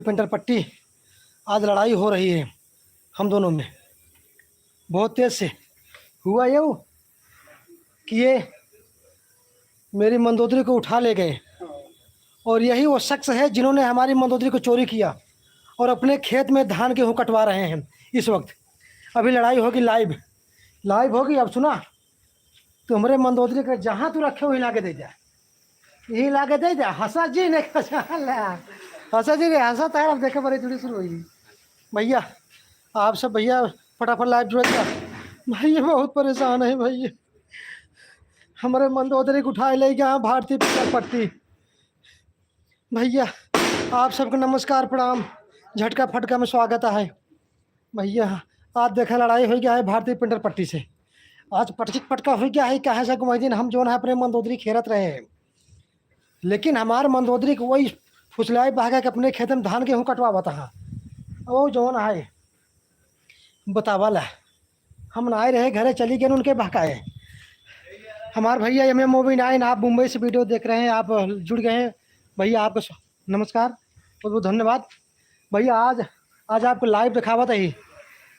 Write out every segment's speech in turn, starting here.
Painter पट्टी आज लड़ाई हो रही है हम दोनों में बहुत तेज से। हुआ ये कि ये मेरी मंदोदरी को उठा ले गए और यही वो शख्स है जिन्होंने हमारी मंदोदरी को चोरी किया और अपने खेत में धान गेहूँ कटवा रहे हैं इस वक्त। अभी लड़ाई होगी, लाइव होगी। अब सुना, तुम्हारे मंदोदरी का जहाँ तू रखे हो हिला के दे जा, यही ला के दे जा। हंसा जी ने हंसा जी ने हंसा था। अब देखे बड़ी जुड़ी शुरू हुई। भैया आप सब भैया फटाफट लाइव जुड़ जा। भैया बहुत परेशान है भैया, हमारे मंदोदरी को उठाए ले गया भारतीय पेंटर पट्टी। भैया आप सबको नमस्कार प्रणाम, झटका फटका में स्वागत है। भैया आज देखा लड़ाई हो गया है भारतीय पेंटर पट्टी से। आज पटचिक पटका हो गया है। कहे से कुमार दिन हम जो है अपने मंदोदरी खेरत रहे हैं, लेकिन हमारे मंदोदरी को वही फुसलाई भागा के अपने खेत में धान गेहूँ कटवा बता। वो जौन है बतावाला हम ना आए रहे, घरे चली गए उनके बहकाए। हमारे भैया MM9, आप मुंबई से वीडियो देख रहे हैं, आप जुड़ गए हैं। भैया आपको नमस्कार, बहुत बहुत धन्यवाद। भैया आज आपको लाइव दिखावा था ही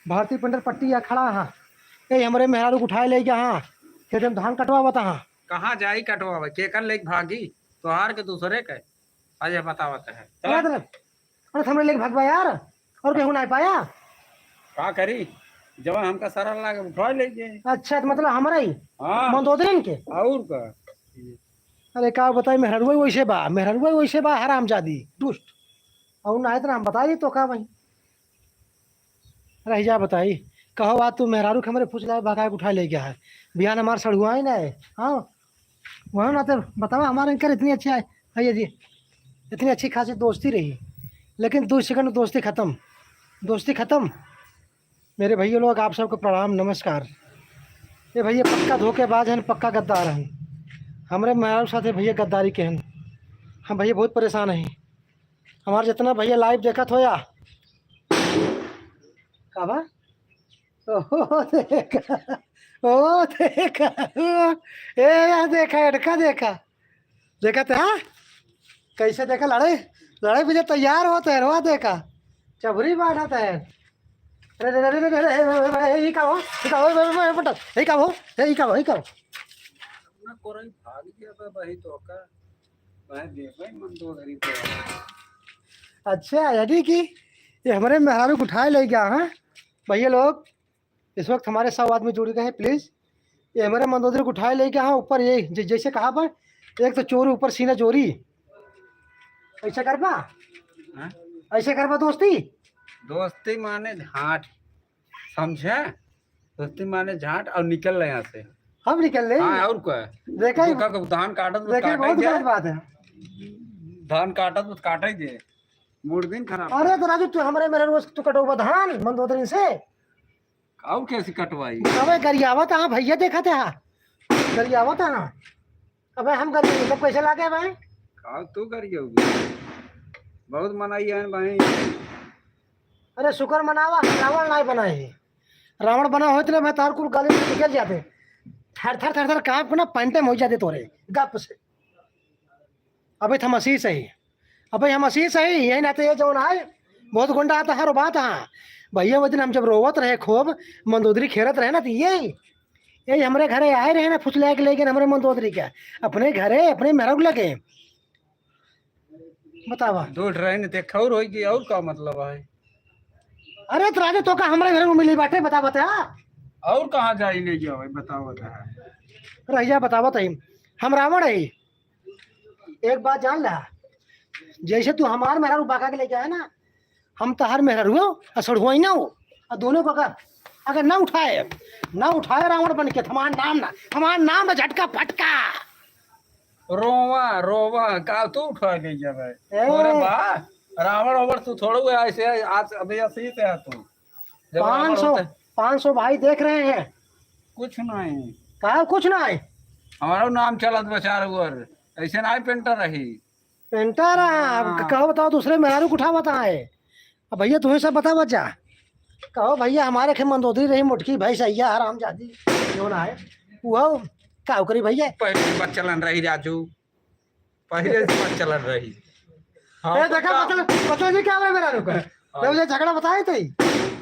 भारतीय पेंटर पट्टी यहाँ खड़ा। हाँ ये हमारे मेहरारू को उठाए ले गया। हाँ खेत में धान कटवा बता। हाँ कहाँ जाई कटवा के कर लेके भागी तोहार के दूसरे के अजय बतावत है। अरे हमरे लेके भागवा यार, और केहू नहीं पाया। का करी जब हमका सारा लागे उठा ले गए। अच्छा तो मतलब हमारा ही हाँ मंदोदरी के और का। अरे का बताई, मेहरुआ वैसे बा हरामजादी दुष्ट। और ना इतना हम बताई तो का भाई रह जा बताई। कहो बात तू मेहरारू के हमारे पूछ भगा के उठा ले गया है। बिहान हमारे सड़ुआ ही ना है। हाँ वह ना तो बताओ हमारे इनकर इतनी अच्छी है भैया जी, इतनी अच्छी खासी दोस्ती रही, लेकिन 2 सेकंड दोस्ती ख़त्म। मेरे भैया लोग आप सबको प्रणाम नमस्कार। ये भैया पक्का धोखेबाज हैं, पक्का गद्दार हैं। हमारे मेहरारू साथ भैया गद्दारी के हैं। हम भैया बहुत परेशान हैं। हमारे जितना भैया लाइव देखा तो या काबा ओ देखा देखा तो हाँ कैसे देखा लड़ाई मुझे तैयार होता है। रोआ देखा चबरी बाढ़ा है। अच्छा यानी कि ये हमारे मेहरारू को उठाए ले गया। हाँ भैया लोग इस वक्त हमारे 100 आदमी जुड़ गए हैं प्लीज। ये हमारे मंदोदरी को उठाए ले गया। हाँ ऊपर ये जैसे कहा पर एक तो चोरी ऊपर सीना चोरी। ऐसा कर पा ऐसे कर पा दोस्ती माने झाट समझे। दोस्ती माने झाट और निकल रहे यहाँ से। हम निकल ले। हाँ और क्या देखा धान काटत बहुत गलत बात है। धान काटत काट ही दे मूड दिन खराब। अरे तो राजू तू हमारे मेरे रोज तू कटोबा धान मंदोदरी से और कैसे कटवाई। अबे गरियावत हाँ भैया देखा था गरियावत है ना। अबे हम गरिए तो पैसे लागे भाई का तू करिए बहुत मनाई है भाई। अरे शुक्र मनावा रावण नहीं बनाए। रावण बना होते ना मैं तार कुल गाली में निकल जाते। थर कांप ना पैंटे हो जाते तोरे गप से। अबे हम हसी सही, अबे हम हसी सही यही ना तो ये जो ना है बहुत गुंडा आता हर बात। हाँ भैया वो दिन हम जब रोवत रहे खूब मंदोदरी खेरत रहे ना तो ये हमारे घरे आए रहे ना फुसला के लेकिन हमारे मंदोदरी क्या अपने घरे अपने मेहरा लगे बतावा दूर रहे न देखा और का मतलब है। अरे तो राजा तो का हमारे घर में मिली बाटे बता और कहाँ जाई ले गया भाई बताओ रह जा बतावा हम रावण है। एक बात जान ला, जैसे तू हमार मेहरारू बाका के लेके आया ना हम तो हर मेहरारू असड़ुआ ही ना हो और दोनों को अगर ना उठाए रावण बन के हमारा नाम ना झटका फटका रोवा का तू उठा गई जब अरे वाह रावण ओवर तू थोड़ा ऐसे आज अभी ऐसे ही तू 500 भाई देख रहे हैं। कुछ नहीं कहा कुछ नहीं हमारा नाम चलत बचार ऐसे ना पेंटर रही पेंटर। कहो बताओ दूसरे मेहरारू को उठा बताए। अब भैया तुम्हें सब बता बच्चा कहो भैया हमारे खे मंदोदरी रही मुटकी भाई सही है आराम जाती जो ना है वो का करी भैया। पहले बात चलन रही राजू, पहले से बात चलन रही। हाँ, ए देखा पता नहीं क्या है मेरा रुका मैं मुझे झगड़ा बताए थे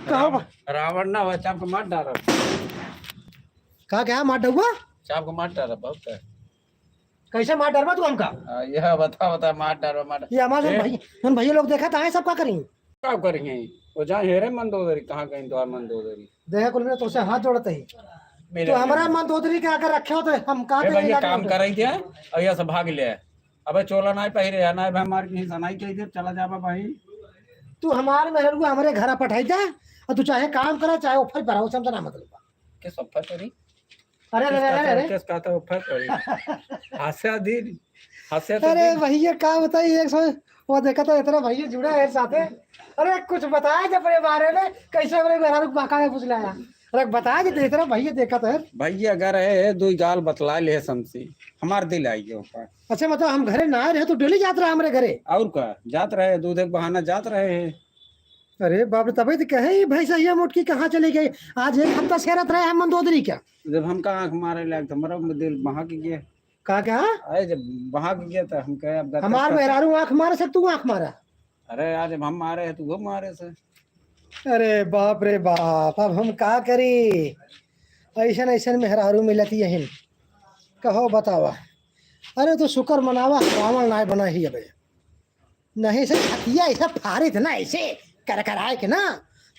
कहो रावण ना हुआ चाप को मार डाला, कहा क्या मार डुबा चाप को मार डाला बहुत है। कैसे मार डरवा तू हमका यह बता मार डालो मार ये हमारे भाई हम भैया लोग देखा था सब क्या करेंगे क्या करेंगे वो जहाँ हेरे मंदोदरी कहाँ गई द्वार मंदोदरी देखा कुल तो उसे हाथ जोड़ते ही मेरे तो हमारा मंदोदरी के अगर रखे हो तो हम कहा ए भैया काम कर रही थी और यह सब भाग ले अबे चोला ना पहिरे है ना भाई मार की सनाई कही दे चला जा भाई तू हमारे मेहर को हमारे घर पठाई जा और तू चाहे काम करे चाहे ऑफर पर समझ ना मतलब किस ऑफर करी अरे अरे अरे अरे किस का तो ऑफर करी हास्य दी हास्य अरे भैया क्या बताइए एक सौ वो देखा तो इतना भैया जुड़ा है साथे अरे कुछ बताया जब अपने बारे में कैसे अपने मेहरा को बाका में पूछ लाया अरे बताया जी इतना भैया देखा तो भैया अगर है दो गाल बतला ले समसी हमार दिल आई के ऊपर अच्छा मतलब हम घरे ना रहे तो डेली जात रहा हमारे घरे और का जात रहे दूध एक बहाना जात रहे हैं। अरे बाप रे तभी तो कहे भाई सही मोटकी कहाँ चली गई आज एक हफ्ता सेरत रहे हम मंदोदरी क्या जब हम कहा आंख मारे लगे तो हमारा दिल बहा के गया कहा क्या अरे जब बहा के गया तो हम कहे अब हमार मेहरारू आंख मारे से तू आंख मारा अरे यार जब हम मारे हैं तो वो मारे से अरे बाप रे बाप अब हम का करी ऐसा ऐसा मेहरारू मिलती है कहो बतावा अरे तो शुक्र मनावा रावण नाय बना ही अब नहीं से छतिया ऐसा फारित ना ऐसे कर कराए के ना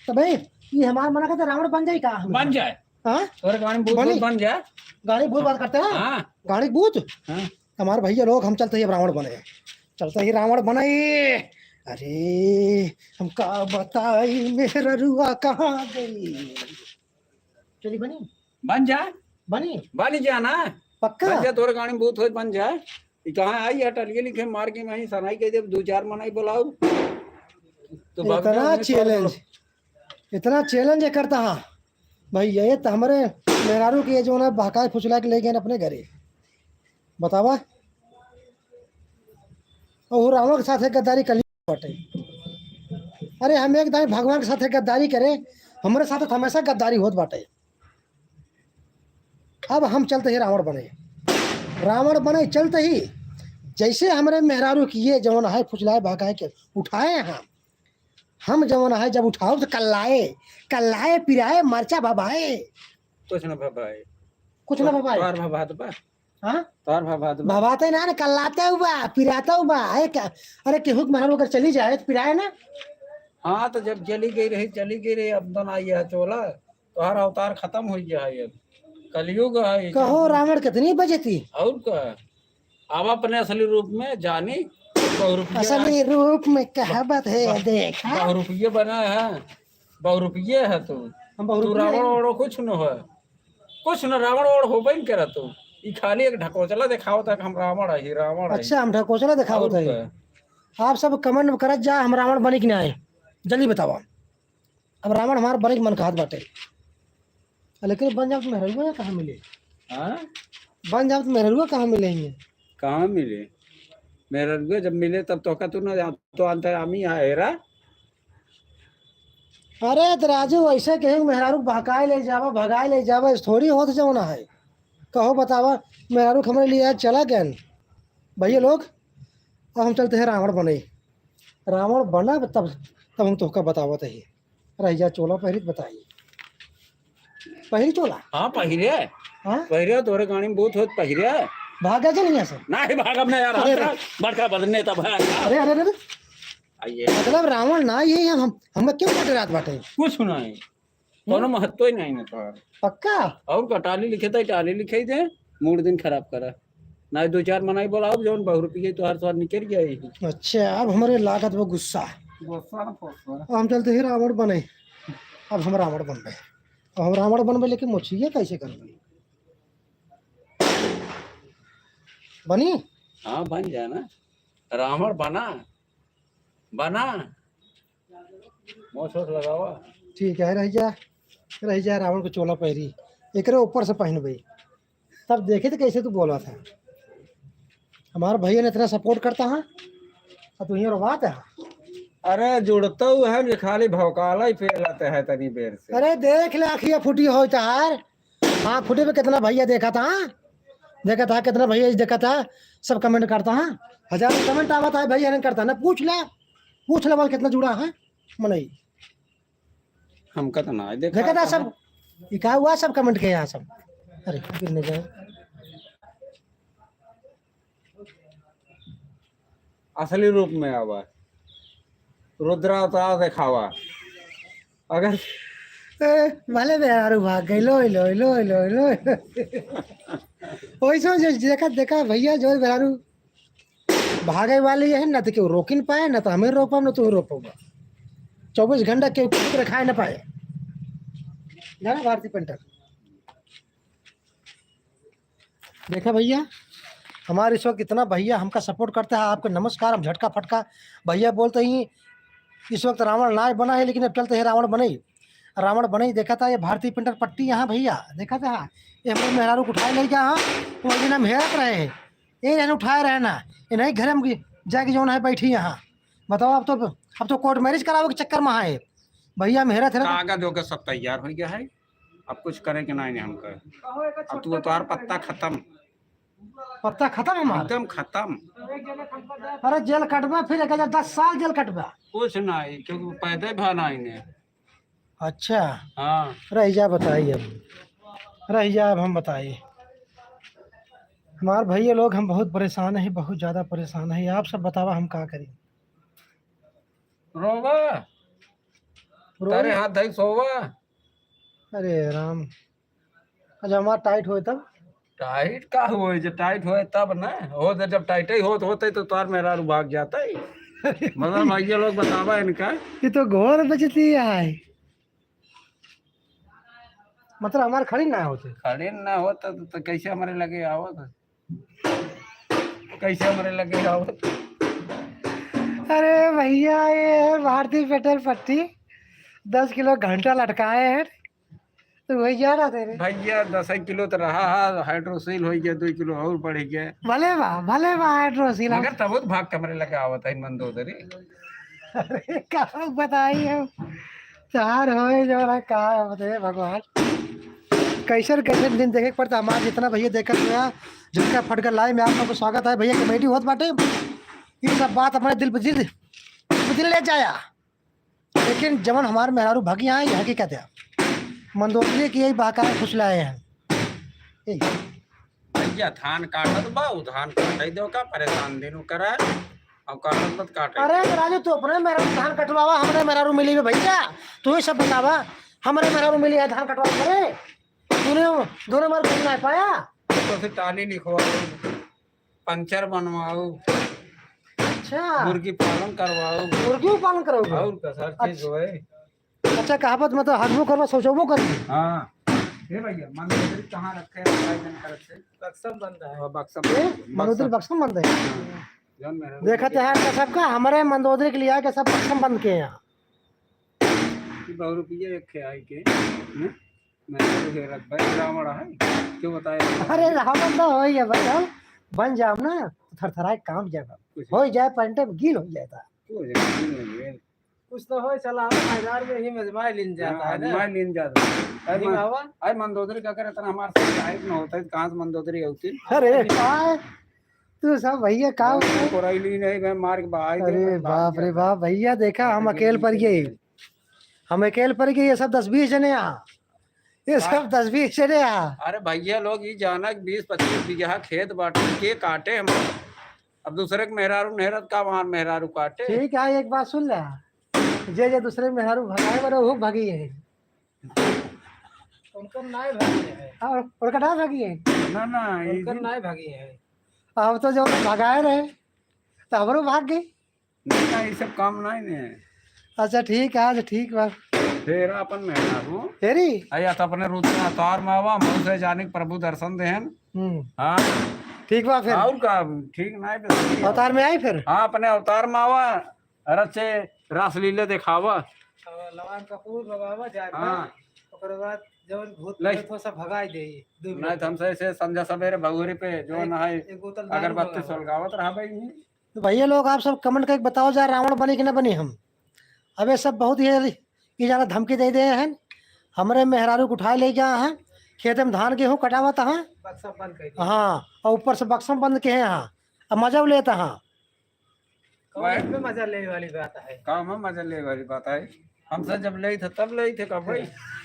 तो भाई ये हमार मना कहते रावण बन जाए का बन जाए हाँ और गाड़ी भूत बन जाए गाड़ी भूत बात करते हैं हाँ गाड़ी भूत हाँ हमारे भैया लोग हम चलते ही अब रावण बने चलते ही रावण बने अरे हम का बताई मेरा रुआ कहाँ गई चली बनी बन जाए बनी बन जाए ना पक्का बन जाए तोरे गाड़ी भूत हो बन जाए ये कहाँ आई है टलिए लिखे मार के वहीं सनाई कह दे दो चार मनाई बुलाओ तो भाग इतना जाओ, चैलेंज इतना चैलेंज करता हाँ भाई ये तो हमारे मेहरारू के जो ना बहकाए फुचला के ले गए अपने घरे बतावा और रावण के साथ गद्दारी कर बटे अरे हम एक दाई भगवान के साथ गद्दारी करे हमारे साथ तो हमेशा गद्दारी होत बाटे अब हम चलते ही रावण बने चलते ही जैसे हमारे मेहरारू किए जवन है फुचलाए भगाए के उठाए हम जवन है जब उठाओ तो कल्लाए पिराए मरचा भबाए कुछ न भभाए कुछ ना भबाए तोर भभा दबा हाँ तोर भभा दबा भबाते ना ना कल्लाते हुआ पिराता हुआ अरे केहू के मेहरारू अगर चली जाए तो पिराए ना हाँ तो जब चली गई रही अब तो आई है चोला तो हर अवतार खत्म हो गया है अब कलयुग है कहो रावण कितनी बजे थी और का अब अपने असली रूप में जानी असली रूप में कहावत है देखा बहुरूपिये बना है बहुरूपिये है तू हम तू बहुत रावण ओढ़ो कुछ न हो कुछ न रावण ओढ़ हो नहीं करा तू ये खाली एक ढकोचला दिखाओ तक हम रावण है रावण है अच्छा हम ढकोचला दिखाओ और तो का। आप सब कमेंट करत जा हम रावण बने कि ना आए जल्दी बताओ अब रावण हमारे बने के मन का हाथ बाटे लेकिन बन जाओ तो मेहरुआ कहाँ मिले हाँ बन जाओ तो मेहरुआ कहाँ मिलेंगे कहाँ मिले मेरे रुपये जब मिले तब तो तू ना तो अंतर आमी है हेरा अरे तो राजू ऐसे कहे मेहरारू भगाए ले जावा थोड़ी होत जाओ ना है कहो बतावा मेहरारू हमारे लिए आज चला गया भैया लोग अब हम चलते हैं रावण बना तब हम तुमका बतावत ही रह जा चोला पहरी बताइए पहरी चोला हाँ पहिरे हाँ पहिरे तोरे गाड़ी में बहुत होत पहिरे भागा जा नहीं से ना ही भागम ना यार अरे, बड़का बदलने तब है अरे अरे अरे आइए मतलब रावण ना ये हम क्यों कटे रात बाटे कुछ नहीं कोनो महत्व ही नहीं ना तोर पक्का और का टाली लिखे थे टाली लिखे थे मूड दिन खराब करा ना दो चार मनाई बोलाओ जौन बहुरूपिये तो हर साल निकल गया ही अच्छा अब हमारे लागत वो गुस्सा गुस्सा ना पोसो अब हम चलते ही रावण बने अब हम रावण बन गए अब हम रावण बनबे लेकिन मोचिए कैसे करबे बनी हाँ बन जाए ना रावण बना बना मोछ लगावा ठीक है रह जा रावण को चोला पहरी एकरे ऊपर से पहनबे तब देखे तो कैसे तू बोला था हमारे भैया ने इतना सपोर्ट करता है और तू यहाँ बात है अरे जुड़ता हुआ है जो खाली भौकाला ही फैलाते है तनी बेर से अरे देख ले आखिया फूटी हो तार हाँ फूटे पे कितना भैया देखा था देखा था कितना भैया देखा था, सब कमेंट करता है, हजार कमेंट आवा था भैया नहीं करता ना, पूछ ले बोल कितना जुड़ा है मनई। हमका तो ना देखा देखा था था। सब क्या हुआ, सब कमेंट किए यहाँ सब। अरे गिरने जाए। असली रूप में आवा, रुद्रा अवतार दिखावा। अगर भले यार भाग गई, लो लो लो लो लो। वैसे जो देखा देखा भैया जो बेहारू भागे वाली है ना, तो क्यों रोक नहीं पाए, ना तो हमें रोक पाओ ना तू रोक पाऊंगा। 24 घंटा क्यों कुछ खाए ना पाए ना भारती पेंटर। देखा भैया हमारे इस वक्त इतना भैया हमका सपोर्ट करता है, आपको नमस्कार। हम झटका फटका भैया बोलते ही इस वक्त रावण ना बना है, लेकिन अब चलते हैं रावण बने ही, रावण बने ही। देखा था ये भारतीय पेंटर पट्टी यहाँ भैया देखा था, ये हमारे मेहरारू को उठाए ले गया। हाँ वही दिन हम हेरत रहे हैं, ये जन उठाए रहे ना, ये नहीं घर में जाके जो है बैठी यहाँ। बताओ अब तो कोर्ट मैरिज करावे के चक्कर में है भैया, मेहरत है। कागज होकर सब तैयार हो गया है, अब कुछ करे के नहीं हमका। अब तू अवतार पत्ता खत्म, पत्ता खत्म हमारा एकदम खत्म। अरे जेल कटवा फिर 10 साल जेल कटवा। कुछ नहीं, क्योंकि पैदा भाना इन्हें। अच्छा हाँ रह जा बताइए, अब रह जा, अब हम बताइए। हमारे भैया लोग हम बहुत परेशान हैं, बहुत ज़्यादा परेशान है। आप सब बतावा हम क्या करें। रोवा तारे हाथ धई सोवा। अरे राम, अच्छा हमारा टाइट हो तब। टाइट का हो, जब टाइट हो तब ना हो, तो जब टाइट ही होते तो तार मेरा भाग जाता है। मगर भैया लोग बतावा इनका, ये तो घोर बचती है, मतलब हमारे खड़ी ना होते। खड़े ना हो तो कैसे हमारे लगे आवत, कैसे हमारे लगे आवत। अरे भैया ये भारतीय पेट्रोल पट्टी 10 किलो घंटा लटकाए हैं, तो वही जा रहा तेरे। भैया 10 किलो तो रहा, हाइड्रोसिल हो गया 2 किलो और बढ़ गया। भले बा हाइड्रोसिल। मगर तब भाग कमरे लगे आवत है मंदोदरी। अरे कहा बताई हम चार हो जो रहा कहा बताइए भगवान। कैसे कैसे दिन देखे के पड़ता हमारा, जितना भैया देखा गया झटका फटका लाए में आप लोगों को स्वागत है भैया, कमेटी होत बाटे। ये सब बात हमारे दिल पे दिल ले जाया, लेकिन जवन हमारे मेहरारू भागी यहाँ ये हकीकत है। मंदोदरी की यही बाकायदा खुश लाए हैं। भैया धान काटत बा, उ धान काटे दो का परेशान देनु करा अब काटत मत काटे। अरे राजू तो अपने मेहरारू धान कटवावा, हमरे मेहरारू मिली है भैया, तू ही सब बतावा। हमरे मेहरारू मिली है धान कटवा करे, तूने दोनों बार बोल ना पाया। तो फिर टाली लिखवाओ, पंचर बनवाओ, अच्छा मुर्गी पालन करवाओ, मुर्गी पालन करोगे। और का सर चीज होए। अच्छा कहावत मतलब हजमो करवा सोचबो कर। हाँ ये भैया मंदोदरी कहाँ रखे हैं बक्सम बंद है, बक्सम मंदोदरी बक्सम बंद है। जौन मेरा देखा है क्या सबका, हमारे मंदोदरी के लिए आके सब बक्सम बंद किए यहाँ। 100 रुपये एक आई के मैं रख भाई रावण है क्यों बताया। अरे रावण तो हो ही है भाई, हम बन जाओ ना थरथराए काम जाएगा, हो जाए पंटे में गील हो जाता। कुछ तो हो चला मैदान में ही मजमाई लीन जाता है ना, लीन जाता है। आई मंदोदरी का करे इतना हमारे साथ लाइफ में होता है, कहाँ से मंदोदरी होती। अरे काय तू सब भैया का कोराइली नहीं मैं मार के बाहर। अरे बाप रे बाप भैया, देखा हम अकेले पर गए, हम अकेले पर गए, ये सब 10-20 जने यहाँ, ये सब 10-20 जने यहाँ। अरे भैया लोग ये जाना 20-25 बीघा खेत बांटे के काटे हम, अब दूसरे के मेहरारू नहरत का वहां मेहरारू काटे। ठीक है एक बात सुन ले, जे दूसरे मेहरारू भगाए वाला वो भागी है, उनका नाय भागी है। और उनका ना भागी है ना ना उनका नाय भागी है। अब तो जब भगाए रहे तो हमरो भाग गई। नहीं ना ये सब काम नहीं ने। अच्छा ठीक है, आज ठीक बा फिर अपन मेहरारू तेरी आया तो अपने रुद्र अवतार में आवा मुँह से जाने प्रभु दर्शन देहन। हाँ ठीक बा फिर और का ठीक नहीं अवतार में आई फिर। हाँ अपने अवतार में आवा, रचे रासलीला दिखावा, लवान कपूर लगावा जाए। हाँ ओकर बाद जवन भूत नहीं। प्रेत हो सब भगाई दे। नहीं तो हमसे ऐसे संध्या सवेरे भगोरी पे जो ना है एक बोतल दारू अगरबत्ती लगावा। सुलगावत रहा भाई। तो भैया लोग आप सब कमेंट करके बताओ जा रावण बने कि ना बने हम। अब ये सब बहुत ही ज़्यादा धमकी दे हैं, हमारे मेहरारू को उठा ले गया हैं खेत में धान गेहूँ कटावत हाँ बक्सा बंद कर दी हाँ, और ऊपर से बक्सम बंद के हैं यहाँ, अब मजा लेता हाँ। कौन में मजा लेने वाली बात है काम है मजा ले वाली बात है। हमसे जब ले थे तब ले थे कब भाई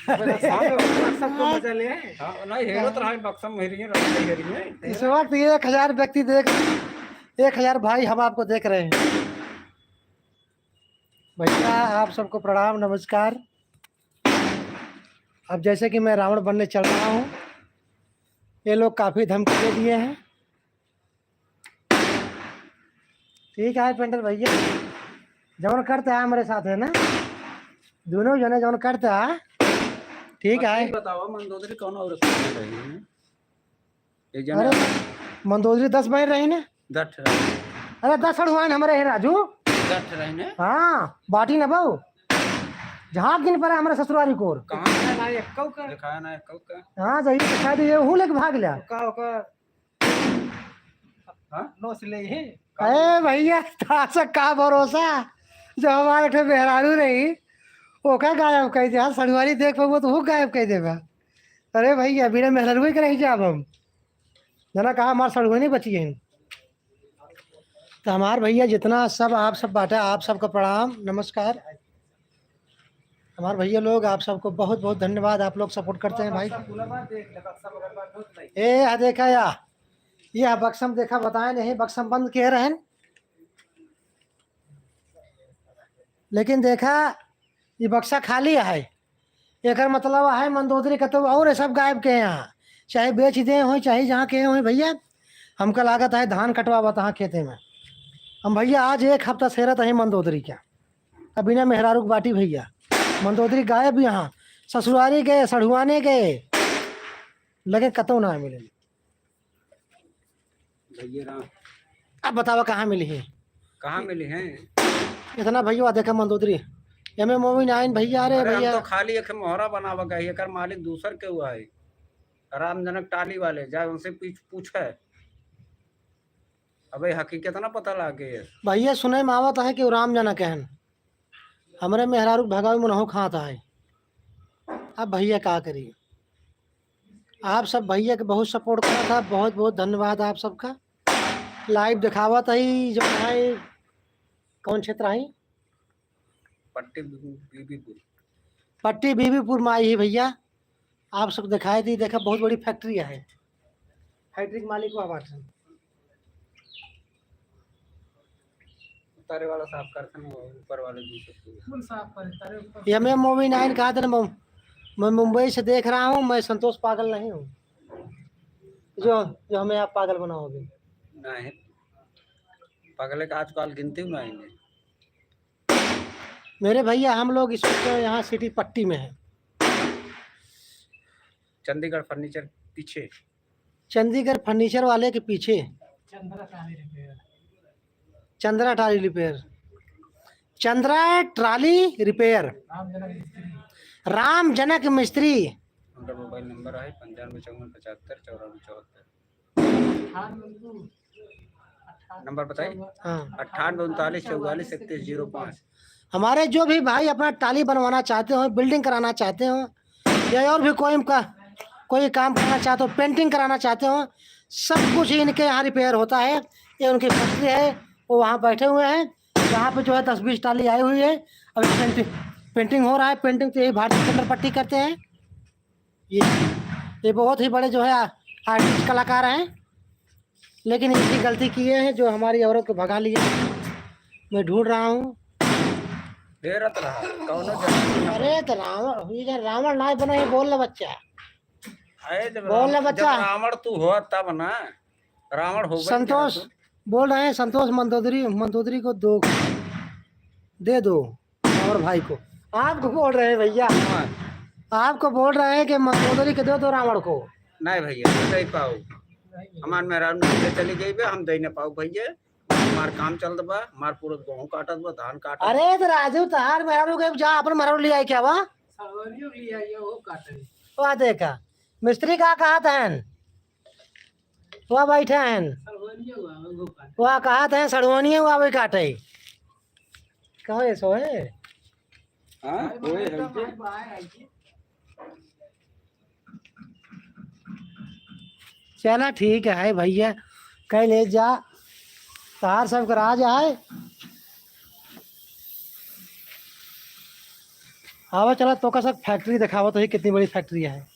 बक्सा को मजा ले हाँ नहीं हेरो तो रहा बक्सम हेरी है हेरी है। इस वक्त 1000 व्यक्ति देख, 1000 भाई हम आपको देख रहे हैं। भैया आप सबको प्रणाम नमस्कार। अब जैसे कि मैं रावण बनने चल रहा हूँ, ये लोग काफ़ी धमकी दे दिए हैं। ठीक है पेंटर भैया, जौन करते हैं हमारे साथ है ना, दोनों जने जौन करते हैं ठीक है। बताओ मंदोदरी कौन और रही है एक जना अरे मंदोदरी 10 बन रही ने, दठ अरे 10 अड़ुआन हमारे है राजू, दठ रही ने हाँ बाटी न बहु जहाँ गिन पर हमारे ससुरारी कोर कहाँ ना एक कौ का दिखाया ना कब का हाँ सही तो शायद ये हूँ लेके भाग लिया। का हाँ नो से ले ही अरे भैया तासा का भरोसा, जो हमारे ठे मेहरारू रही वो का गायब कह दिया, सड़वारी देख पाओ तो वो गायब कह देगा। अरे भैया बिना मेहरारू ही करें जाब हम जना कहा हमारे सड़ुआ नहीं बची है। तो हमारे भैया जितना सब आप सब बाटा, आप सबको प्रणाम नमस्कार। हमारे भैया लोग आप सबको बहुत बहुत धन्यवाद, आप लोग सपोर्ट करते हैं भाई। पूरा बात देख ले बक्सा मगर बात होत नहीं ए देखा या ये बक्सम देखा बताए नहीं, बक्सम बंद किए रहे, लेकिन देखा ये बक्सा खाली है। एक मतलब है मंदोदरी का तो और सब गायब के यहाँ, चाहे बेच दे हो चाहे जहाँ के हो भैया। हमका लागत है धान कटवा तहाँ खेते में, हम भैया आज 1 हफ्ता सेरत है मंदोदरी का। अब बिना मेहरारू की बाटी भैया मंदोदरी गायब यहाँ, ससुरारी गए सढ़ुआने गए, लेकिन कतौ ना मिले। भैया राम अब बतावा कहाँ मिली है, कहाँ मिली हैं? इतना भैया देखा मंदोदरी एम ए मोमिन आइन भैया। अरे अरे हम भैया तो खाली एक मोहरा बनावा गई एकर मालिक दूसर के हुआ है रामजनक टाली वाले, जाए उनसे पूछे अबे हकीकत ना पता लागे। भैया सुने में आवत है कि वो राम जाना कहन हमारे मेहरारू भगावी मुनहो खाता है। अब भैया क्या करिए, आप सब भैया के बहुत सपोर्ट करा था, बहुत बहुत धन्यवाद आप सबका। लाइव दिखावत है जो है कौन क्षेत्र है, पट्टी बीबीपुर पट्टी बीबीपुर में आई है भैया। आप सब दिखाई दी, देखा बहुत बड़ी फैक्ट्री है, फैक्ट्री के मालिक को आवाज उतारे वाला साफ करते हैं ऊपर वाले दूसरे फुल साफ कर तारे ऊपर एम ए मोमिन आइन कहा था ना, मैं मुंबई से देख रहा हूँ, मैं संतोष पागल नहीं हूँ जो जो हमें आप पागल बनाओगे। नहीं पगले का आजकल गिनती में आएंगे। मेरे भैया हम लोग इस वक्त यहाँ सिटी पट्टी में है, चंडीगढ़ फर्नीचर पीछे, चंडीगढ़ फर्नीचर वाले के पीछे Chandra trolley repair Chandra trolley repair, Chandra trolley repair, Ram Janak मिस्त्री राम जनक मिस्त्री। उनका मोबाइल नंबर है 955475 94 नंबर बताइए। हाँ 9839443105। हमारे जो भी भाई अपना टाली बनवाना चाहते हो, बिल्डिंग कराना चाहते हो, या और भी कोई काम करना चाहते हो, पेंटिंग कराना चाहते हो, सब कुछ इनके यहाँ रिपेयर होता है। ये उनकी फैक्ट्री है, वो वहाँ बैठे हुए हैं, वहाँ पे जो है 10-20 टाली आई हुई है। अभी पेंटिंग हो रहा है, पेंटिंग तो यही भारतीय कलर पट्टी करते हैं। ये बहुत ही बड़े जो है आर्टिस्ट कलाकार हैं, लेकिन इनकी गलती किए हैं जो हमारी औरत को भगा लिए। मैं ढूंढ रहा हूँ। देरत रहा कौनो जगह। अरे तो रावण ये रावण ना बना है, बोल ना बच्चा, अरे जब बोल ना बच्चा। जब रावण तू हो तब ना रावण हो गया। संतोष बोल रहे हैं, संतोष मंदोदरी को दे दो और भाई को। आपको बोल रहे हैं भैया, आपको बोल रहे हैं कि मंदोदरी के दे दो रावण को। नहीं भैया नहीं पाओ, हमार मेहरान नहीं चली गई बे, हम दे न पाओ भैया। हमार काम चल बा, हमार पूरा गेहूं काटत बा, धान काटत। अरे तो राजू तहार मेहरारू के जा अपन मेहरारू ले आई क्या वा सवरियो लिया ये वो काटे वह देखा मिस्त्री का कहा था, वह बैठे हैं, सवरियो वो काटे वह कहा था सड़वनिया हुआ वही काटे कहो ये सो है। हां ओए है के चला ठीक है भैया, कह ले जा तार सब करा जाए। हाँ चला तो का सब फैक्ट्री दिखावा तो ही कितनी बड़ी फैक्ट्री है।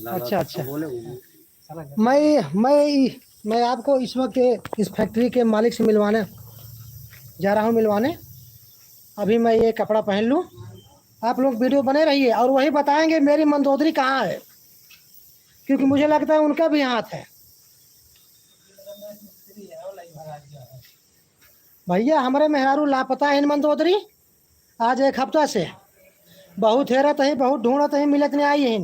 अच्छा अच्छा, मैं आपको इस वक्त इस फैक्ट्री के मालिक से मिलवाने जा रहा हूँ मिलवाने। अभी मैं ये कपड़ा पहन लूँ, आप लोग वीडियो बने रहिए और वही बताएंगे मेरी मंदोदरी कहाँ है, क्योंकि मुझे लगता है उनका भी हाथ है। भैया हमारे मेहरारू लापता है इन मंदोदरी, आज एक हफ्ता से बहुत हेरत है, बहुत ढूंढत है, मिलत नहीं आई है।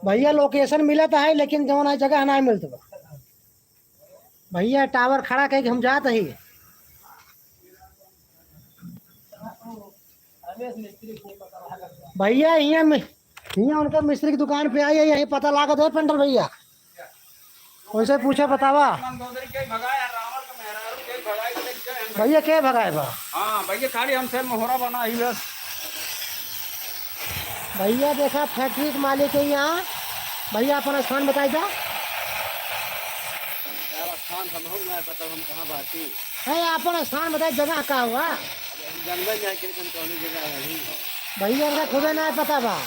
भैया लोकेशन मिलत है लेकिन जौन जगह नहीं मिलत भैया। टावर खड़ा करके हम जाते ही भैया, यहाँ उनका मिस्त्री की दुकान पे आई है, यही पता लागत है पेंटर भैया। वैसे पूछा बतावा भैया क्या भगाए बा। हाँ भैया खाली हमसे मोहरा बना ही बस। भैया देखा फैक्ट्री के मालिक है यहाँ। भैया अपना स्थान बताई जा। स्थान हम नहीं पता हम कहाँ बाती है, अपन स्थान बताई, जगह का हुआ जानवर जाए के कौन जगह है भैया, इनका खुदे नहीं पता बा।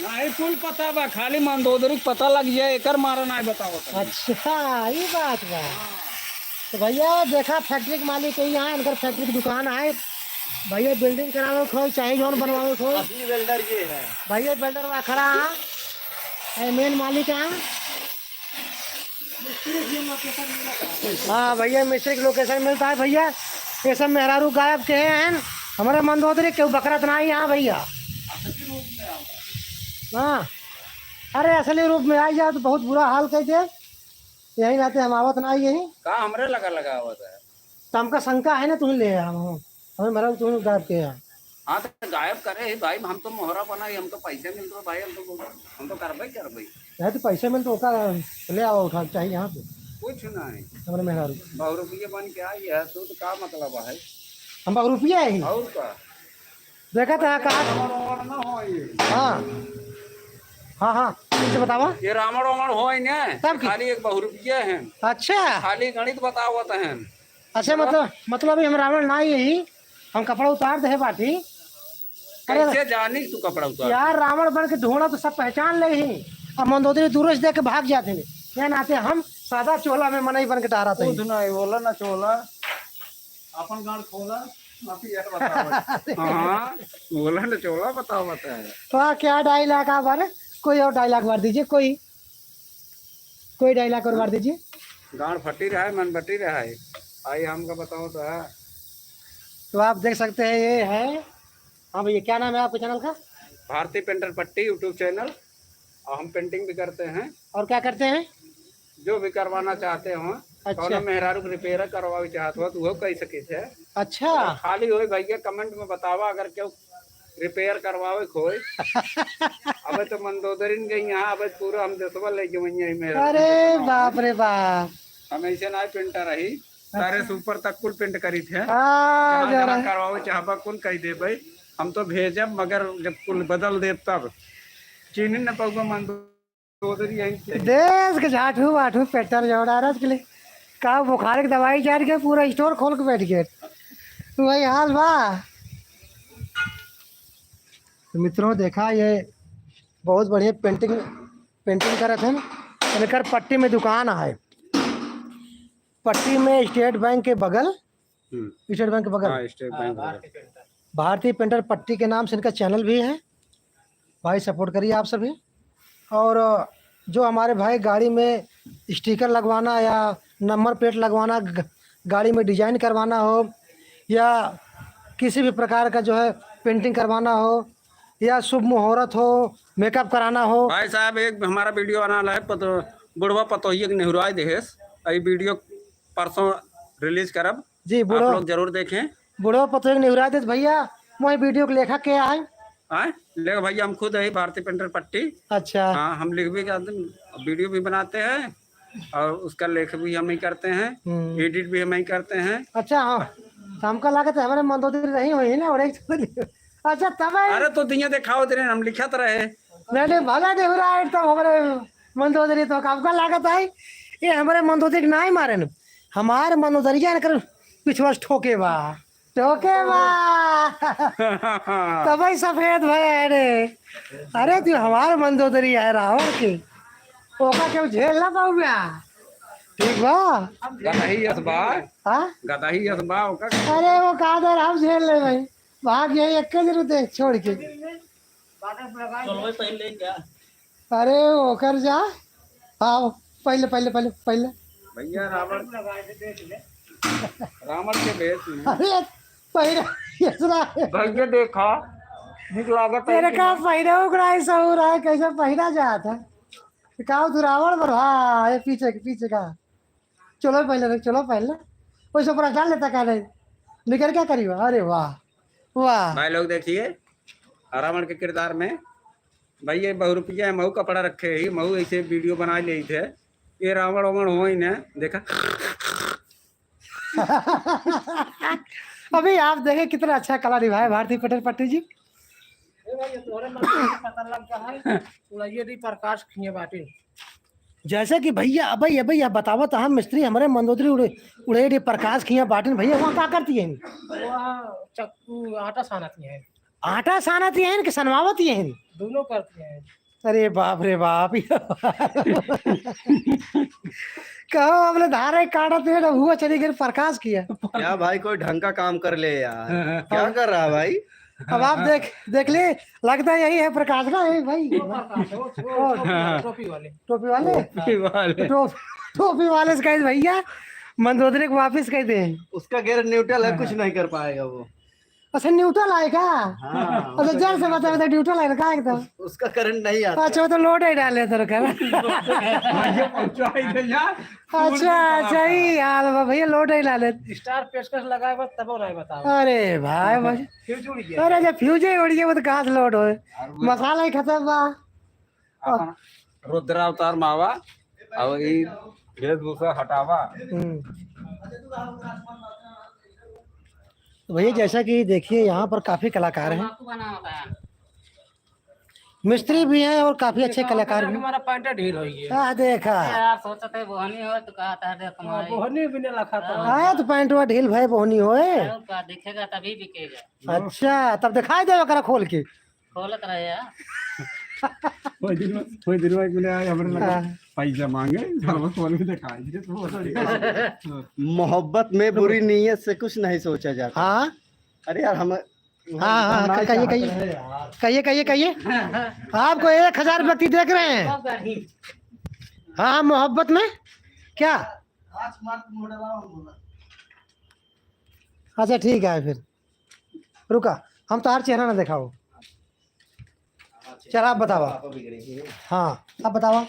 नहीं कुल पता बा, खाली मंदोदरी पता लग जाए एकर मारा नहीं बताओ। अच्छा ये बात बा। तो भैया देखा फैक्ट्री के मालिक है यहाँ, इनकर फैक्ट्री की दुकान है भैया। बिल्डिंग कराओ खोई चाहे जौन बनवाओ खोई, असली बिल्डर ये है भैया। बिल्डर वहाँ खड़ा है, मेन मालिक है। हाँ भैया मिस्त्री की लोकेशन मिलता है भैया। ये सब मेहरारू गायब के हैं हमारे मंदोदरी, क्यों बकरत ना आई यहाँ भैया। हाँ अरे असली रूप में आई जाओ तो बहुत बुरा हाल कह दे, यही रहते हम आवत ना आई यही कहाँ हमरे लगा हुआ था। तो हमका शंका है ना, तुम्हें ले हमें मेरा तुम्हें गायब के हैं। हाँ तो गायब करे भाई, हम तो मोहरा बनाई, हमको पैसे मिल रहे भाई, हम तो कर भाई यार तो पैसे मिल तो ले आओ उठा चाहिए यहाँ पे कुछ नहीं। हमारे मेहरारू 100 रुपये बन के आई है तो क्या मतलब है। हम 100 रुपया है और का देखा था कहा। हाँ हाँ हाँ ठीक बतावा। ये रामण वामण हो तब खाली एक 100 रुपये है। अच्छा खाली गणित बतावत है। अच्छा मतलब अभी हम रावण ना यही, हम कपड़ा उतार दे बाटी। कैसे जानी तू कपड़ा उतार यार रावण बन के ढूंढा तो सब पहचान ले ही, अब मंदोदरी दूर से देख के भाग जाते हैं। या नाते हम सादा चोला में मनई बन के टहरा थे। नहीं बोला ना चोला अपन गांड खोला हाँ बोला ना चोला बताओ बताए। तो क्या डायलॉग आप बारे, कोई और डायलॉग मार दीजिए, कोई डायलॉग और मार दीजिए। गांड फटी रहा है, मन फटी रहा है। आई हमका बताओ तो है। तो आप देख सकते हैं ये है। हाँ भैया क्या नाम है आपके चैनल का? भारतीय पेंटर पट्टी यूट्यूब चैनल। और हम पेंटिंग भी करते हैं। और क्या करते हैं? जो भी करवाना चाहते हो। अच्छा मेहरारू रिपेयर करवा चाहते हो तो वो कह सके थे। अच्छा खाली हो भैया कमेंट में बतावा अगर क्यों रिपेयर करवावे खोई। अब तो मंदोदरी गई यहाँ, अब पूरा हम देशवा लेके मेरा। अरे बाप रे बाप, हमेशा ना पेंटर रही सारे से ऊपर तक कुल पेंट करी थे। करवाओ चाहबा कुल कह दे भाई, हम तो भेजब मगर जब कुल बदल दे तब चीनी न पाऊंगा मंदोदरी यहीं देश के झाठू वाठू पेटर जोड़ा रहा के लिए का बुखार की दवाई चार के पूरा स्टोर खोल के बैठ गए। वही हाल बा। तो मित्रों देखा ये बहुत बढ़िया पेंटिंग करे थे। इनकर पट्टी में दुकान है, पट्टी में स्टेट बैंक के बगल, स्टेट बैंक के बगल स्टेट बैंक भारतीय पेंटर पट्टी के नाम से इनका चैनल भी है। भाई सपोर्ट करिए आप सभी। और जो हमारे भाई गाड़ी में स्टिकर लगवाना या नंबर प्लेट लगवाना, गाड़ी में डिजाइन करवाना हो या किसी भी प्रकार का जो है पेंटिंग करवाना हो या शुभ मुहूर्त हो, मेकअप कराना हो। भाई साहब एक हमारा वीडियो आना है बुढ़वा पतोहिया नेहरुआई देश, ये वीडियो परसों रिलीज करब जी। आप लोग जरूर देखें। बुढ़वा पतोहिया नेहरुआई देश भैया, वही वीडियो के लेखक के आए ले भैया हम खुद है भारतीय पेंटर पट्टी। अच्छा हाँ, हम लिख भी करते हैं, वीडियो भी बनाते हैं और उसका लेख भी हम ही करते हैं, एडिट भी हम ही करते हैं। अच्छा हाँ, हमका लागत है हमारे मंदोदरी रही हुई है ना। और एक अच्छा तब अरे तो दिया दिखाओ तेरे हम लिखत रहे मैंने भला देवरा है तो हमारे मंदोदरी तो आपका लागत है ये हमारे मंदोदरी के ना ही मारे न हमारे मंदोदरी जान कर पिछवास ठोके बा तब ही सफेद भय रे अरे तू हमारे मंदोदरी है रावण के ओका क्यों झेल ना पाऊ बा ठीक बा गदाही असबा हाँ गदाही असबा ओका अरे वो कादर हम झेल ले भाई भाग गए एक जरूरत छोड़ के चलो पहले क्या अरे वो कर जा आओ पहले पहले पहले पहले भैया रावण के भेष में अरे पहले यसरा भैया देखा निक लागत तेरे का पहले उगड़ा ऐसा हो रहा है कैसे पहना जाता है काव तू रावण पर हाँ ये पीछे का चलो पहले चलो पहले वैसे पूरा डाल लेता क्या नहीं निकल क्या करी अरे वाह वाह भाई लोग देखिए रावण के किरदार में भाई ये ₹100 मऊ कपड़ा रखे ही मऊ ऐसे वीडियो बना ले थे ये रावण वावण हो ही ना देखा अभी आप देखें कितना अच्छा कला निभाया भारती पटेल पट्टी जी पता लग गया है उड़ाइए दी प्रकाश खिए बाटी जैसे कि भैया भैया बतावत हम मिस्त्री हमारे मंदोदरी उड़े रे प्रकाश खिया बाटिन भैया वहाँ क्या करती है वहाँ चक्कू आटा सानती है आटा सानती है कि सनवावती है दोनों करती हैं अरे बाप रे बाप कहो हमने धारे काटा थे ना हुआ चली गई प्रकाश किया क्या भाई कोई ढंग का काम कर ले यार क्या कर रहा है भाई अब आप देख ले लगता है यही है प्रकाश ना यही भाई टोपी वाले टोपी वाले से कह भैया मंदोदरी को वापिस कह दे उसका गेयर न्यूट्रल है कुछ नहीं कर पाएगा वो अच्छा न्यूट्रल आएगा हाँ, अच्छा जर से बता न्यूट्रल आएगा का एकदम उसका करंट नहीं आता अच्छा वो तो लोड ही डाले तो कर अच्छा ही यार भैया लोड ही डाले स्टार पेशकश लगाए बस तब नहीं बताओ अरे भाई फ्यूज उड़ गया अरे जब फ्यूज ही उड़ गया वो तो कहाँ से लोड हो मसाला ही खत्म बा रुद्रावतार मावा और ये वेशभूषा हटावा तो भैया जैसा कि देखिए यहाँ पर काफी कलाकार हैं मिस्त्री भी हैं और काफी अच्छे कलाकार भी हमारा पैंट ढील हो गया हाँ देखा यार सोचा था बोहनी हो तो कहा था देख हमारी बोहनी भी नहीं लखा था आया तो पैंट हुआ ढील भाई बोहनी होए का दिखेगा तभी बिकेगा अच्छा तब दिखाई दे करा खोल के खोलत रहे यार कोई दिन में मिले आए हमने लगा पैसा मांगे हम खोल के दिखाएंगे मोहब्बत में बुरी नीयत से कुछ नहीं सोचा जाता हाँ अरे यार हम हाँ कहिए आपको 1000 व्यक्ति देख रहे हैं हाँ मोहब्बत में क्या अच्छा ठीक है फिर रुका हम तो हर चेहरा ना दिखाओ चल आप बताओ हाँ आप बताओ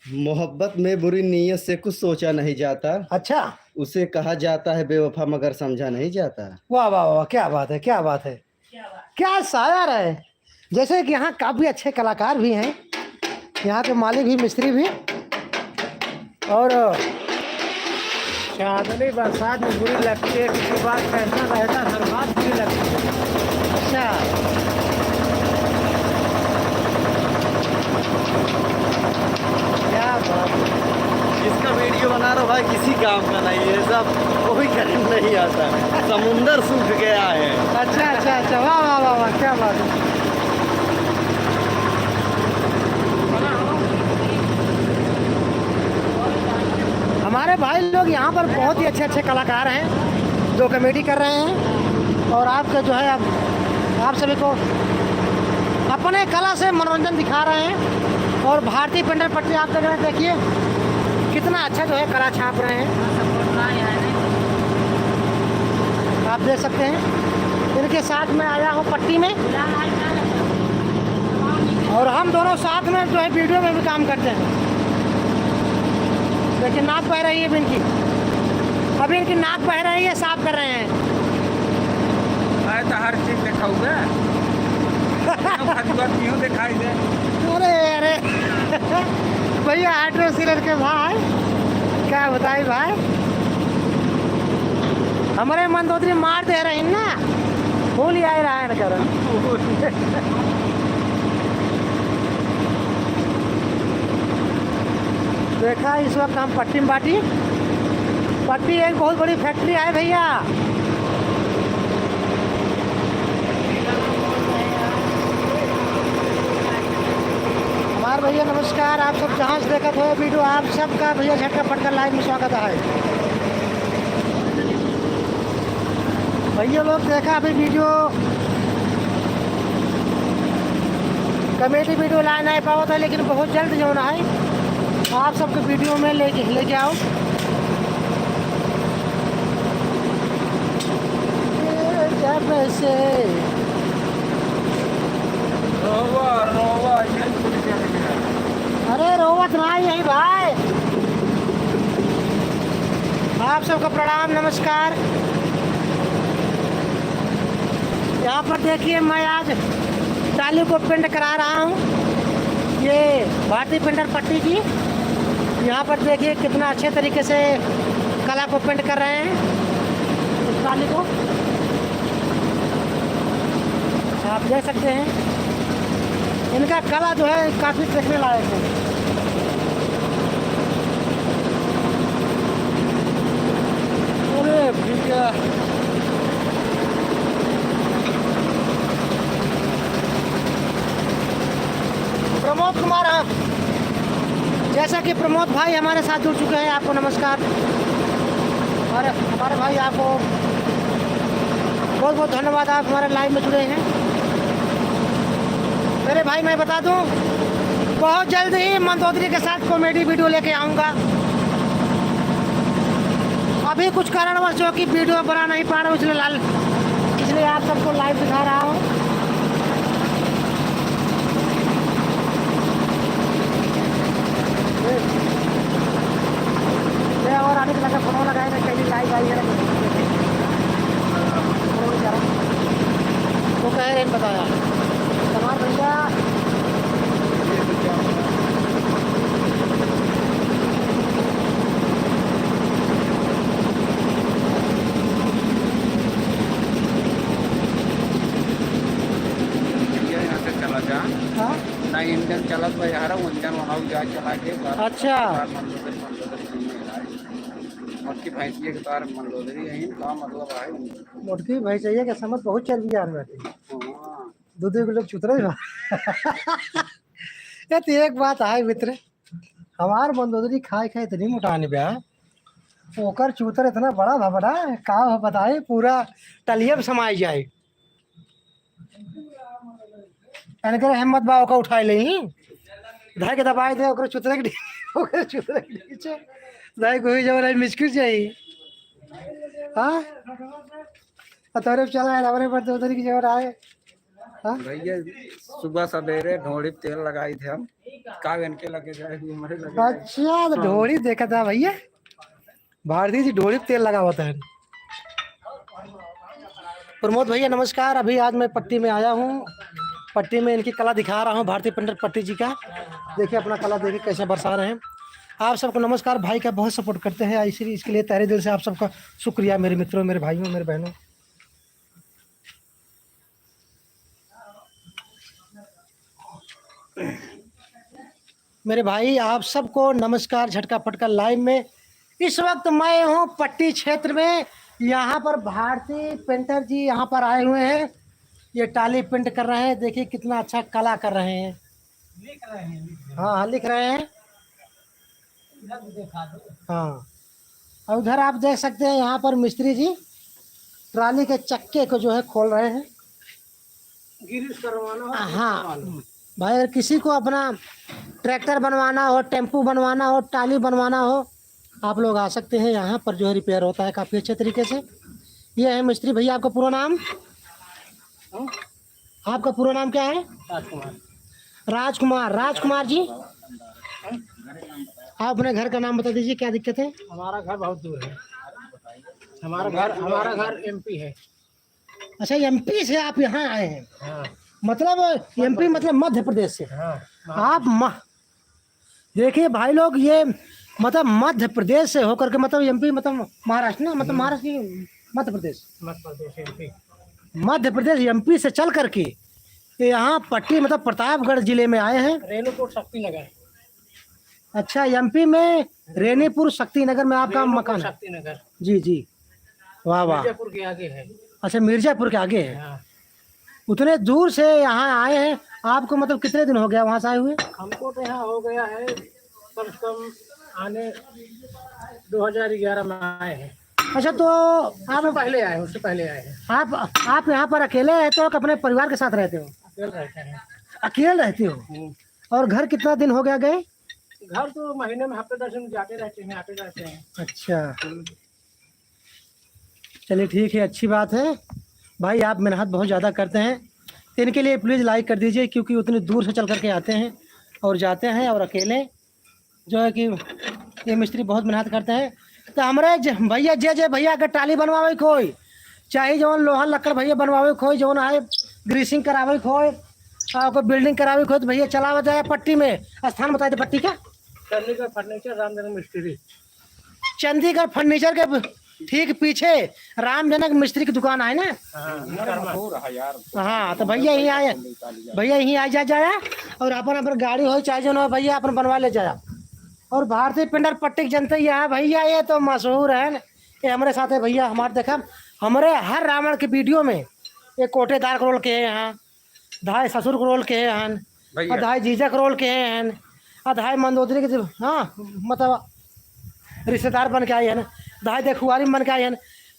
मोहब्बत में बुरी नीयत से कुछ सोचा नहीं जाता अच्छा उसे कहा जाता है बेवफा मगर समझा नहीं जाता वाह वाह वाह क्या बात है क्या शायर है जैसे कि यहाँ काफ़ी अच्छे कलाकार भी हैं यहाँ के मालिक भी मिस्त्री भी और चांदनी बरसात में बुरी लगती है किसी बात फैसला रहता हर बात बुरी लगती है अच्छा क्या बात है इसका वीडियो बना रहा भाई किसी काम का नहीं है सब कोई करंट नहीं आता समुंदर सूख गया है अच्छा वाह वाह वाह वाह क्या बात है हमारे भाई लोग यहाँ पर बहुत ही अच्छे कलाकार हैं जो कॉमेडी कर रहे हैं और आपका जो है आप सभी को अपने कला से मनोरंजन दिखा रहे हैं और भारतीय पेंटर पट्टी आप देख रहे हैं देखिए कितना अच्छा जो है कला छाप रहे हैं आप देख सकते हैं इनके साथ में आया हूँ पट्टी में और हम दोनों साथ में जो है वीडियो में भी काम करते हैं देखिए नाक बह रही है अभी इनकी नाक बह रही है साफ कर रहे हैं आए तो हर चीज दिखाऊंगा क्यों दिखाई दे अरे भैया हाइड्रो सीलर के भाई क्या बताए भाई हमारे मंदोदरी मार दे रहे हैं ना फूल ही आ रहा है कर देखा इस वक्त हम पट्टी में बाटी। पट्टी एक बहुत बड़ी फैक्ट्री है भैया। हमारे भैया नमस्कार, आप सब जहाँ से देखा हुआ वीडियो आप सबका भैया झटका फटका लाइव में स्वागत है। भैया लोग देखा अभी वीडियो कमेटी वीडियो ला नहीं पाओ था, लेकिन बहुत जल्द जो है आप सबके वीडियो में लेके आओ। जब से रोवा अरे रोवत ना यही भाई। आप सबका प्रणाम नमस्कार। यहाँ पर देखिए मैं आज टाली को पेंट करा रहा हूँ, ये भारतीय पेंटर पट्टी की। यहाँ पर देखिए कितना अच्छे तरीके से कला को पेंट कर रहे हैं इस टाली को, आप देख सकते हैं। इनका कला जो है काफ़ी देखने लायक है। अरे भैया प्रमोद कुमार, हम जैसा कि प्रमोद भाई हमारे साथ जुड़ चुके हैं, आपको नमस्कार। और हमारे भाई आपको बहुत बहुत धन्यवाद, आप हमारे लाइव में जुड़े हैं। मेरे भाई मैं बता दूं बहुत जल्द ही मंदोदरी के साथ कॉमेडी वीडियो लेके आऊँगा। अभी कुछ कारणवश जो कि वीडियो बना नहीं पा रहा हूँ, इसलिए आप सबको लाइव दिखा रहा हूँ। और आने के लगा फोन लगाए ना, कहीं लाइव आई है तो कह रहे हैं बताया हमारे भैया। यहाँ से चला जा हाँ ना, इंजन चलत भाई यार, इंजन बनाऊ जा चला के अच्छा मक्की भैंसिए के तार मंदोदरी यही का मतलब है। मुटकी भाई चाहिए कि समझ बहुत चल गया बैठे दूध के लोग चुतरे ये तो एक बात है मित्र, हमार मंदोदरी खाए खाए इतनी मोटाने पे ओकर चूतर इतना बड़ा भबड़ा का बताए पूरा टलियब समाई जाए। इनकर हिम्मत बा का उठाए ले धाय के दबाए दे ओकर चूतरे के नीचे दाई को ही जब मुश्किल चाहिए। हाँ तोरे चला है हमारे पर उधर की जगह आए। हाँ भैया सुबह सवेरे ढोड़ी तेल लगाई थे हम, का इनके लगे जाए हमारे लगे। अच्छा तो ढोड़ी देखा था भैया, भारतीय जी ढोड़ी तेल लगा हुआ था। प्रमोद भैया नमस्कार, अभी आज मैं पट्टी में आया हूँ। पट्टी में इनकी कला दिखा रहा हूँ, भारतीय पेंटर पट्टी जी का। देखिए अपना कला देखिए कैसे बरसा रहे हैं। आप सबको नमस्कार, भाई का बहुत सपोर्ट करते हैं, इसलिए इसके लिए तहे दिल से आप सबका शुक्रिया मेरे मित्रों, मेरे भाइयों, मेरे बहनों। मेरे भाई आप सबको नमस्कार, झटका फटका लाइव में। इस वक्त मैं हूँ पट्टी क्षेत्र में, यहाँ पर भारतीय पेंटर जी यहाँ पर आए हुए हैं, ये टाली पेंट कर रहे हैं। देखिए कितना अच्छा कला कर रहे हैं, लिख रहे हैं। हाँ लिख रहे हैं। हाँ और उधर आप देख सकते हैं यहाँ पर मिस्त्री जी ट्राली के चक्के को जो है खोल रहे हैं, गिरीश करवाना। हाँ भाई अगर किसी को अपना ट्रैक्टर बनवाना हो, टेम्पू बनवाना हो, टाली बनवाना हो, आप लोग आ सकते हैं। यहाँ पर जो है रिपेयर होता है काफ़ी अच्छे तरीके से। ये है मिस्त्री भैया, आपका पूरा नाम? आपका पूरा नाम क्या है? राजकुमार। राजकुमार, राजकुमार जी आप अपने घर का नाम बता दीजिए, क्या दिक्कत है? हमारा घर बहुत दूर है, हमारा घर एमपी है। अच्छा एमपी से आप यहाँ आए हैं? हाँ। मतलब एमपी मतलब मध्य प्रदेश से? हाँ। आप देखिए भाई लोग, ये मतलब मध्य प्रदेश से होकर के, मतलब एमपी मतलब महाराष्ट्र ना, मतलब महाराष्ट्र की मध्य प्रदेश, एमपी, मध्य प्रदेश एमपी से चल करके यहाँ पट्टी मतलब प्रतापगढ़ जिले में आए हैं। रेणुकूट शक्ति नगर। अच्छा, एमपी में रेनीपुर शक्ति नगर में आपका मकान है? शक्ति नगर जी जी, वाह वाह। मिर्जापुर के आगे है। अच्छा, मिर्जापुर के आगे है। हाँ। उतने दूर से यहाँ आए हैं आपको, मतलब कितने दिन हो गया वहाँ से आए हुए? हमको तो यहाँ हो गया है कम से कम आने 2011 में आए हैं। अच्छा, तो आप पहले आए, उससे पहले आए हैं। आप यहाँ पर अकेले रहते हो कि अपने परिवार के साथ रहते हो? अकेले रहते हैं। अकेले रहते हो? और घर कितना दिन हो गया गए? घर तो महीने में हफ्ते 10 दिन जाते रहते हैं, आते रहते हैं। अच्छा, चलिए ठीक है, अच्छी बात है भाई। आप मेहनत बहुत ज़्यादा करते हैं, इनके लिए प्लीज़ लाइक कर दीजिए, क्योंकि उतनी दूर से चल करके आते हैं और जाते हैं, और अकेले जो है कि ये मिस्त्री बहुत मेहनत करते हैं। तो हमारे भैया जे भैया अगर टाली बनवावे कोई, चाहे जौन लोहा लक्कड़ भैया बनवावे कोई, जौन है ग्रीसिंग करावे कोई, कोई बिल्डिंग करावे कोई, तो भैया चलावा जाए पट्टी में। स्थान बताए थे पट्टी का? चंडीगढ़ फर्नीचर, रामजनक मिस्त्री। चंडीगढ़ फर्नीचर के ठीक पीछे रामजनक मिस्त्री की दुकान है ना? हाँ, तो भैया यहीं आए, भैया यहीं आ जाया, और अपन अपन गाड़ी हो चाहे जो ना भैया अपन बनवा ले जाया। और भारतीय पिंडर पट्टी जनता यहाँ भैया ये तो मशहूर है, ये हमारे साथ है भैया। हमारे देखा हमारे हर रावण के वीडियो में ये कोटेदार के रोल के हैं, यहाँ धाय ससुर के रोल के हैं, और धाय जीजा के रोल के हैं, और धाय मंदोदरी के, हाँ मतलब रिश्तेदार बन के आए हैं, धाय देखुआरी बन के आए हैं।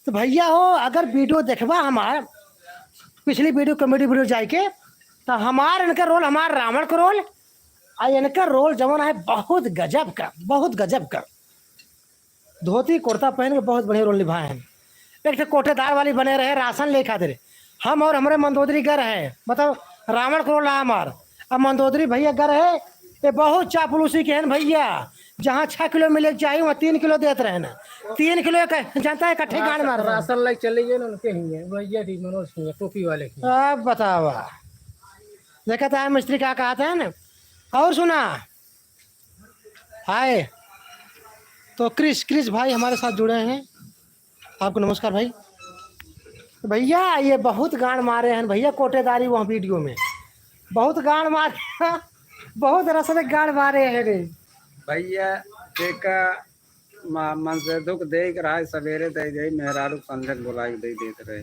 तो भैया हो अगर वीडियो देखवा हमारे पिछली वीडियो कॉमेडी वीडियो जाए के, तो हमार इनका रोल, हमार रावण का रोल और इनका रोल जवन है बहुत गजब का, बहुत गजब का। धोती कुर्ता पहन के बहुत बढ़िया रोल निभाए हैं। एक तो कोटेदार वाली बने रहे, राशन ले खातिर हम और हमारे मंदोदरी घर है, मतलब रावण का रोल है हमार। अब मंदोदरी भैया घर है, ये बहुत चापलूसी के हैं भैया। जहाँ 6 किलो मिले चाहिए वहाँ 3 किलो देते रहे ना। 3 किलो जानता है कट्ठे गाड़ मार राशन लाइक चले गए ना, उनके ही है भैया थी, मनोज सिंह टोपी वाले की। अब बतावा, देखा था मिस्त्री क्या कहा था ना। और सुना हाय, तो क्रिस भाई हमारे साथ जुड़े हैं, आपको नमस्कार भाई। भैया ये बहुत गांड मारे हैं भैया, कोटेदारी वहाँ वीडियो में बहुत गांड मारे, बहुत रसद गांड मारे हैं रे भैया। देखा मन से दुख देख रहा है, सवेरे दे दे मेहरारू संजक बुलाई दे देते रहे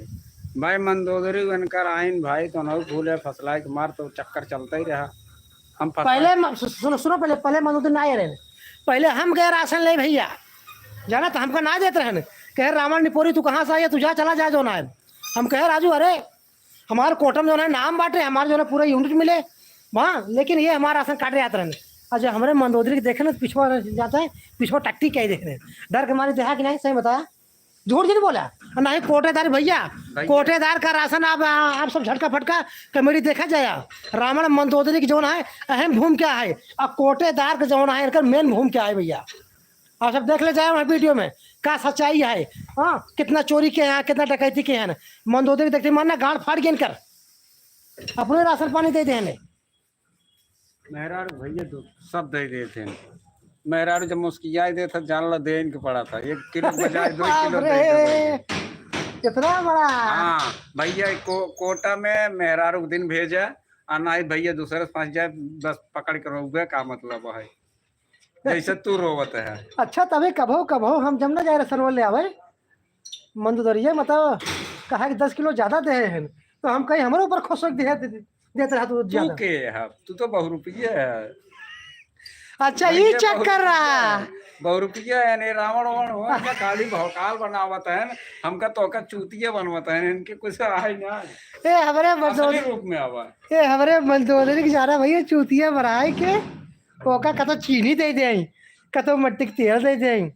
भाई। मंदोदरी बनकर आइन भाई तो न भूले फसला के मार, तो चक्कर चलता ही रहा। हम पहले सुनो पहले मंदोदरी ना आए रहे, पहले हम गए राशन ले भैया, जाना तो हमको ना देते रहे, कहे रावण निपोरी तू कहाँ से आया, तू जा चला जा जो ना है। हम कहे राजू अरे हमारे कोटम जो है नाम बांटे, हमारे जो है पूरा यूनिट मिले वहाँ, लेकिन ये हमारा राशन काटे जाते रहे। अच्छा, हमारे मंदोदरी के देखे ना पिछवा जाता है, पिछवा टट्टी क्या ही देख रहे हैं, डर के मारे देखा कि नहीं, सही बताया, झूठ नहीं बोला ना ही। कोटेदार भैया, कोटेदार का राशन आप सब झटका फटका कमेडी देखा जाया। रावण मंदोदरी की जोन है अहम भूम क्या है, और कोटेदार का जोन है इनका मेन भूम क्या है भैया। आप सब देख ले जाए वहाँ वीडियो में क्या सच्चाई है। हाँ, कितना चोरी के हैं, कितना डकैती के हैं। मंदोदरी देखते मानना गांड फाड़ के इनकर अपने राशन पानी दे देने। मेहरारू भैया तो सब दे देते हैं। मेहरारू जब मुस्किया दे था जान ला दे इनके पड़ा था, 1 किलो बजाय 2 किलो दे। कितना बड़ा। हाँ भैया कोटा में मेहरारू दिन भेजा आना है भैया, दूसरे से फंस जाए बस पकड़ कर रोगे का मतलब है, जैसे तू रोवत है। अच्छा, तभी कभो हम जब ना जाए सरवर ले आवे मंदोदरिया, मतलब कहा कि 10 किलो ज्यादा दे हैं, तो हम कहीं हमारे ऊपर खुश देते रहा तू ज्यादा। तू तो बहुरूपीय है। अच्छा, ये चेक कर रहा बहुरूपीय है नहीं, रावण हो खाली भौकाल बनावत है, हमका तो का चूतिया बनवत है, इनके कुछ आए ना। ए हमारे मंदोदरी रूप में आवा, ए हमारे मंदोदरी की जा रहा भैया चूतिया बनाए के ओका कतो चीनी दे दें, कतो मट्टी के तेल दे दें,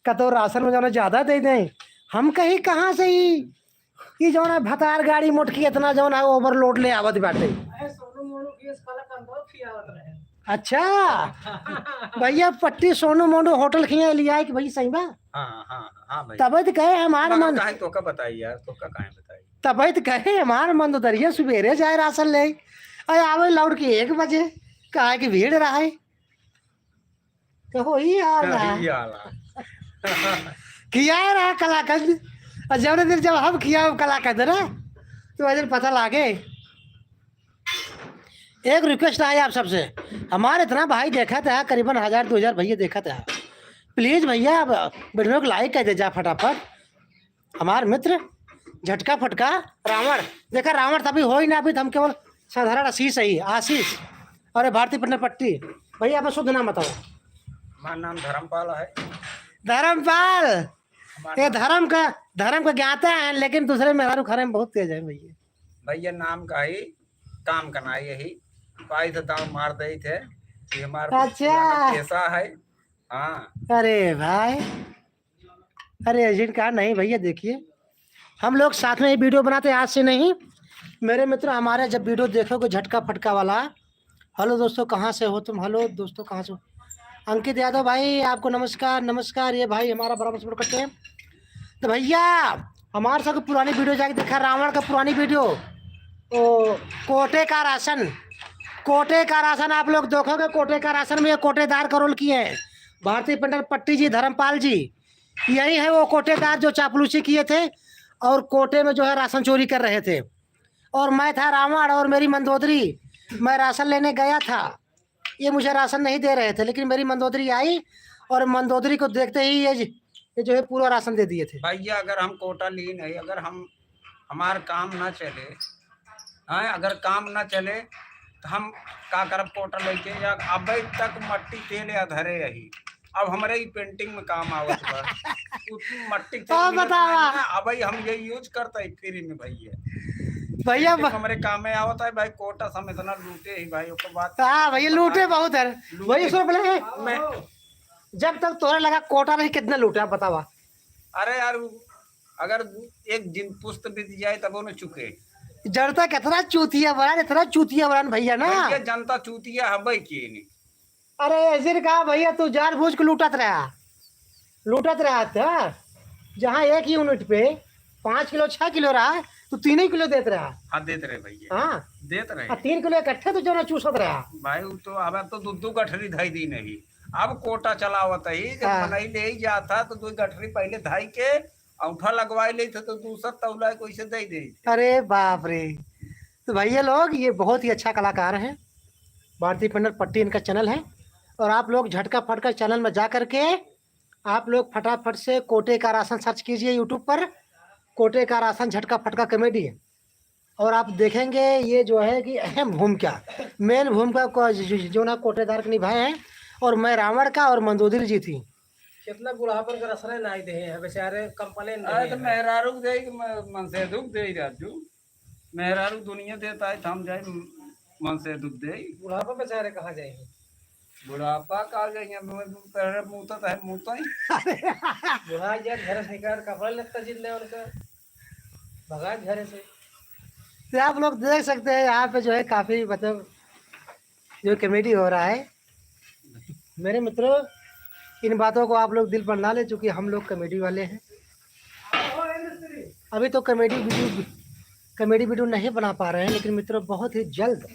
कतो राशन में जाना ज्यादा दे दें। हम कहीं कहाँ से ही जो ना भतार गाड़ी मोटकी इतना जो ना ओवरलोड ले आवत बाटे। अच्छा भैया, पट्टी सोनू मोनू होटल खिया लिया कि भाई सही बा। हाँ भाई, तब तो कहे हमारे मन तो का बताई यार, तो का काहे बताई। तब तो कहे हमारे मंदोदरिया सुबेरे जाए राशन ले, अरे आवे लौट के 1 बजे, कहा कि भीड़ रहा है, कहो ही किया रहा कलाकंद। और जब हम किया कलाकंद ना, तो वजन पता लागे एक रिक्वेस्ट है आप सबसे, हमारे इतना भाई देखा था, करीबन 1000-2000 भैया देखा था, प्लीज़ भैया अब वीडियो को लाइक कर दे जा फटाफट। हमारे मित्र झटका फटका रावण, देखा रावण तभी हो ही ना, अभी तो हम केवल साधारण आशीष ही आशीष। अरे भारतीय पन्ना पट्टी भैया, आप शुद्ध नाम बताओ। हमारा नाम धर्मपाल है। धर्मपाल, ये धर्म का ज्ञाता है, लेकिन दूसरे मेहरारू खाने में बहुत तेज है भैया। भैया नाम का ही काम करना है, यही पाई थे दाव मार दे थे, ये हमारा अच्छा। पैसा है। हाँ अरे भाई, अरे एजेंट कार्ड नहीं भैया, देखिए हम लोग साथ में ही वीडियो बनाते हैं, आज से नहीं मेरे मित्र। हमारे जब वीडियो देखोगे झटका फटका वाला, हेलो दोस्तों कहाँ से हो तुम, हेलो दोस्तों कहाँ से हो, अंकित यादव भाई आपको नमस्कार नमस्कार। ये भाई हमारा बराबर सपोर्ट करते हैं। तो भैया हमारे साथ पुरानी वीडियो जाके देखा, रावण का पुरानी वीडियो, ओ कोटे का राशन, कोटे का राशन आप लोग देखोगे, कोटे का राशन में ये कोटेदार का रोल किए हैं भारतीय पेंटर पट्टी जी, धर्मपाल जी, यही है वो कोटेदार जो चापलूसी किए थे और कोटे में जो है राशन चोरी कर रहे थे। और मैं था रावण और मेरी मंदोदरी, मैं राशन लेने गया था, ये मुझे राशन नहीं दे रहे थे, लेकिन मेरी मंदोदरी आई और मंदोदरी को देखते ही ये जो है पूरा राशन दे दिए थे। भैया अगर हम कोटा ली नहीं, अगर हम हमारा काम ना चले, हाँ अगर काम ना चले तो हम का करब कोटा लेके, या अब तक मट्टी तेल या धरे रही, अब हमारे ही पेंटिंग में काम आवत बा मट्टी तेल बतावा, अब हम ये यूज करते हैं फ्री में भैया। भैया हमारे काम में आवता है भाई, कोटा हम इतना लूटे ही भाई, उसके बाद हाँ भैया लूटे बहुत है भैया। सो बोले मैं जब तक तोहरे लगा कोटा नहीं, कितना लूटा बतावा। अरे यार अगर एक दिन पुस्त बीत जाए तब वो न चुके, जड़ता कितना चूतिया बना, इतना चूतिया बना भैया ना, भैया जनता चूतिया हबई की नहीं। अरे ऐसे कहा भैया तू जानबूझ के लूटत रहा था, जहाँ एक ही यूनिट पे 5 किलो 6 किलो रहा, तो 3 किलो देते रहा। हाँ देते रहे भैया, हाँ देते रहे 3 किलो इकट्ठे तो जो ना चूसत रहा भाई। वो तो अब तो दो गठरी धाई दी नहीं, अब कोटा चलावत ही, जब हाँ। बनाई ले ही जाता तो 2 गठरी पहले धाई के औंठा लगवाई ले थे, तो दूसरा तौला कैसे दे दे। अरे बाप रे। तो भैया लोग ये बहुत ही अच्छा कलाकार हैं, भारतीय पेंटर पट्टी इनका चैनल है, और आप लोग झटका फटका चैनल में जा करके आप लोग फटाफट से कोटे का राशन सर्च कीजिए यूट्यूब पर, कोटे का राशन झटका फटका कॉमेडी, और आप देखेंगे ये जो है कि अहम भूमिका, मेन भूमिका को जो ना कोटेदार के निभाए हैं, और मैं रावण का और मंदोदरी जी थी। कितना बुढ़ापन का रसना नहीं दे हैं बेचारे, कंप्लेन अरे तो मेहरारू दे मन से दुख दे राजू, मेहरारू दुनिया देता है, हम जाए मन से दुख दे। बुढ़ापा बेचारे कहाँ जाएंगे, बुढ़ापा का गई पहले मुँहता है मुँहता ही बुढ़ा यार घर से निकाल कपड़ा लगता जितने उनका भगा घर से। तो आप लोग देख सकते हैं यहाँ पे जो है काफ़ी मतलब जो कॉमेडी हो रहा है। मेरे मित्रों इन बातों को आप लोग दिल पर ना ले, चूँकि हम लोग कॉमेडी वाले हैं। अभी तो कॉमेडी वीडियो नहीं बना पा रहे हैं, लेकिन मित्रों बहुत ही जल्द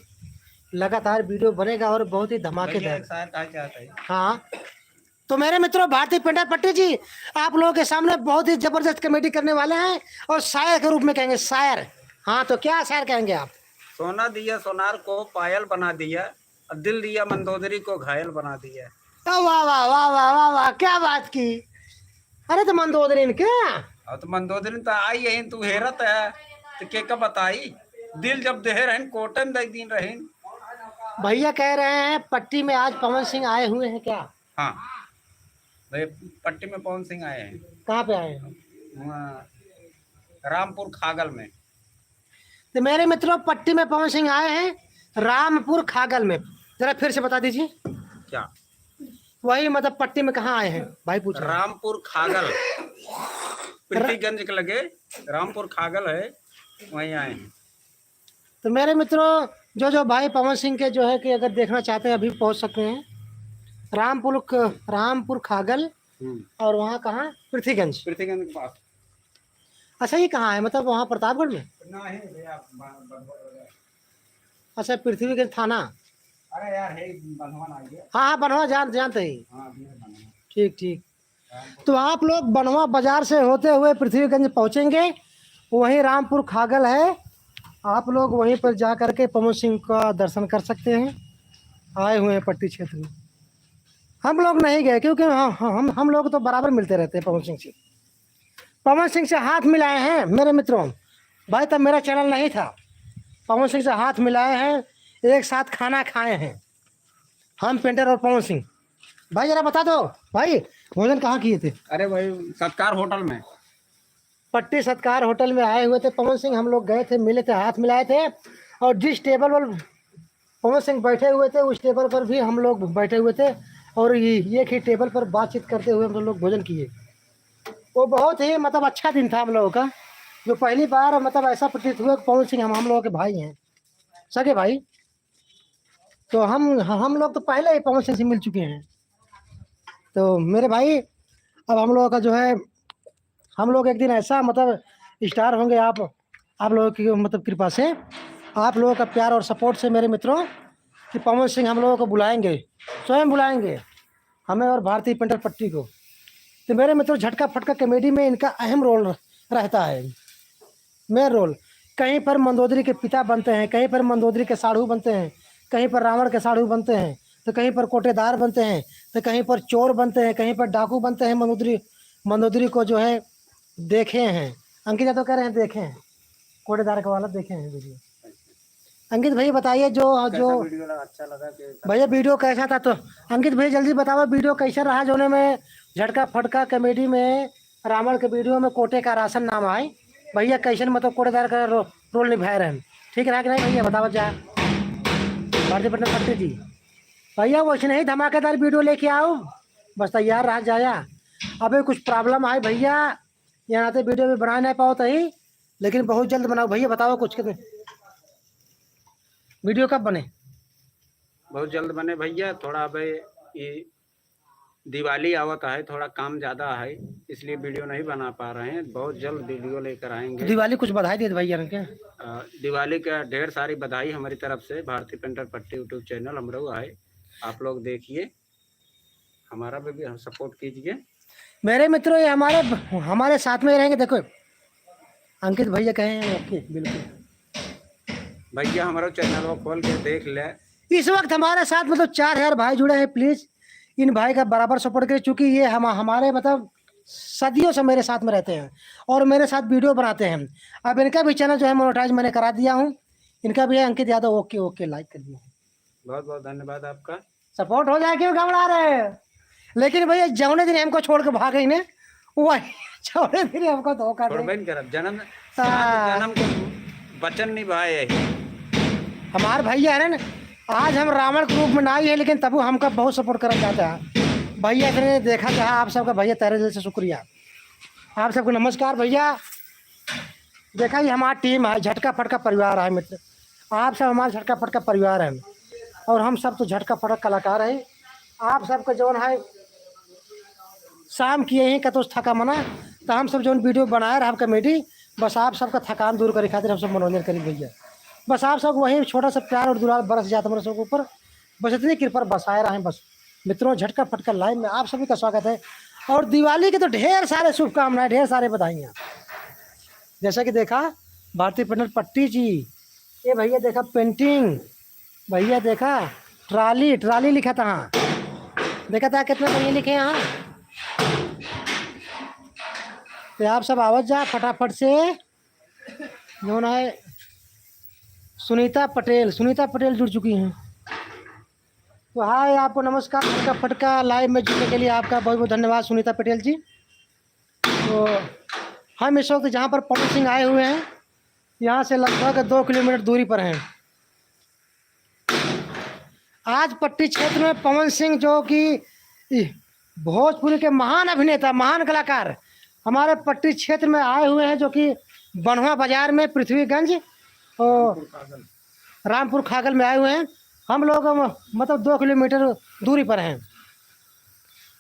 लगातार वीडियो बनेगा और बहुत ही धमाकेदार। हाँ तो मेरे मित्रों भारतीय पेंटर पट्टी जी आप लोगों के सामने बहुत ही जबरदस्त कॉमेडी करने वाले हैं, और शायर के रूप में कहेंगे, शायर। हाँ तो क्या शायर कहेंगे आप? सोना दिया सोनार को पायल बना दिया, और दिल दिया मंदोदरी को घायल बना दिया। वाह वाह वाह वाह वाह वाह, क्या बात की। अरे तो मंदोदरी ने क्या, और तो मंदोदरी तो आई यही, तू हेरत है तो के का बताई, दिल जब दे रहन कोटन दे दिन रहन। भैया कह रहे हैं पट्टी में आज पवन सिंह आए हुए हैं क्या? हाँ भाई पट्टी में पवन सिंह आए हैं। कहाँ पे आए हैं? वहाँ रामपुर खागल में। तो मेरे मित्रों पट्टी में पवन सिंह आए हैं, रामपुर खागल में। जरा फिर से बता दीजिए। क्या वही मतलब पट्टी में कहाँ आए हैं भाई पूछ रहे हैं। रामपुर खागल प्रीतिगंज के लगे रामपुर खागल है, वहीं आए हैं। तो मेरे मित्रों जो भाई पवन सिंह के जो है कि अगर देखना चाहते हैं अभी पहुंच सकते हैं रामपुर खागल, और वहाँ कहाँ पृथ्वीगंज के पास। अच्छा ये कहाँ है, मतलब वहाँ प्रतापगढ़ में? नहीं भैया अच्छा पृथ्वीगंज थाना। अरे यार है बनवान आ गया। हाँ बनवा जानते ही। हाँ ठीक। तो आप लोग बनवा बाजार से होते हुए पृथ्वीगंज पहुँचेंगे, वहीं रामपुर खागल है, आप लोग वहीं पर जा करके पवन सिंह का दर्शन कर सकते हैं। आए हुए हैं पट्टी क्षेत्र में। हम लोग नहीं गए क्योंकि हम लोग तो बराबर मिलते रहते हैं पवन सिंह से। पवन सिंह से हाथ मिलाए हैं मेरे मित्रों। भाई तब मेरा चैनल नहीं था। पवन सिंह से हाथ मिलाए हैं, एक साथ खाना खाए हैं हम, पेंटर और पवन सिंह। भाई जरा बता दो भाई, भोजन कहाँ किए थे? अरे भाई सत्कार होटल में, पट्टी सत्कार होटल में आए हुए थे पवन सिंह। हम लोग गए थे, मिले थे, हाथ मिलाए थे। और जिस टेबल पर पवन सिंह बैठे हुए थे उस टेबल पर भी हम लोग बैठे हुए थे। और ये ही टेबल पर बातचीत करते हुए हम लोग भोजन किए। वो बहुत ही मतलब अच्छा दिन था हम लोगों का। जो पहली बार मतलब ऐसा प्रतीत हुआ कि पवन सिंह हम लोगों के भाई हैं, सगे भाई। तो हम लोग तो पहले ही पवन सिंह से मिल चुके हैं। तो मेरे भाई अब हम लोगों का जो है, हम लोग एक दिन ऐसा मतलब स्टार होंगे आप लोगों की मतलब कृपा से, आप लोगों का प्यार और सपोर्ट से मेरे मित्रों, कि पवन सिंह हम लोगों को बुलाएंगे, स्वयं बुलाएंगे हमें और भारतीय पेंटर पट्टी को। तो मेरे मित्रों झटका फटका कॉमेडी में इनका अहम रोल रहता है, मेन रोल। कहीं पर मंदोदरी के पिता बनते हैं, कहीं पर मंदोदरी के साढ़ू बनते हैं, कहीं पर रावण के साढ़ू बनते हैं, तो कहीं पर कोटेदार बनते हैं, तो कहीं पर चोर बनते हैं, कहीं पर डाकू बनते हैं। मंदोदरी को जो है देखे हैं। अंकित तो कह रहे हैं देखे हैं, कोटेदार का वाला देखे हैं वीडियो। अंकित भाई बताइए जो अच्छा लगा कि भैया वीडियो कैसा था? तो अंकित भाई जल्दी बताओ वीडियो कैसा रहा? जोने में झटका फटका कॉमेडी में रावण के वीडियो में कोटे का राशन नाम आए भैया, कैसे मतलब कोटेदार का रोल निभाए रहे? ठीक रहा कि नहीं भैया? बताओ जा भारतीय पेंटर पट्टी जी। भैया वैसे ही धमाकेदार वीडियो लेके आओ, बस तैयार रह जाया। अबे कुछ प्रॉब्लम आए भैया, यहाँ तो वीडियो भी बना नहीं पाओ तही, लेकिन बहुत जल्द बनाओ भैया। बताओ कुछ कितने वीडियो कब बने? बहुत जल्द बने भैया। थोड़ा भाई ये दिवाली आवत है, थोड़ा काम ज़्यादा है, इसलिए वीडियो नहीं बना पा रहे हैं। बहुत जल्द वीडियो लेकर आएंगे। दिवाली कुछ बधाई दे भैया के। दिवाली का ढेर सारी बधाई हमारी तरफ से। भारतीय पेंटर पट्टी यूट्यूब चैनल हम लोग आए, आप लोग देखिए, हमारा भी हम सपोर्ट कीजिए। मेरे मित्रों ये हमारे साथ में रहेंगे। देखो अंकित भैया कहें ओके बिल्कुल भैया हमारा चैनल वो खोल के देख ले। इस वक्त हमारे साथ मतलब 4000 भाई जुड़े हैं। प्लीज इन भाई का बराबर सपोर्ट करें, क्योंकि ये हमारे मतलब सदियों से मेरे साथ में रहते हैं और मेरे साथ वीडियो बनाते हैं। अब इनका भी चैनल जो है मोनेटाइज मैंने करा दिया हूँ, इनका भी है Ankit Yadav. Okay okay like कर दिया। बहुत बहुत धन्यवाद आपका। सपोर्ट हो जाए, क्यों घबरा रहे हैं? लेकिन भैया जौने दिन हमको छोड़ के भाग गई ने, वही जौने दिन हमको धोखा दे। जन्म के वचन निभाए हमारे भैया है ना, आज हम रावण के रूप में ना ही है, लेकिन तब हमका बहुत सपोर्ट करना चाहता है भैया। ने देखा चाहे आप सबका भैया तहे दिल से शुक्रिया, आप सबको नमस्कार भैया। देखा ये हमारी टीम है, झटका फटका परिवार है मित्र। आप सब हमारा झटका फटका परिवार है और हम सब तो झटका फटक कलाकार हैं। आप सबका जौन है शाम किए ही का तो थका मना, तो हम सब जौन वीडियो बनाए रहे कॉमेडी, बस आप सबका थकान दूर करे खातिर हम सब मनोरंजन करें भैया। बस आप सब वही छोटा सा प्यार और दुलार बरस जाता हमारे सबके ऊपर, बस इतनी कृपा बसाए रहे। बस मित्रों झटका फटका लाइव में आप सभी का स्वागत है। और दिवाली के तो ढेर सारे शुभकामनाएं, ढेर सारे बधाइयाँ। जैसा कि देखा भारतीय पेंटर पट्टी जी, ये भैया देखा पेंटिंग, भैया देखा ट्राली लिखा था, हाँ देखा था कितने बढ़िया लिखे यहाँ। तो आप सब आवाज जा फटाफट से। जो है सुनीता पटेल जुड़ चुकी हैं। तो हाय आपको नमस्कार। झटका फटका लाइव में जुड़ने के लिए आपका बहुत बहुत धन्यवाद सुनीता पटेल जी। तो हम इस वक्त जहाँ पर पवन सिंह आए हुए हैं, यहाँ से लगभग 2 किलोमीटर दूरी पर हैं। आज पट्टी क्षेत्र में पवन सिंह जो कि भोजपुरी के महान अभिनेता, महान कलाकार हमारे पट्टी क्षेत्र में आए हुए हैं, जो कि बनवा बाजार में पृथ्वीगंज और रामपुर खागल में आए हुए हैं। हम लोग मतलब 2 किलोमीटर दूरी पर हैं।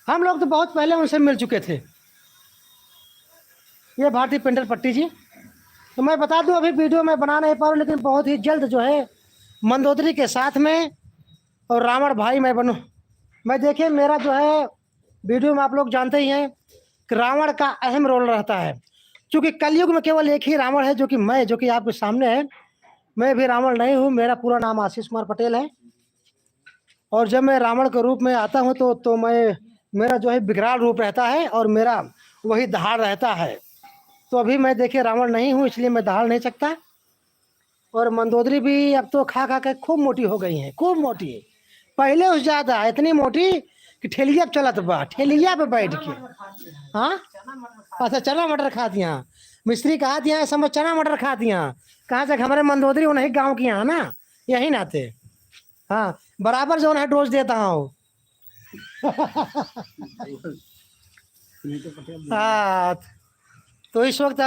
हम लोग तो बहुत पहले उनसे मिल चुके थे। ये भारतीय पेंटर पट्टी जी। तो मैं बता दूं अभी वीडियो में बना नहीं पा रहा हूँ, लेकिन बहुत ही जल्द जो है मंदोदरी के साथ में और रावण भाई मैं बनूँ। मैं देखिए मेरा जो है वीडियो में आप लोग जानते ही हैं कि रावण का अहम रोल रहता है, क्योंकि कलयुग में केवल एक ही रावण है, जो कि मैं, जो कि आपके सामने है। मैं भी रावण नहीं हूँ, मेरा पूरा नाम आशीष कुमार पटेल है। और जब मैं रावण के रूप में आता हूँ तो मैं मेरा जो है विकराल रूप रहता है और मेरा वही दहाड़ रहता है। तो अभी मैं देखिए रावण नहीं हूँ, इसलिए मैं दहाड़ नहीं सकता। और मंदोदरी भी अब तो खा खा के खूब मोटी हो गई हैं, खूब मोटी। पहले उस ज़्यादा इतनी मोटी कि ठेलिया पे चलत बा, ठेलिया पे बैठ के। हाँ अच्छा, चना मटर खा दिया, मिस्त्री कहा दिया समझ, चना मटर खा दिया। कहाँ से? हमारे मंदोदरी उन्हीं गाँव की यहाँ ना, यही नाते। हाँ बराबर जो है डोज देता हूँ। हाँ तो इस वक्त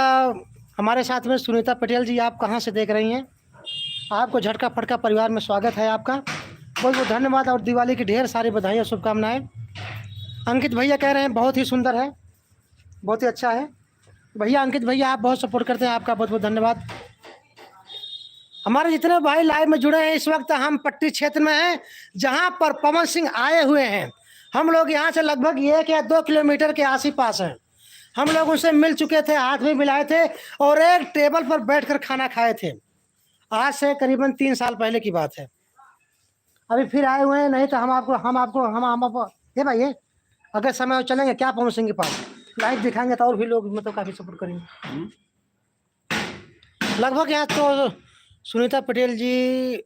हमारे साथ में सुनीता पटेल जी, आप कहाँ से देख रही हैं? आपको झटका फटका परिवार में स्वागत है आपका, बहुत बहुत धन्यवाद और दिवाली की ढेर सारी बधाई और शुभकामनाएं। अंकित भैया कह रहे हैं बहुत ही सुंदर है, बहुत ही अच्छा है। भैया अंकित भैया आप बहुत सपोर्ट करते हैं, आपका बहुत बहुत धन्यवाद। हमारे जितने भाई लाइव में जुड़े हैं, इस वक्त हम पट्टी क्षेत्र में हैं जहां पर पवन सिंह आए हुए हैं। हम लोग यहाँ से लगभग 1 या 2 किलोमीटर के आस ही पास हैं। हम लोग उनसे मिल चुके थे, हाथ भी मिलाए थे और एक टेबल पर बैठकर खाना खाए थे। आज से करीबन 3 साल पहले की बात है। अभी फिर आए हुए हैं, नहीं तो हम आपको ये भाई ये अगर समय चलेंगे क्या पवन सिंह के पास लाइव दिखाएंगे तो और भी लोग मतलब काफ़ी सपोर्ट करेंगे। लगभग यहाँ तो सुनीता पटेल जी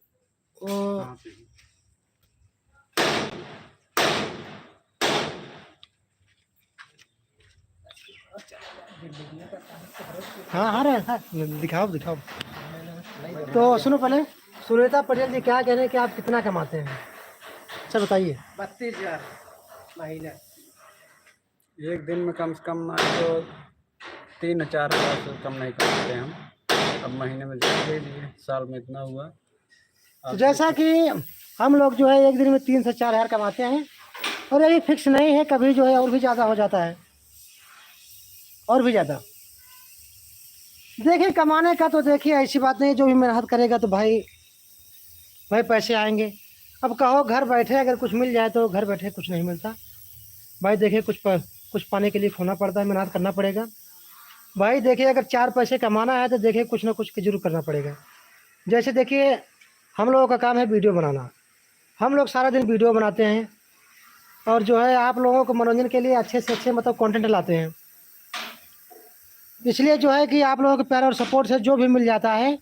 हाँ आ रहे हैं, दिखाओ दिखाओ। तो सुनो पहले, सुनीता पटेल जी क्या कह रहे हैं कि आप कितना कमाते हैं? सर बताइए। 32,000 महीने। एक दिन में कम से कम तो 3-4 हज़ार से कम नहीं कमाते हम। अब महीने में ले लिए, साल में इतना हुआ। तो जैसा कि हम लोग जो है एक दिन में 3 से 4 हज़ार कमाते हैं और ये फिक्स नहीं है, कभी जो है और भी ज़्यादा हो जाता है, और भी ज़्यादा। देखिए कमाने का तो देखिए ऐसी बात नहीं, जो भी मेहनत करेगा तो भाई पैसे आएंगे। अब कहो घर बैठे अगर कुछ मिल जाए तो घर बैठे कुछ नहीं मिलता भाई। देखिए कुछ पाने के लिए खोना पड़ता है, मेहनत करना पड़ेगा भाई। देखिए अगर 4 पैसे कमाना है तो देखिए कुछ ना कुछ जरूर करना पड़ेगा। जैसे देखिए हम लोगों का काम है वीडियो बनाना, हम लोग सारा दिन वीडियो बनाते हैं और जो है आप लोगों को मनोरंजन के लिए अच्छे से अच्छे मतलब कंटेंट लाते हैं। इसलिए जो है कि आप लोगों के प्यार और सपोर्ट से जो भी मिल जाता है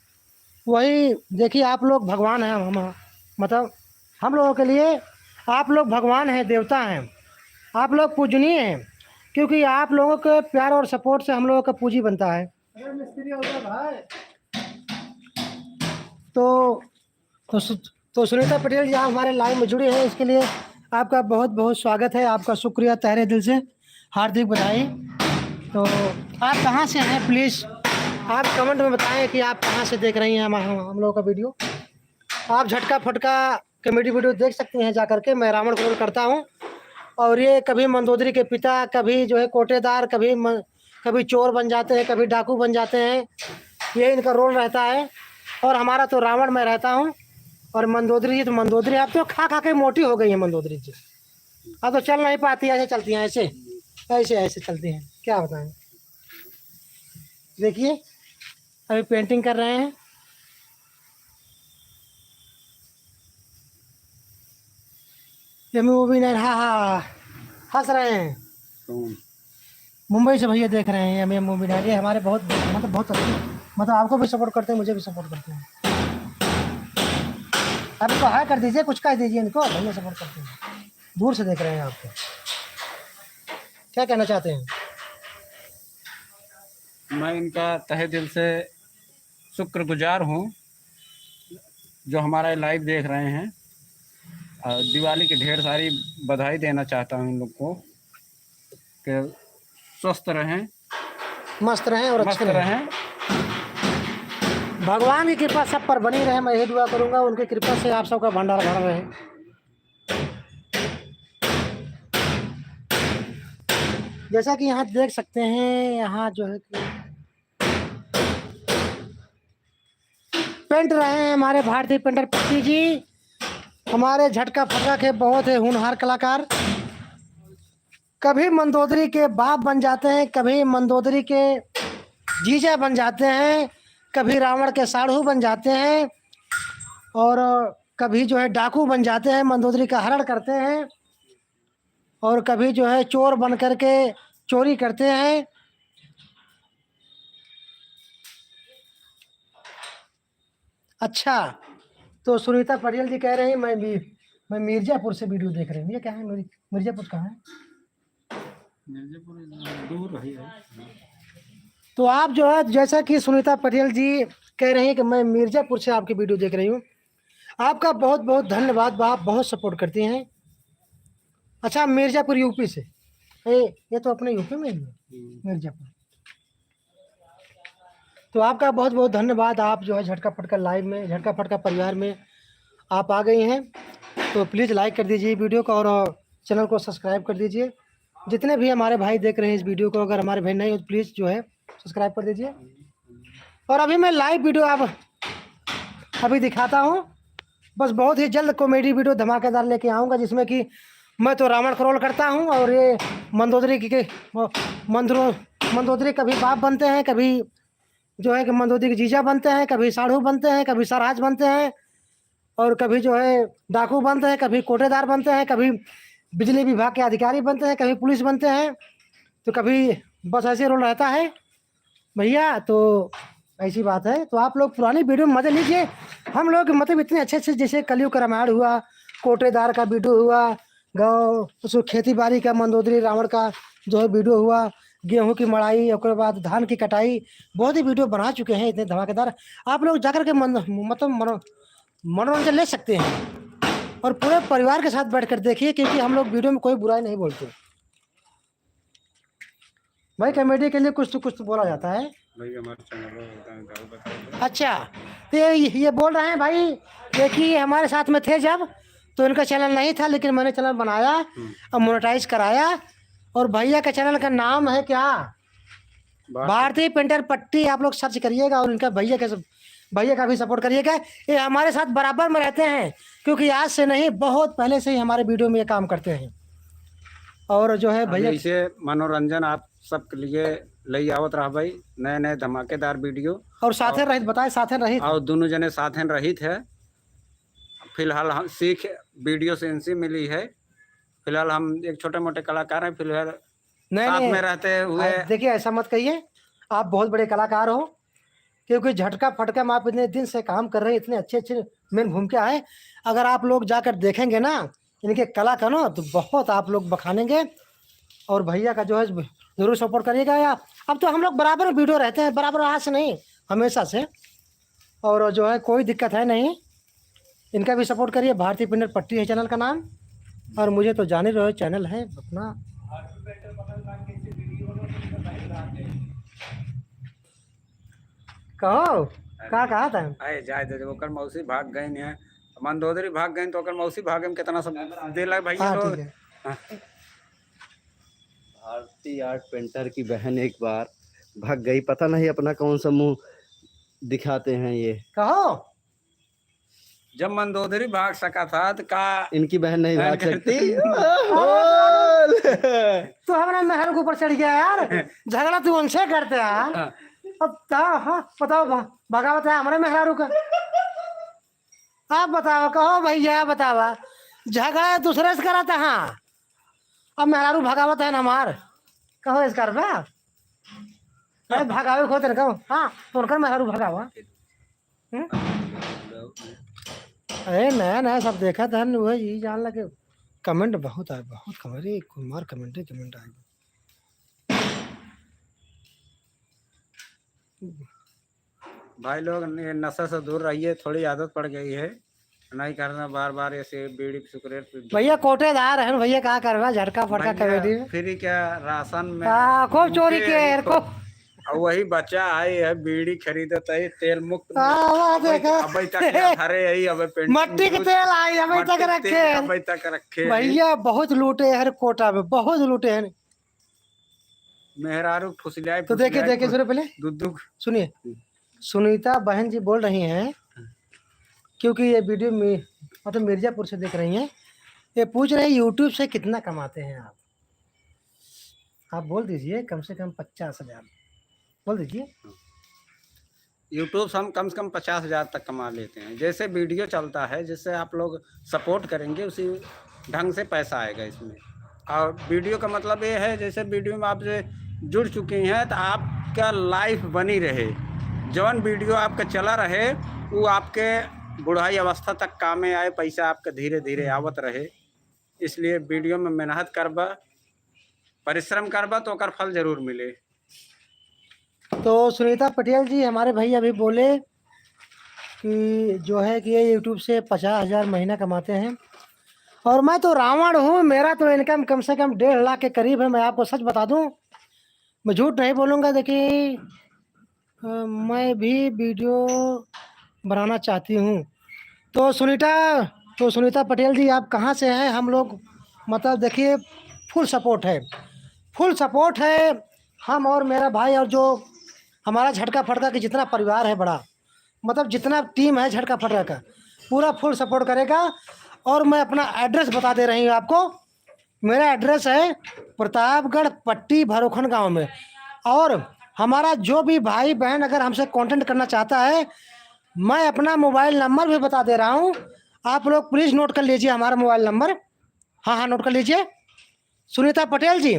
वही, देखिए आप लोग भगवान हैं, हम मतलब हम लोगों के लिए आप लोग भगवान हैं, देवता हैं, आप लोग पूजनीय हैं, क्योंकि आप लोगों के प्यार और सपोर्ट से हम लोगों का पूंजी बनता है। तो सुनीता पटेल जी आप हमारे लाइव में जुड़े हैं, इसके लिए आपका बहुत बहुत स्वागत है, आपका शुक्रिया, तहे दिल से हार्दिक बधाई। तो आप कहाँ से हैं प्लीज़ आप कमेंट में बताएं कि आप कहाँ से देख रही हैं हम लोगों का वीडियो। आप झटका फटका कॉमेडी वीडियो देख सकते हैं जा करके। मैं रावण का रोल करता हूँ और ये कभी मंदोदरी के पिता, कभी जो है कोटेदार, कभी चोर बन जाते हैं, कभी डाकू बन जाते हैं, ये इनका रोल रहता है। और हमारा तो रावण में रहता हूँ और मंदोदरी जी तो मंदोदरी आप तो खा के मोटी हो गई है मंदोदरी जी। अब तो चल नहीं पाती, ऐसे चलती हैं, ऐसे ऐसे ऐसे चलती हैं, क्या बताएं। देखिए अभी पेंटिंग कर रहे हैं। ये मूवी नहीं, हाँ हंस रहे हैं। मुंबई से भैया देख रहे हैं, हमें मूवी नहीं, ये हमारे बहुत बहुत अच्छे, मतलब आपको भी सपोर्ट करते हैं, मुझे भी सपोर्ट करते हैं। आप इनको हाई कर दीजिए, कुछ कह दीजिए इनको, भैया सपोर्ट करते हैं, दूर से देख रहे हैं आपको। क्या कहना चाहते हैं? मैं इनका तहे दिल से शुक्रगुजार हूँ जो हमारा लाइव देख रहे हैं। दिवाली की ढेर सारी बधाई देना चाहता हूँ उन लोग को कि स्वस्थ रहें, मस्त रहें और मस्त अच्छे रहें। भगवान की कृपा सब पर बनी रहे, मैं यही दुआ करूँगा, उनकी कृपा से आप सबका भंडार भरा रहे। जैसा कि यहाँ देख सकते हैं, यहाँ जो है कि पेंट रहे हैं हमारे भारतीय पेंटर पट्टी जी, हमारे झटका फटका के बहुत ही होनहार कलाकार। कभी मंदोदरी के बाप बन जाते हैं, कभी मंदोदरी के जीजा बन जाते हैं, कभी रावण के साढ़ू बन जाते हैं और कभी जो है डाकू बन जाते हैं, मंदोदरी का हरण करते हैं, और कभी जो है चोर बन करके चोरी करते हैं। अच्छा, तो सुनीता पटेल जी कह रहे हैं मैं मिर्जापुर से वीडियो देख रही हूँ। ये क्या है? मिर्जापुर कहाँ है? दूर रही है। तो आप जो है, जैसा कि सुनीता पटेल जी कह रही हैं कि मैं मिर्जापुर से आपकी वीडियो देख रही हूँ, आपका बहुत बहुत धन्यवाद। आप बहुत सपोर्ट करती हैं। अच्छा, मिर्जापुर यूपी से, ये तो अपने यूपी में ही है मिर्जापुर। तो आपका बहुत बहुत धन्यवाद। आप जो है झटका फटका लाइव में, झटका फटका परिवार में आप आ गई हैं। तो प्लीज़ लाइक कर दीजिए वीडियो को और चैनल को सब्सक्राइब कर दीजिए। जितने भी हमारे भाई देख रहे हैं इस वीडियो को, अगर हमारे भाई नहीं हो तो प्लीज़ जो है सब्सक्राइब कर दीजिए। और अभी मैं लाइव वीडियो आप अभी दिखाता हूँ। बस बहुत ही जल्द कॉमेडी वीडियो धमाकेदार लेके आऊँगा, जिसमें कि मैं तो रावण का रोल करता हूँ और ये मंदोदरी के मंदोदरी कभी बाप बनते हैं, कभी जो है कि मंदोदरी के जीजा बनते हैं, कभी साढ़ू बनते हैं, कभी सरहाज बनते हैं, और कभी जो है डाकू बनते हैं, कभी कोटेदार बनते हैं, कभी बिजली विभाग के अधिकारी बनते हैं, कभी पुलिस बनते हैं। तो कभी बस ऐसे रोल रहता है भैया। तो ऐसी बात है। तो आप लोग पुरानी वीडियो में मजे लीजिए। हम लोग मतलब इतने अच्छे अच्छे, जैसे कलयुग का रामायण हुआ, कोटेदार का वीडियो हुआ, गाँव उसको खेती बाड़ी का, मंदोदरी रावण का जो है वीडियो हुआ, गेहूं की मड़ाई, और बाद धान की कटाई, बहुत ही वीडियो बना चुके हैं इतने धमाकेदार। आप लोग जाकर के मतलब मनोरंजन ले सकते हैं और पूरे परिवार के साथ बैठकर देखिए, क्योंकि हम लोग वीडियो में कोई बुराई नहीं बोलते भाई। कॉमेडी के लिए कुछ तो बोला जाता है भाई। हमारे चैनल अच्छा, तो ये बोल रहे हैं भाई, देखिए हमारे साथ में थे जब, तो इनका चैनल नहीं था, लेकिन मैंने चैनल बनाया और मोनेटाइज कराया। और भैया का चैनल का नाम है क्या? भारतीय पेंटर पट्टी। आप लोग सर्च करिएगा और इनका भैया का भी सपोर्ट करिएगा। ये हमारे साथ बराबर में रहते हैं, क्योंकि आज से नहीं, बहुत पहले से ही हमारे वीडियो में ये काम करते हैं। और जो है भैया इसे मनोरंजन आप सबके लिए ले आवत रहा भाई, नए नए धमाकेदार वीडियो। और साथे रहित बताए, साथे रहित और दोनों जने साथे रहित है। फिलहाल हम सीख वीडियो से इनसे मिली है। फिलहाल हम एक छोटे मोटे कलाकार हैं, फिलहाल साथ में रहते हुए। देखिए ऐसा मत कहिए, आप बहुत बड़े कलाकार हो, क्योंकि झटका फटका में आप इतने दिन से काम कर रहे हैं, इतने अच्छे अच्छे मेन भूमिका है। अगर आप लोग जाकर देखेंगे ना इनके कला का ना, तो बहुत आप लोग बखानेंगे। और भैया का जो है ज़रूर सपोर्ट करिएगा। या अब तो हम लोग बराबर वीडियो रहते हैं, बराबर आज से नहीं, हमेशा से। और जो है कोई दिक्कत है नहीं, इनका भी सपोर्ट करिए। भारतीय पेंटर पट्टी है चैनल का नाम, और मुझे तो जाने रहे चैनल है अपना। कहो का कहा था? आए जाए दे ओकर मौसी भाग गई है, मंदोदरी भाग गई तो ओकर मौसी भागे में कितना सब देला भाई। हाँ, लोग ठीक है। भारती आर्ट पेंटर की बहन एक बार भाग गई, पता नहीं अपना कौन सा मुंह दिखाते हैं ये। कहो जब मंदोदरी भाग सका था तो का इनकी बहन नहीं भाग सकती। तो हमारा महल के ऊपर चढ़ गया यार, झगड़ा तू उनसे करते यार। अब हाँ बताओ, भगावत है हमारे मेहरारू का। आप बताओ, कहो भैया बतावा, झगड़ा दूसरे से करा था। हाँ, अब मेहरारू भगावत है ना हमार, कहो इस कर भगावे खोते कहो। हाँ, तो उनका मेहरारू भगावा। अरे नया नया सब देखा था, वह यही जान लगे। कमेंट बहुत आए, बहुत कमेंट, कुमार कमेंट आए। भाई लोग नशा से दूर रहिए, थोड़ी आदत पड़ गई है, नहीं करना बार बार ऐसे बीड़ी सिगरेट। भैया कोटेदार है भैया, क्या करवा झटका फटका कमेटी में। फिर क्या राशन में खूब चोरी किए को। और वही बच्चा आए है बीड़ी खरीदता है, तेल मुक्त अभी तक हरे यही मट्टी के तेल आई अभी तक रखे भैया। बहुत लूटे हैं कोटा में, बहुत लूटे हैं। मेहरारू फुसलाए। तो देखिए सुनिए पहले, दुद्दू सुनिए। सुनीता बहन जी बोल रही हैं, क्योंकि ये वीडियो में मतलब मिर्जापुर से देख रही हैं, ये पूछ रहे हैं यूट्यूब से कितना कमाते हैं आप। आप बोल दीजिए कम से कम 50,000 बोल दीजिए। यूट्यूब से हम कम 50,000 तक कमा लेते हैं। जैसे वीडियो चलता है, जिससे आप लोग सपोर्ट करेंगे उसी ढंग से पैसा आएगा इसमें। और वीडियो का मतलब ये है, जैसे वीडियो में आप जो जुड़ चुकी हैं तो आपका लाइफ बनी रहे, जौन वीडियो आपका चला रहे वो आपके बुढ़ाई अवस्था तक काम में आए, पैसा आपका धीरे धीरे आवत रहे। इसलिए वीडियो में मेहनत करबा, परिश्रम करबा तो ओकर फल जरूर मिले। तो सुनीता पटेल जी हमारे भाई अभी बोले कि जो है कि ये यूट्यूब से 50,000 महीना कमाते हैं, और मैं तो रावण हूँ, मेरा तो इनकम कम से कम 1.5 लाख के करीब है। मैं आपको सच बता दूँ, मैं झूठ नहीं बोलूँगा। देखिए मैं भी वीडियो बनाना चाहती हूँ। तो सुनीता पटेल जी आप कहाँ से हैं? हम लोग मतलब देखिए फुल सपोर्ट है, फुल सपोर्ट है। हम और मेरा भाई और जो हमारा झटका फटका की जितना परिवार है बड़ा, मतलब जितना टीम है झटका फटका का, पूरा फुल सपोर्ट करेगा। और मैं अपना एड्रेस बता दे रही हूँ आपको। मेरा एड्रेस है प्रतापगढ़ पट्टी भरोखन गांव में। और हमारा जो भी भाई बहन अगर हमसे कांटेक्ट करना चाहता है, मैं अपना मोबाइल नंबर भी बता दे रहा हूँ, आप लोग प्लीज़ नोट कर लीजिए हमारा मोबाइल नंबर। हाँ नोट कर लीजिए। सुनीता पटेल जी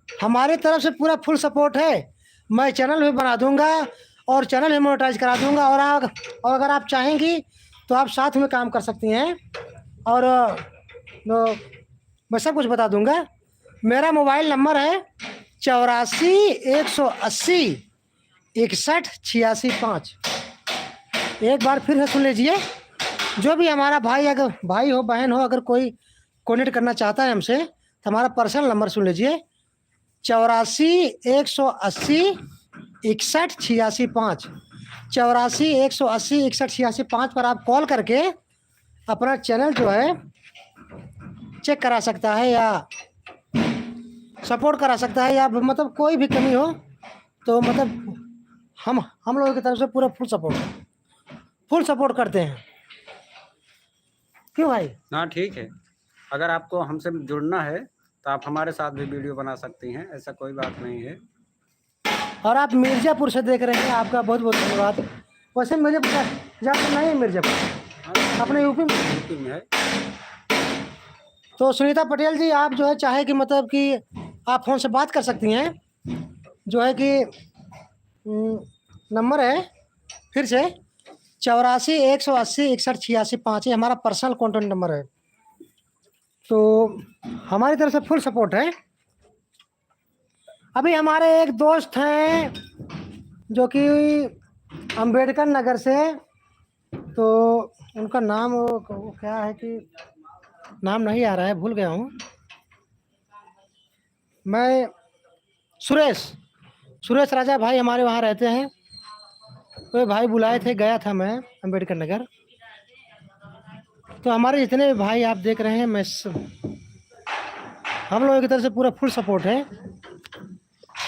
हमारी तरफ से पूरा फुल सपोर्ट है। मैं चैनल भी बना दूंगा और चैनल भी मोनेटाइज करा दूंगा। और अगर आप चाहेंगी तो आप साथ में काम कर सकती हैं। और मैं सब कुछ बता दूंगा। मेरा मोबाइल नंबर है 84 180 61 86 5। एक बार फिर से सुन लीजिए। जो भी हमारा भाई अगर भाई हो बहन हो, अगर कोई कॉन्टेक्ट करना चाहता है हमसे, तो हमारा पर्सनल नंबर सुन लीजिए 84 180 61 86 5। 84 180 61 86 5 पर आप कॉल करके अपना चैनल जो है चेक करा सकता है या सपोर्ट करा सकता है, या मतलब कोई भी कमी हो तो मतलब हम लोगों की तरफ से पूरा फुल सपोर्ट करते हैं। क्यों भाई? हाँ ठीक है। अगर आपको हमसे जुड़ना है तो आप हमारे साथ भी वीडियो बना सकती हैं, ऐसा कोई बात नहीं है। और आप मिर्ज़ापुर से देख रहे हैं, आपका बहुत बहुत धन्यवाद। वैसे मिर्ज़ापुर ज़्यादा नहीं है, मिर्ज़ापुर अपने यूपी में है। तो सुनीता पटेल जी आप जो है चाहे कि मतलब कि आप फ़ोन से बात कर सकती हैं। जो है कि नंबर है फिर से 84 180 61 86 5 हमारा पर्सनल कॉन्टैक्ट नंबर है। तो हमारी तरफ से फुल सपोर्ट है। अभी हमारे एक दोस्त हैं जो कि अंबेडकर नगर से, तो उनका नाम वो क्या है कि नाम नहीं आ रहा है, भूल गया हूँ मैं। सुरेश राजा भाई हमारे वहाँ रहते हैं। तो भाई बुलाए थे, गया था मैं अंबेडकर नगर। तो हमारे जितने भी भाई आप देख रहे हैं, मैं हम लोगों की तरफ से पूरा फुल सपोर्ट है।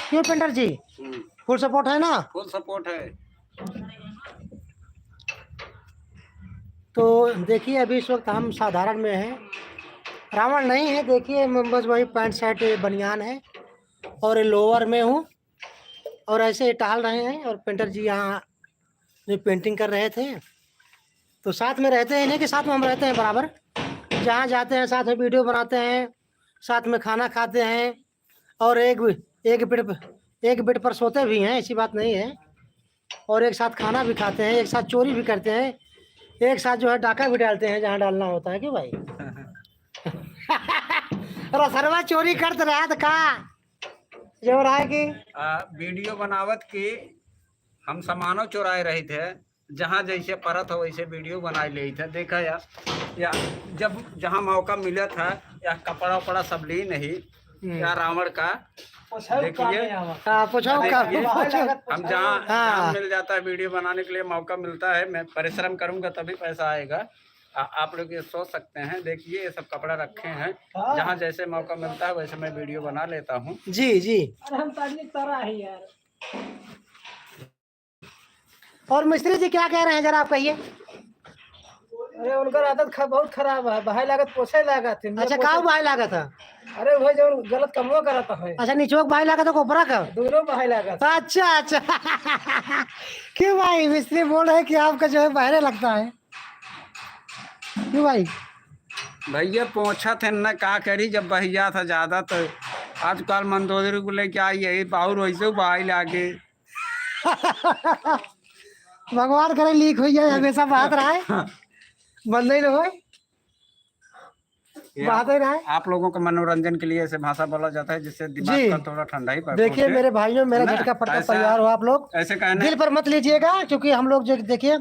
क्यों पेंटर जी फुल सपोर्ट है ना? फुल सपोर्ट है। तो देखिए अभी इस वक्त हम साधारण में हैं, रावण नहीं है। देखिए बस वही पैंट शर्ट बनियान है और लोअर में हूँ, और ऐसे टहल रहे हैं। और पेंटर जी यहाँ पेंटिंग कर रहे थे, तो साथ में रहते हैं, इन्हीं के साथ में हम रहते हैं बराबर। जहाँ जाते हैं साथ में वीडियो बनाते हैं, साथ में खाना खाते हैं, और एक बेड पर सोते भी हैं, ऐसी बात नहीं है। और एक साथ खाना भी खाते हैं, एक साथ चोरी भी करते हैं, एक साथ जो है डाका भी डालते हैं जहाँ डालना होता है। क्यों भाई? रसरवा चोरी करते रहा तो का जो रहा है कि वीडियो बनावत की हम सामानों चुराए रहे थे, जहाँ जैसे परत हो वैसे वीडियो बनाए ले थे। देखा या जब जहाँ मौका मिला था, या कपड़ा वपड़ा सब ली नहीं, या रावण का देखिए हम जहाँ मिल जाता है वीडियो बनाने के लिए मौका मिलता है, मैं परिश्रम करूंगा तभी पैसा आएगा। आप लोग ये सोच सकते हैं। देखिए ये सब कपड़ा रखे हैं, जहाँ जैसे मौका मिलता है वैसे मैं वीडियो बना लेता हूँ। जी जी। अरे हम तारा है यार। और मिस्त्री जी क्या कह रहे हैं जरा आप कहिए। अरे उनका आदत बहुत खराब है, भाई लागत पोसे लागत। अच्छा कहाँ भाई लागत है? अरे वो जो गलत कमो करता है अच्छा निचोक भाई लगा तो कोपरा का। दोनों भाई लगा अच्छा अच्छा क्यों भाई मिस्त्री बोल रहे हैं कि आपका जो है बहरे लगता है, क्यों भाई? भैया पोछा थे न का करी, जब बहिया था ज्यादा तो आजकल मंदोदरी को लेके आई यही बाहर वैसे भाई लागे। भगवान करे लीक हो जाए, हमेशा बात रहा है, बंद ही ना हो, बात ही रहा है। आप लोगों को मनोरंजन के लिए ऐसे भाषा बोला जाता है जिससे दिमाग जी। का थोड़ा ठंडा ही पड़े। देखिए मेरे भाइयों, मेरा ना? झटका पटका ऐसा- परिवार हो आप लोग, ऐसे कहना दिल पर मत लीजिएगा, क्योंकि हम लोग जो देखिए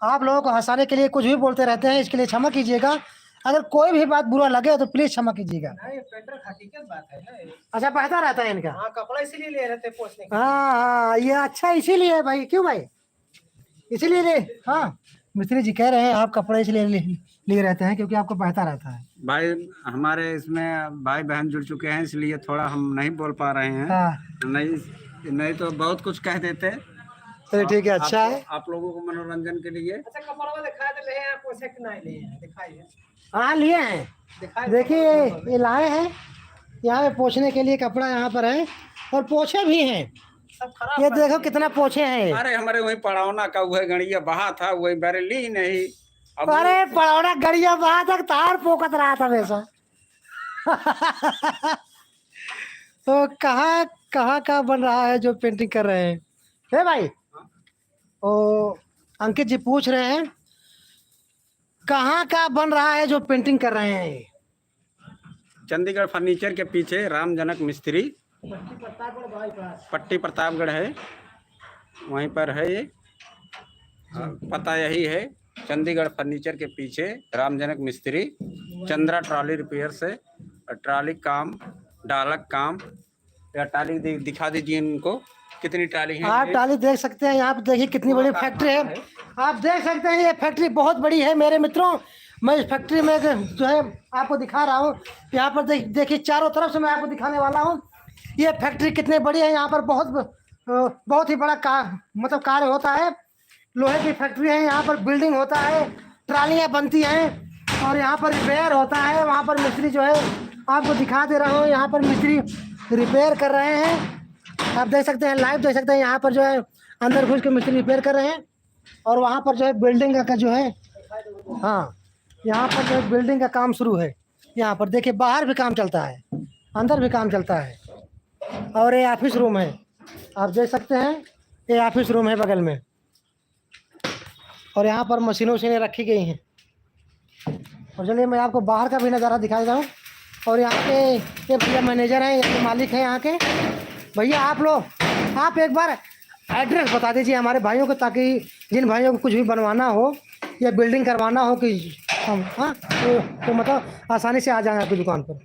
आप लोगों को हंसाने के लिए कुछ भी बोलते रहते हैं, इसके लिए क्षमा कीजिएगा। अगर कोई भी बात बुरा लगे तो प्लीज क्षमा कीजिएगा। नहीं पेंटर हकीकत बात है ना ये। अच्छा बहता रहता है इनका। हाँ कपड़ा इसीलिए ले रहे थे पोछने के हाँ हाँ ये अच्छा इसीलिए है भाई, क्यों भाई? इसीलिए ले, हाँ मिस्त्री जी कह रहे हैं आप कपड़े इसलिए लिए रहते हैं क्योंकि आपको बहता रहता है। भाई हमारे इसमें भाई बहन जुड़ चुके हैं इसलिए थोड़ा हम नहीं बोल पा रहे हैं। हाँ नहीं तो बहुत कुछ कह देते। चलिए ठीक है, अच्छा है। आप लोगों को मनोरंजन के लिए अच्छा कपड़ा दिखा दे ले हैं पोछे के नहीं लिए हैं दिखाइए हाँ लिए हैं, दिखाइए देखिए ये लाए हैं यहाँ पे पोछने के लिए कपड़ा यहाँ पर है, और पोछे भी हैं, सब खराब ये देखो कितना पोछे हैं। अरे हमारे वही पड़ावना का वही गणिया बहा था वही बारे ली नहीं। अब अरे पड़ौड़ा गड़िया बात तक तार पोकत रहा था वैसा। तो कहाँ कहाँ का बन रहा है जो पेंटिंग कर रहे हैं? है भाई ओ अंकित जी पूछ रहे हैं कहाँ का बन रहा है जो पेंटिंग कर रहे हैं? चंडीगढ़ फर्नीचर के पीछे राम जनक मिस्त्री पट्टी प्रतापगढ़ है, वहीं पर है ये। पता यही है, चंडीगढ़ फर्नीचर के पीछे राम जनक मिस्त्री, चंद्रा ट्रॉली रिपेयर से ट्रॉली काम, डालक काम। या ट्रॉली दिखा दीजिए इनको कितनी ट्रॉली है। आप ट्राली देख सकते हैं, यहाँ पे देखिए कितनी बड़ी फैक्ट्री है, आप देख सकते हैं ये फैक्ट्री बहुत बड़ी है मेरे मित्रों। मैं इस फैक्ट्री में जो है आपको दिखा रहा हूँ, यहाँ पर देखिए चारों तरफ से मैं आपको दिखाने वाला हूँ ये फैक्ट्री कितनी बड़ी है। यहाँ पर बहुत ही बड़ा मतलब कार्य होता है, लोहे की फैक्ट्री है, यहाँ पर बिल्डिंग होता है, ट्रालियाँ बनती हैं और यहाँ पर रिपेयर होता है। वहाँ पर मिस्त्री जो है आपको दिखा दे रहा हूँ, यहाँ पर मिस्त्री रिपेयर कर रहे हैं, आप देख सकते हैं, लाइव देख सकते हैं। यहाँ पर जो है अंदर घुस के मिस्त्री रिपेयर कर रहे हैं, और वहाँ पर जो है बिल्डिंग का जो है, हाँ यहाँ पर जो है बिल्डिंग का काम शुरू है। यहाँ पर देखिए बाहर भी काम चलता है, अंदर भी काम चलता है, और ये ऑफिस रूम है, आप देख सकते हैं ये ऑफिस रूम है बगल में, और यहाँ पर मशीनों से रखी गई हैं। और चलिए मैं आपको बाहर का भी नज़ारा दिखा देता हूँ। और यहाँ के ये भैया मैनेजर हैं, ये मालिक हैं यहाँ के भैया। आप एक बार एड्रेस बता दीजिए हमारे भाइयों को, ताकि जिन भाइयों को कुछ भी बनवाना हो या बिल्डिंग करवाना हो कि हम हाँ तो मतलब आसानी से आ जाएं आपकी दुकान पर।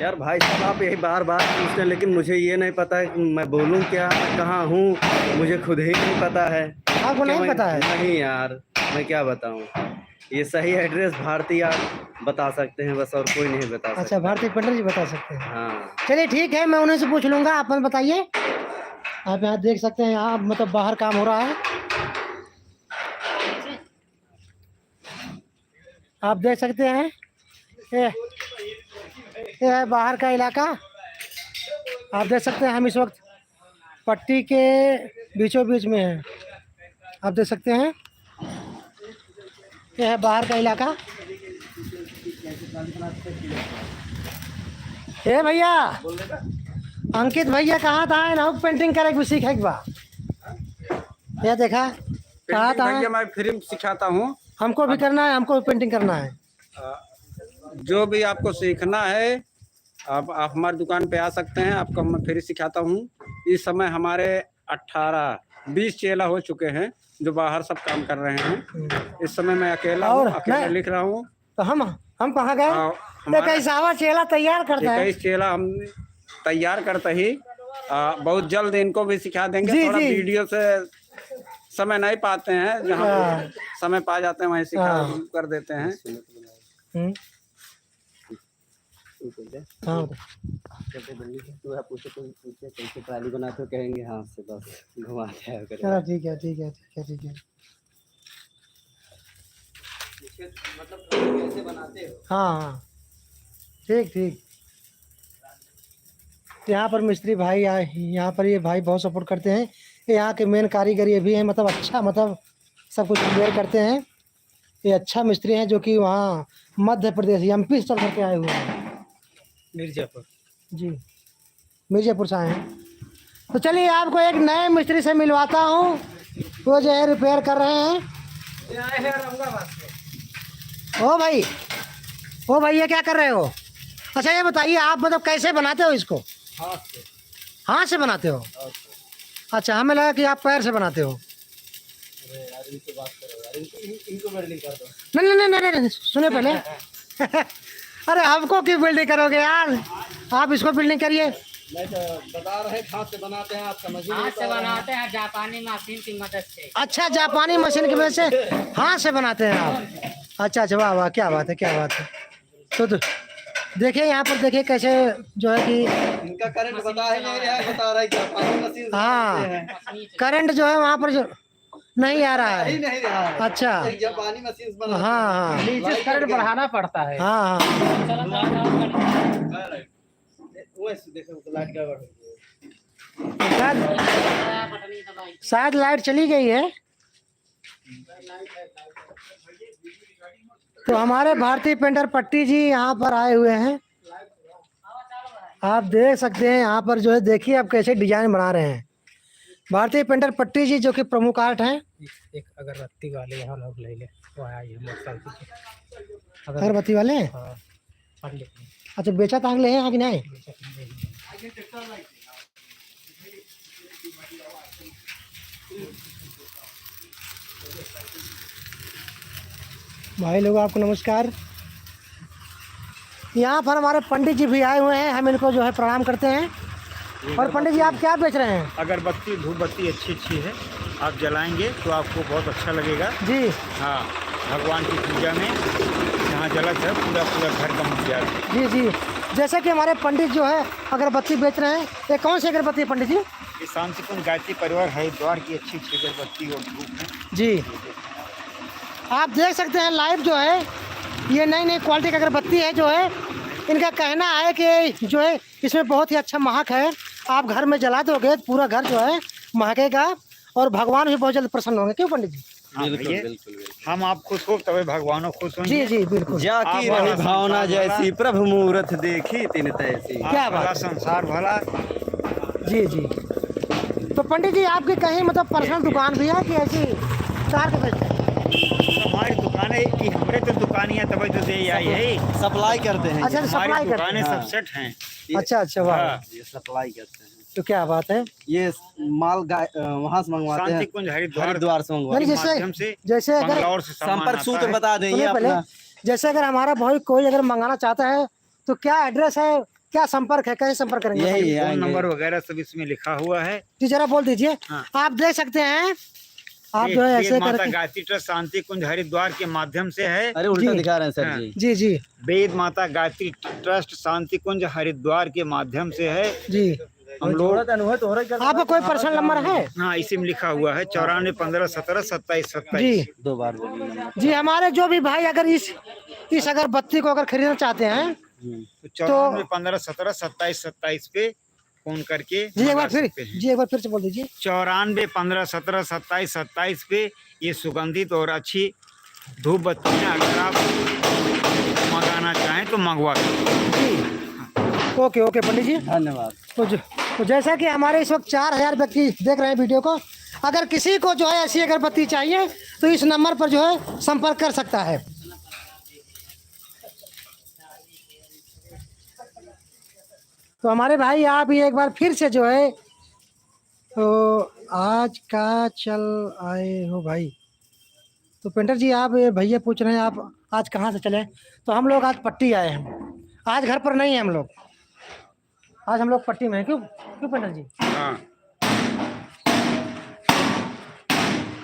यार भाई साहब आप यही बार बार पूछते हैं, लेकिन मुझे ये नहीं पता है कि मैं बोलूँ क्या, कहाँ हूँ, मुझे खुद ही नहीं पता है। आपको कि नहीं मैं- पता है? नहीं यार मैं क्या बताऊँ, ये सही एड्रेस भारती आप बता सकते हैं बस, और कोई नहीं बता सकता। अच्छा भारती पेंटर जी बता सकते हैं। हाँ चलिए ठीक है, मैं उन्हीं से पूछ लूँगा, आप बताइए। आप यहाँ देख सकते हैं, यहाँ मतलब बाहर काम हो रहा है, आप देख सकते हैं ये है बाहर का इलाका। आप देख सकते हैं हम इस वक्त पट्टी के बीचों बीच में हैं, आप देख सकते हैं ये है बाहर का इलाका। ए भैया अंकित भैया कहाँ था ना पेंटिंग करे भी सीखे बा, ये देखा कहा था भैया मैं फ्री में सिखाता हूँ। हमको भी करना है, हमको भी पेंटिंग करना है। जो भी आपको सीखना है आप हमारी दुकान पे आ सकते हैं, आपको मैं फ्री सिखाता हूँ। इस समय हमारे 18-20 चेला हो चुके हैं जो बाहर सब काम कर रहे हैं। इस समय मैं अकेला हूँ, अकेला लिख रहा हूँ। तो हम कहाँ गए? कैसा चेला तैयार करता है, 21 चेला हम तैयार करते ही बहुत जल्द इनको भी सिखा देंगे। जी, थोड़ा जी। वीडियो से समय नहीं पाते हैं, जहाँ समय पा जाते हैं वहीं सिखा कर देते हैं। हम्म, हाँ कैसे ट्राली बनाते हो कहेंगे, हाँ से बस घुमा दिया करें। चलो ठीक है ठीक है ठीक है ठीक है। मतलब कैसे बनाते हो? हाँ हाँ ठीक ठीक। यहाँ पर मिस्त्री भाई आए, यहाँ पर ये भाई बहुत सपोर्ट करते हैं। ये यहाँ के मेन कारीगर ये भी हैं, मतलब अच्छा मतलब सब कुछ क्लियर करते हैं। ये अच्छा मिस्त्री हैं जो कि वहाँ मध्य प्रदेश MP से चल करके आए हुए हैं। मिर्जापुर। जी, मिर्जापुर से आए हैं। तो चलिए आपको एक नए मिस्त्री से मिलवाता हूँ, वो जो है रिपेयर कर रहे हैं। ये आए हैं औरंगाबाद से। ओ भाई, ओ भाई ये क्या कर रहे हो? अच्छा ये बताइए आप मतलब कैसे बनाते हो इसको? हाथ से। हाथ से बनाते हो? अच्छा, हमें लगा कि आप पैर से बनाते हो। अरे यार इनसे बात करो यार, इनको वेल्डिंग कर दो। नहीं नहीं नहीं नहीं, सुने पहले। अरे हमको क्यों बिल्डिंग करोगे यार, आप इसको बिल्डिंग करिए। मैं तो बता रहे हाथ से बनाते हैं, आप समझिए। हाथ से बनाते हैं जापानी मशीन की मदद से। अच्छा, जापानी मशीन की वजह से हाथ से बनाते हैं आप? अच्छा अच्छा, वाह वाह, क्या बात है क्या बात है। तो देखिए यहाँ पर देखिए कैसे जो है कि इनका करंट बता ही नहीं रहा है, बता रहा है जापानी मशीन से हाँ बनाते हैं। करंट जो है वहाँ पर जो नहीं आ रहा ही है। नहीं रहा है। अच्छा, एक जापानी मशीन से बनाते हाँ हाँ नीचे से करंट बढ़ाना पड़ता है। हाँ हाँ। चलो हैं। वो देखो लाइट का शायद बटनी दबाई। शायद लाइट चली गई है। तो हमारे भारतीय पेंटर पट्टी जी यहाँ पर आए हुए हैं, आप देख सकते हैं। यहाँ पर जो है देखिए आप कैसे डिजाइन बना रहे हैं। भारतीय पेंटर पट्टी जी जो कि प्रमुख आर्ट हैं। एक अगरबत्ती वाले यहाँ लोग ले ले, वो आया ये मोटरसाइकिल से। अगरबत्ती वाले? हाँ, पंडित ने। अच्छा, बेचा तांगले हैं कि नहीं? भाई लोग आपको नमस्कार। यहाँ पर हमारे पंडित जी भी आए हुए हैं, हम इनको जो है प्रणाम करते हैं। और पंडित जी आप क्या बेच रहे हैं? अगरबत्ती धूप बत्ती अच्छी है, आप जलाएंगे तो आपको बहुत अच्छा लगेगा। जी हाँ, भगवान की पूजा में जहाँ जलत है पूरा घर गम जाएगा। जी जी, जैसे कि हमारे पंडित जो है अगरबत्ती बेच रहे हैं। ये कौन सी अगरबत्ती है पंडित जी? ये शांतिकुंज गायत्री परिवार हरिद्वार की अच्छी अगरबत्ती और धूप है। जी, आप देख सकते हैं लाइव जो है ये नई नई क्वालिटी की अगरबत्ती है जो है। इनका कहना है कि जो है इसमें बहुत ही अच्छा महक है। आप घर में जला दोगे तो पूरा घर जो है महकेगा और भगवान भी बहुत जल्द प्रसन्न होंगे। क्यों पंडित जी? बिल्कुल। हम आप खुश हो तभी भगवानो खुश होंगे। जी जी बिल्कुल। जाकी आप रही भला भावना संसार जैसी, प्रभु मूरत देखी तिन तैसी। क्या आप बात भला है। संसार भला। जी जी, तो पंडित जी आपकी कहीं मतलब पर्सनल दुकान भी है कि ऐसी कार के बेचते हैं? हमारी दुकानें की हमारे तो दुकानियाँ तभी तो दे आई है। सप्लाई करते हैं। अच्छा, सप्लाई हमारी करते दुकानें हैं। सब सेट हैं। अच्छा अच्छा, वाह, हाँ, ये सप्लाई करते हैं। तो क्या बात है। ये माल वहाँ से मंगवाते हैं, शांतिकुंज हरिद्वार से मंगवाते यानी हैं। माध्यम से जैसे अगर बंगलौर से सामान संपर्क आता सूत्र है। बता दें ये सुनिए पहले, अपना। जैसे अगर हमारा भाई कोई अगर मंगाना चाहता है तो क्या एड्रेस है, क्या संपर्क है, कैसे संपर्क करेंगे? यही है, फोन नंबर वगैरह सब इसमें लिखा हुआ है। जी जरा बोल दीजिए। हाँ। आप देख सकते हैं, आप जो है वेद ऐसे माता करके। गायत्री ट्रस्ट शांतिकुंज हरिद्वार के माध्यम से है। अरे उल्टा जी। दिखा रहे हैं सर हाँ। जी। जी जी वेद माता गायत्री ट्रस्ट शांतिकुंज हरिद्वार के माध्यम से है। जी, हम लोग आपका कोई पर्सनल नंबर है? हाँ, इसी में लिखा हुआ है 94 15 17 27 27। जी 2 बार बोलिए नंबर। जी, हमारे जो भी भाई अगर इस अगरबत्ती को अगर खरीदना चाहते हैं तो 94 15 17 27 27 पे फोन करके जी एक बार मंगा फिर सकते हैं। जी एक बार फिर से बोल दीजिए। 94 15 17 27 27 पे ये सुगंधित और अच्छी धूप बत्तियाँ अगर आप मंगाना चाहें तो मंगवा सकते जी ओके ओके पंडित जी, धन्यवाद। तो जैसा कि हमारे इस वक्त 4000 व्यक्ति देख रहे हैं वीडियो को, अगर किसी को जो है ऐसी अगरबत्ती चाहिए तो इस नंबर पर जो है संपर्क कर सकता है। तो हमारे भाई आप ये एक बार फिर से जो है तो आज का चल आए हो भाई। तो पेंटर जी आप ये भैया पूछ रहे हैं आप आज कहाँ से चले? तो हम लोग आज पट्टी आए हैं, आज घर पर नहीं है हम लोग, आज हम लोग पट्टी में हैं। क्यों क्यों पेंटर जी? हैं। हाँ,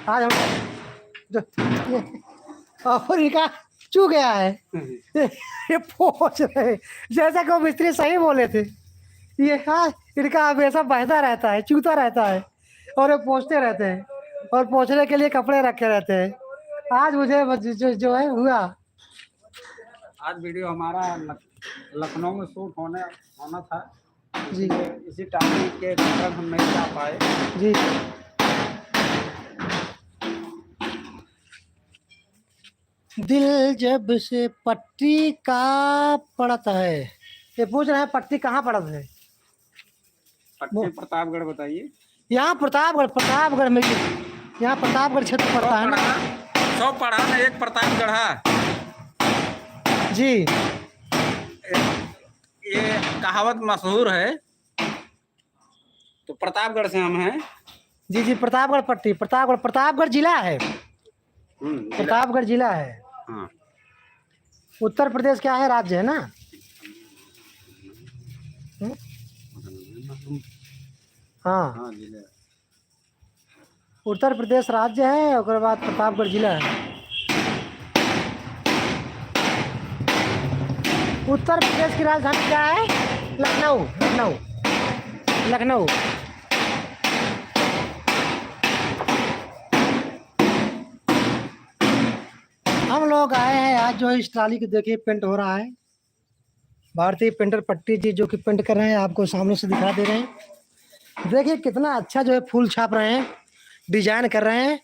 आज हम और इनका चू गया है ये पहुंच रहे, जैसा कि वो मिस्त्री सही बोले थे। ये हाँ, इनका हमेशा बहता रहता है, चूता रहता है और ये पोंछते रहते हैं और पोंछने के लिए कपड़े रखे रहते हैं। आज मुझे जो है हुआ। आज वीडियो हमारा लखनऊ में शूट होना था। जी इसी टाइम के कारण हम नहीं जा पाए। जी। दिल जब से पट्टी का पड़ता है, ये पूछ रहे हैं पट्टी कहाँ पड़ता है? पट्टी प्रतापगढ़ बताइए। यहाँ प्रतापगढ़ में, यहाँ प्रतापगढ़ क्षेत्र पड़ता है ना। 100 पढ़ा ना, एक प्रतापगढ़ है। जी ये कहावत मशहूर है, तो प्रतापगढ़ से हम हैं। जी जी, प्रतापगढ़ पट्टी, प्रतापगढ़ जिला है, जिला। प्रतापगढ़ जिला है। हाँ। उत्तर प्रदेश क्या है, राज्य है ना। हाँ, हाँ जिला। उत्तर प्रदेश राज्य है, उसके बाद प्रतापगढ़ जिला है। उत्तर प्रदेश की राजधानी क्या है? लखनऊ, लखनऊ, लखनऊ। हम लोग आए हैं आज जो है इस ट्राली को देखिए पेंट हो रहा है। भारतीय पेंटर पट्टी जी जो कि पेंट कर रहे हैं, आपको सामने से दिखा दे रहे हैं। देखिए कितना अच्छा जो है फूल छाप रहे हैं, डिजाइन कर रहे हैं।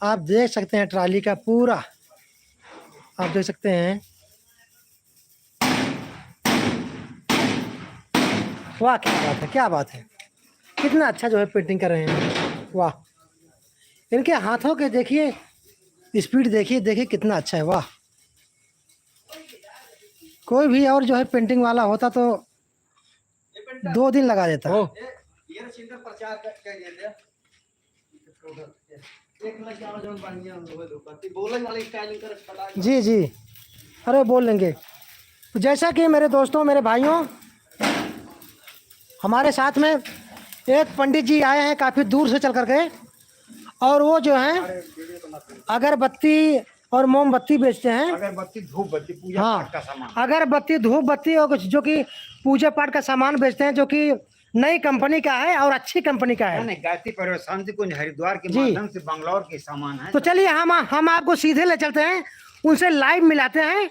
आप देख सकते हैं ट्राली का पूरा, आप देख सकते हैं। वाह क्या बात है, क्या बात है, कितना अच्छा जो है पेंटिंग कर रहे हैं। वाह, इनके हाथों के देखिए स्पीड, देखिए देखिए कितना अच्छा है। वाह, कोई भी और जो है पेंटिंग वाला होता तो 2 दिन लगा देता। जी जी, अरे बोल लेंगे। जैसा कि मेरे दोस्तों, मेरे भाइयों, हमारे साथ में एक पंडित जी आए हैं काफ़ी दूर से चल कर के, और वो जो है अगरबत्ती और मोमबत्ती बेचते हैं। अगरबत्ती, धूप बत्ती, पूजा पाठ का सामान। अगरबत्ती, धूप बत्ती और जो कि पूजा पाठ का सामान बेचते हैं, जो कि नई कंपनी का है और अच्छी कंपनी का है। नहीं, गायत्री परिवार शांति कुंज हरिद्वार के जी। माध्यम से बंगलौर के सामान है। तो चलिए हम आपको सीधे ले चलते हैं, उनसे लाइव मिलाते हैं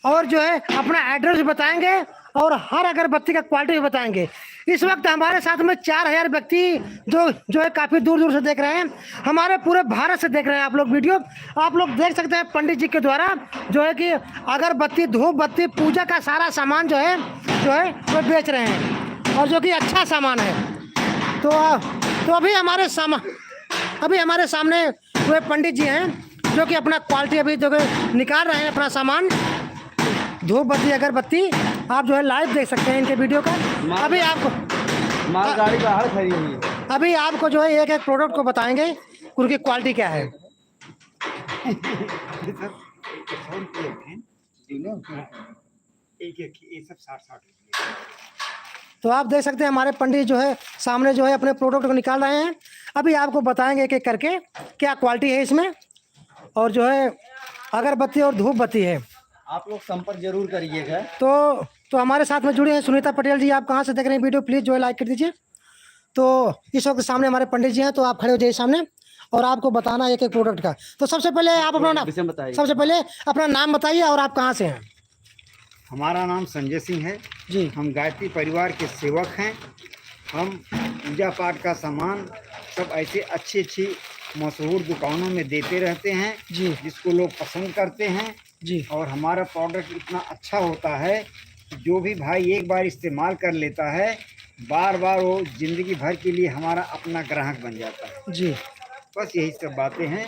और जो है अपना एड्रेस बताएंगे और हर अगरबत्ती का क्वालिटी भी बताएंगे। इस वक्त हमारे साथ में 4000 व्यक्ति जो है काफ़ी दूर दूर से देख रहे हैं, हमारे पूरे भारत से देख रहे हैं आप लोग वीडियो। आप लोग देख सकते हैं पंडित जी के द्वारा जो है कि अगरबत्ती, धूप बत्ती, पूजा का सारा सामान जो है वो बेच रहे हैं, और जो कि अच्छा सामान है। तो अभी हमारे सामने वो पंडित जी हैं जो कि अपना क्वालिटी अभी जो निकाल रहे हैं, अपना सामान धूप बत्ती, अगरबत्ती। आप जो है लाइव देख सकते हैं इनके वीडियो का। अभी आपको मालगाड़ी बाहर खड़ी हुई है। अभी आपको जो है एक एक प्रोडक्ट को बताएंगे उनकी क्वालिटी क्या है। ये सब 60-60। तो आप देख सकते हैं हमारे पंडित जो है सामने जो है अपने प्रोडक्ट को निकाल रहे हैं। अभी आपको बताएंगे एक एक करके क्या क्वालिटी है इसमें, और जो है अगरबत्ती और धूप बत्ती है। आप लोग संपर्क जरूर करिएगा। तो हमारे साथ में जुड़े हैं सुनीता पटेल जी। आप कहाँ से देख रहे हैं वीडियो, प्लीज़ जो है लाइक कर दीजिए। तो इस वक्त सामने हमारे पंडित जी हैं, तो आप खड़े हो जाइए सामने और आपको बताना एक एक प्रोडक्ट का। तो सबसे पहले आप अपना नाम बताइए। सबसे पहले अपना नाम बताइए और आप कहाँ से हैं। हमारा नाम संजय सिंह है जी। हम गायत्री परिवार के सेवक हैं। हम पूजा पाठ का सामान सब ऐसे अच्छी मशहूर दुकानों में देते रहते हैं जी, जिसको लोग पसंद करते हैं जी। और हमारा प्रोडक्ट इतना अच्छा होता है कि जो भी भाई एक बार इस्तेमाल कर लेता है, बार बार वो जिंदगी भर के लिए हमारा अपना ग्राहक बन जाता है। जी, बस यही सब बातें हैं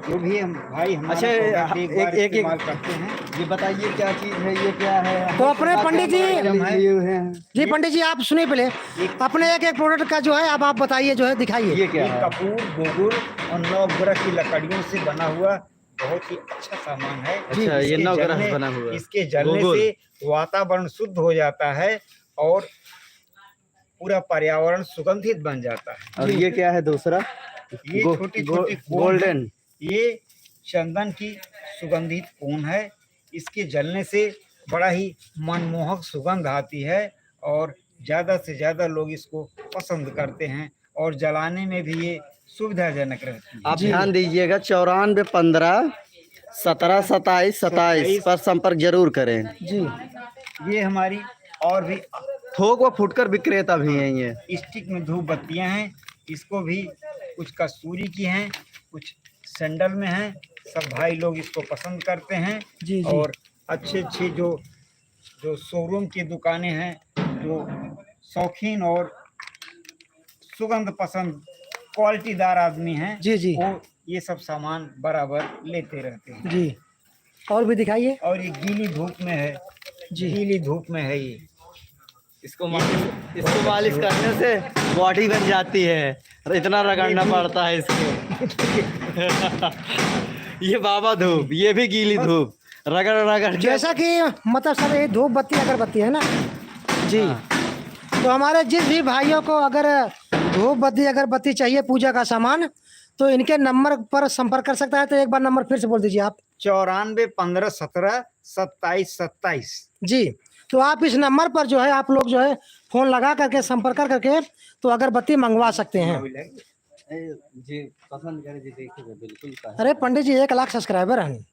जो भी हम भाई हमारा अच्छा, प्रोडक्ट एक बार एक इस्तेमाल करते हैं। ये बताइए क्या चीज़ है, ये क्या है? तो अपने पंडित जी लिए हुए हैं। जी पंडित जी आप सुनिए पहले अपने एक एक प्रोडक्ट का जो है अब आप बताइए, जो है दिखाइए। ये क्या ये है? कपूर, गोगुल और नवग्रह की लकड़ियों से बना हुआ बहुत ही अच्छा सामान है। अच्छा, ये इसके नवग्रह जलने- बना हुआ है। इसके जलने गोगुल। से वातावरण शुद्ध हो जाता है और पूरा पर्यावरण सुगंधित बन जाता है। और ये क्या है दूसरा? ये छोटी छोटी गोल्डन। ये चंदन की सुगंधित कोन है। इसके जलने से बड़ा ही मनमोहक सुगंध आती है और ज़्यादा से ज़्यादा लोग इसको पसंद करते हैं और जलाने में भी ये सुविधाजनक रहती है। आप ध्यान दीजिएगा 94 15 17 27 27 पर संपर्क जरूर करें। जी, ये हमारी और भी थोक व फुटकर विक्रेता भी हैं ये। स्टिक में धूप बत्तियां हैं, इसको भी कुछ कस्तूरी की हैं, कुछ सैंडल में हैं। सब भाई लोग इसको पसंद करते हैं। जी, जी। और अच्छी अच्छी जो शोरूम की दुकानें हैं, जो शौकीन और सुगंध पसंद क्वालिटीदार आदमी हैं, जी, जी। वो ये सब सामान बराबर लेते रहते हैं। जी, और भी दिखाइए। और ये गीली धूप में है जी। गीली धूप में है ये। इसको मालिश करने से बॉडी बन जाती है, इतना रगड़ना पड़ता है इसको। ये बाबा धूप, ये भी गीली धूप, रगड़ रगड़ के। जैसा कि मतलब सब ये धूप बत्ती अगरबत्ती है ना जी। तो हमारे जिस भी भाइयों को अगर धूप बत्ती अगरबत्ती चाहिए पूजा का सामान, तो इनके नंबर पर संपर्क कर सकता है। तो एक बार नंबर फिर से बोल दीजिए आप। 94 15 17 27 27। जी, तो आप इस नंबर पर जो है आप लोग जो है फोन लगा करके संपर्क करके तो अगरबत्ती मंगवा सकते हैं। जी पसंद करे जी, देखिए बिल्कुल। अरे पंडित जी 1 लाख सब्सक्राइबर हैं।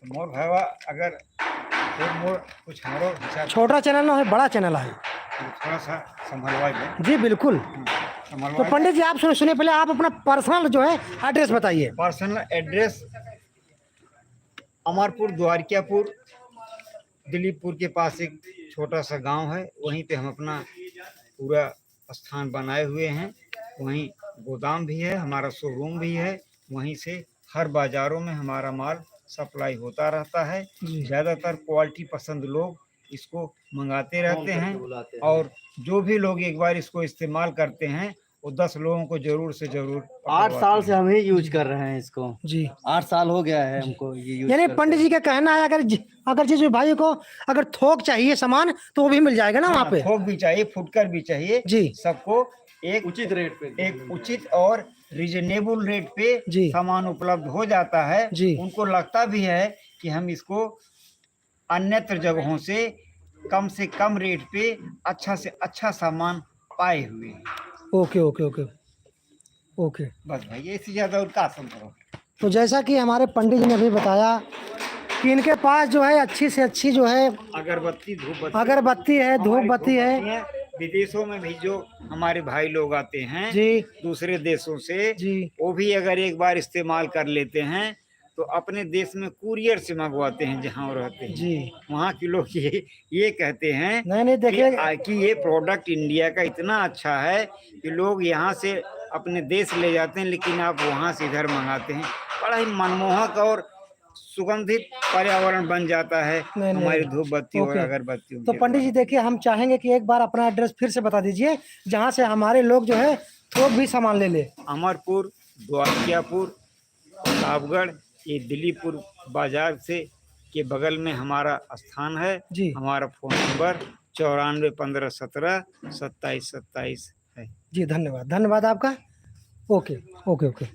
मोर भावा अगर मोर कुछ हमारो हिसाब छोटा चैनल ना है, बड़ा चैनल है। थोड़ा सा संभलवा ले। जी बिल्कुल। तो पंडित जी आप सुनिए पहले आप अपना पर्सनल जो है एड्रेस बताइए। पर्सनल एड्रेस अमरपुर द्वारकापुर दिलीपपुर के पास एक छोटा सा गांव है, वहीं पे हम अपना पूरा स्थान बनाए हुए हैं। वहीं गोदाम भी है, हमारा शोरूम भी है, वहीं से हर बाजारों में हमारा माल सप्लाई होता रहता है। ज़्यादातर क्वालिटी पसंद लोग इसको मंगाते रहते हैं। और जो भी लोग एक बार इसको इस्तेमाल करते हैं वो 10 लोगों को जरूर से जरूर। 8 साल से हम ही यूज कर रहे हैं इसको जी। 8 साल हो गया है हमको ये यूज। यानी पंडित जी का कहना है अगर जिस भाई को अगर थोक चाहिए सामान तो वो भी मिल जाएगा ना वहाँ पे। थोक भी चाहिए, फुटकर भी चाहिए जी। सबको एक उचित रेट पे, एक उचित और रिजनेबल रेट पे जी। सामान उपलब्ध हो जाता है जी। उनको लगता भी है कि हम इसको अन्यत्र जगहों से कम रेट पे अच्छा से अच्छा सामान पाए हुए हैं। Okay okay okay okay. बस भाई इससे ज्यादा और का संभव। तो जैसा कि हमारे पंडित जी ने भी बताया कि इनके पास जो है अच्छी से अच्छी जो है अगरबत्ती अगरबत्ती है, धूप बत्ती है। विदेशों में भी जो हमारे भाई लोग आते हैं जी दूसरे देशों से जी। वो भी अगर एक बार इस्तेमाल कर लेते हैं तो अपने देश में कुरियर से मंगवाते हैं जहाँ वो रहते हैं जी। वहाँ के लोग ये कहते हैं नहीं देखिए कि ये प्रोडक्ट इंडिया का इतना अच्छा है कि लोग यहाँ से अपने देश ले जाते हैं, लेकिन आप वहाँ से इधर मंगाते हैं। बड़ा ही मनमोहक और सुगंधित पर्यावरण बन जाता है हमारी धूप बत्ती और अगरबत्ती। तो पंडित जी देखिए हम चाहेंगे कि एक बार अपना एड्रेस फिर से बता दीजिए जहाँ से हमारे लोग जो है थोक भी सामान ले ले। अमरपुर द्वारकापुर प्रतापगढ़, ये दिलीपुर बाजार से के बगल में हमारा स्थान है जी। हमारा फोन नंबर 94 15 17 27 27 है जी। धन्यवाद आपका। Okay okay okay.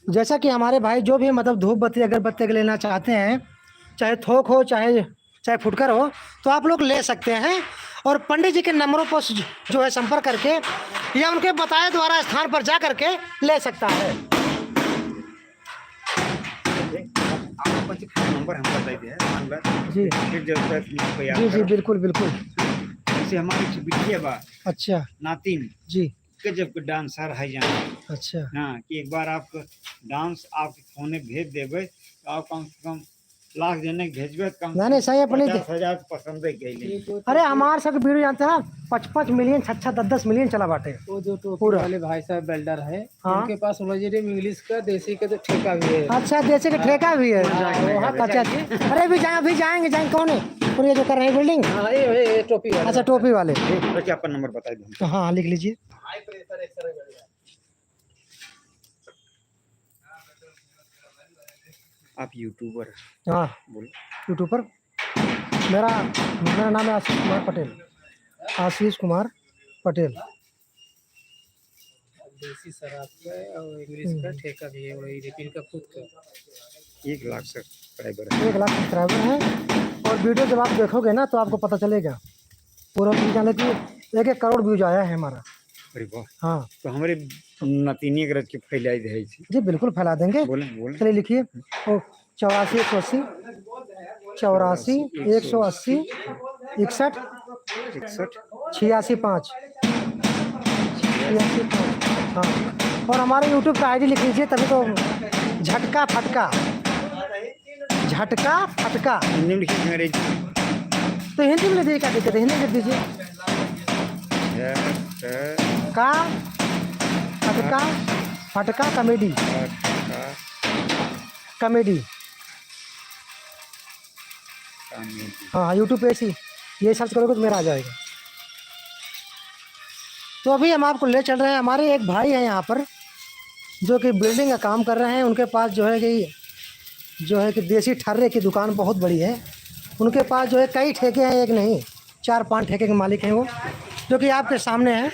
जैसा कि हमारे भाई जो भी मतलब धूप बत्ती अगरबत्ती लेना चाहते हैं, चाहे थोक हो चाहे फुटकर हो, तो आप लोग ले सकते हैं और पंडित जी के नंबरों पर जो है संपर्क करके या उनके बताए द्वारा स्थान पर जा करके ले सकता है। नंबर हम बता दिया जी फिर जरूरत जी जी बिल्कुल बिल्कुल। जैसे हमारी बिटिया बा अच्छा नातिन जी गजब के डांसर है यहाँ। अच्छा हाँ कि एक बार आप डांस आप फोन में भेज देवे तो आप कम से कम लाख जने भेजबे कम नहीं सही अपनी 50,000 पसंद है गई। अरे हमारे सब वीडियो जानते हैं 5-5 मिलियन 6-10 मिलियन चला बाटे। वो जो टोपी वाले भाई साहब बिल्डर है हाँ? उनके पास मजरिम इंग्लिश का देसी का तो ठेका भी है। अच्छा देसी का ठेका भी है। अच्छा अरे अभी जाएंगे कौन है और ये जो कर रहे हैं बिल्डिंग। हाँ ये टोपी वाला। अच्छा टोपी वाले। क्या आपका नंबर बता दो। तो हाँ लिख लीजिए। आप यूट्यूबर हाँ बोलो। यूट्यूब पर मेरा नाम है आशीष कुमार पटेल। आशीष कुमार पटेल। देसी शराब का और इंग्लिश का ठेका भी है, वही रिपिन का खुद का। 1 लाख सब्सक्राइबर है। 1 लाख सब्सक्राइबर हैं और वीडियो जब आप देखोगे ना तो आपको पता चलेगा पूरा व्यू जाने की 1 करोड़ व्यूज आया है हमारा। अरे वाह। हाँ तो हमारे नतीनी अगर के फैलाई दे जी बिल्कुल फैला देंगे। बोले चलिए लिखिए 84 180 81 61 86 5 86 5। हाँ, और हमारे यूट्यूब का आईडी लिख लीजिए, तभी तो झटका फटका, झटका फटका। हिंदी में लिखिए, अंग्रेजी तो हिंदी में लिख दीजिए, क्या दिक्कत है, हिंदी में लिख दीजिए। का फटका, फटका कॉमेडी, कॉमेडी। हाँ, यूट्यूब पे ऐसी ये सर्च करोगे तो मेरा आ जाएगा। तो अभी हम आपको ले चल रहे हैं, हमारे एक भाई हैं यहाँ पर जो कि बिल्डिंग का काम कर रहे हैं। उनके पास जो है कि देसी ठर्रे की दुकान बहुत बड़ी है। उनके पास जो है कई ठेके हैं, एक नहीं 4-5 ठेके के मालिक हैं वो, जो कि आपके सामने हैं।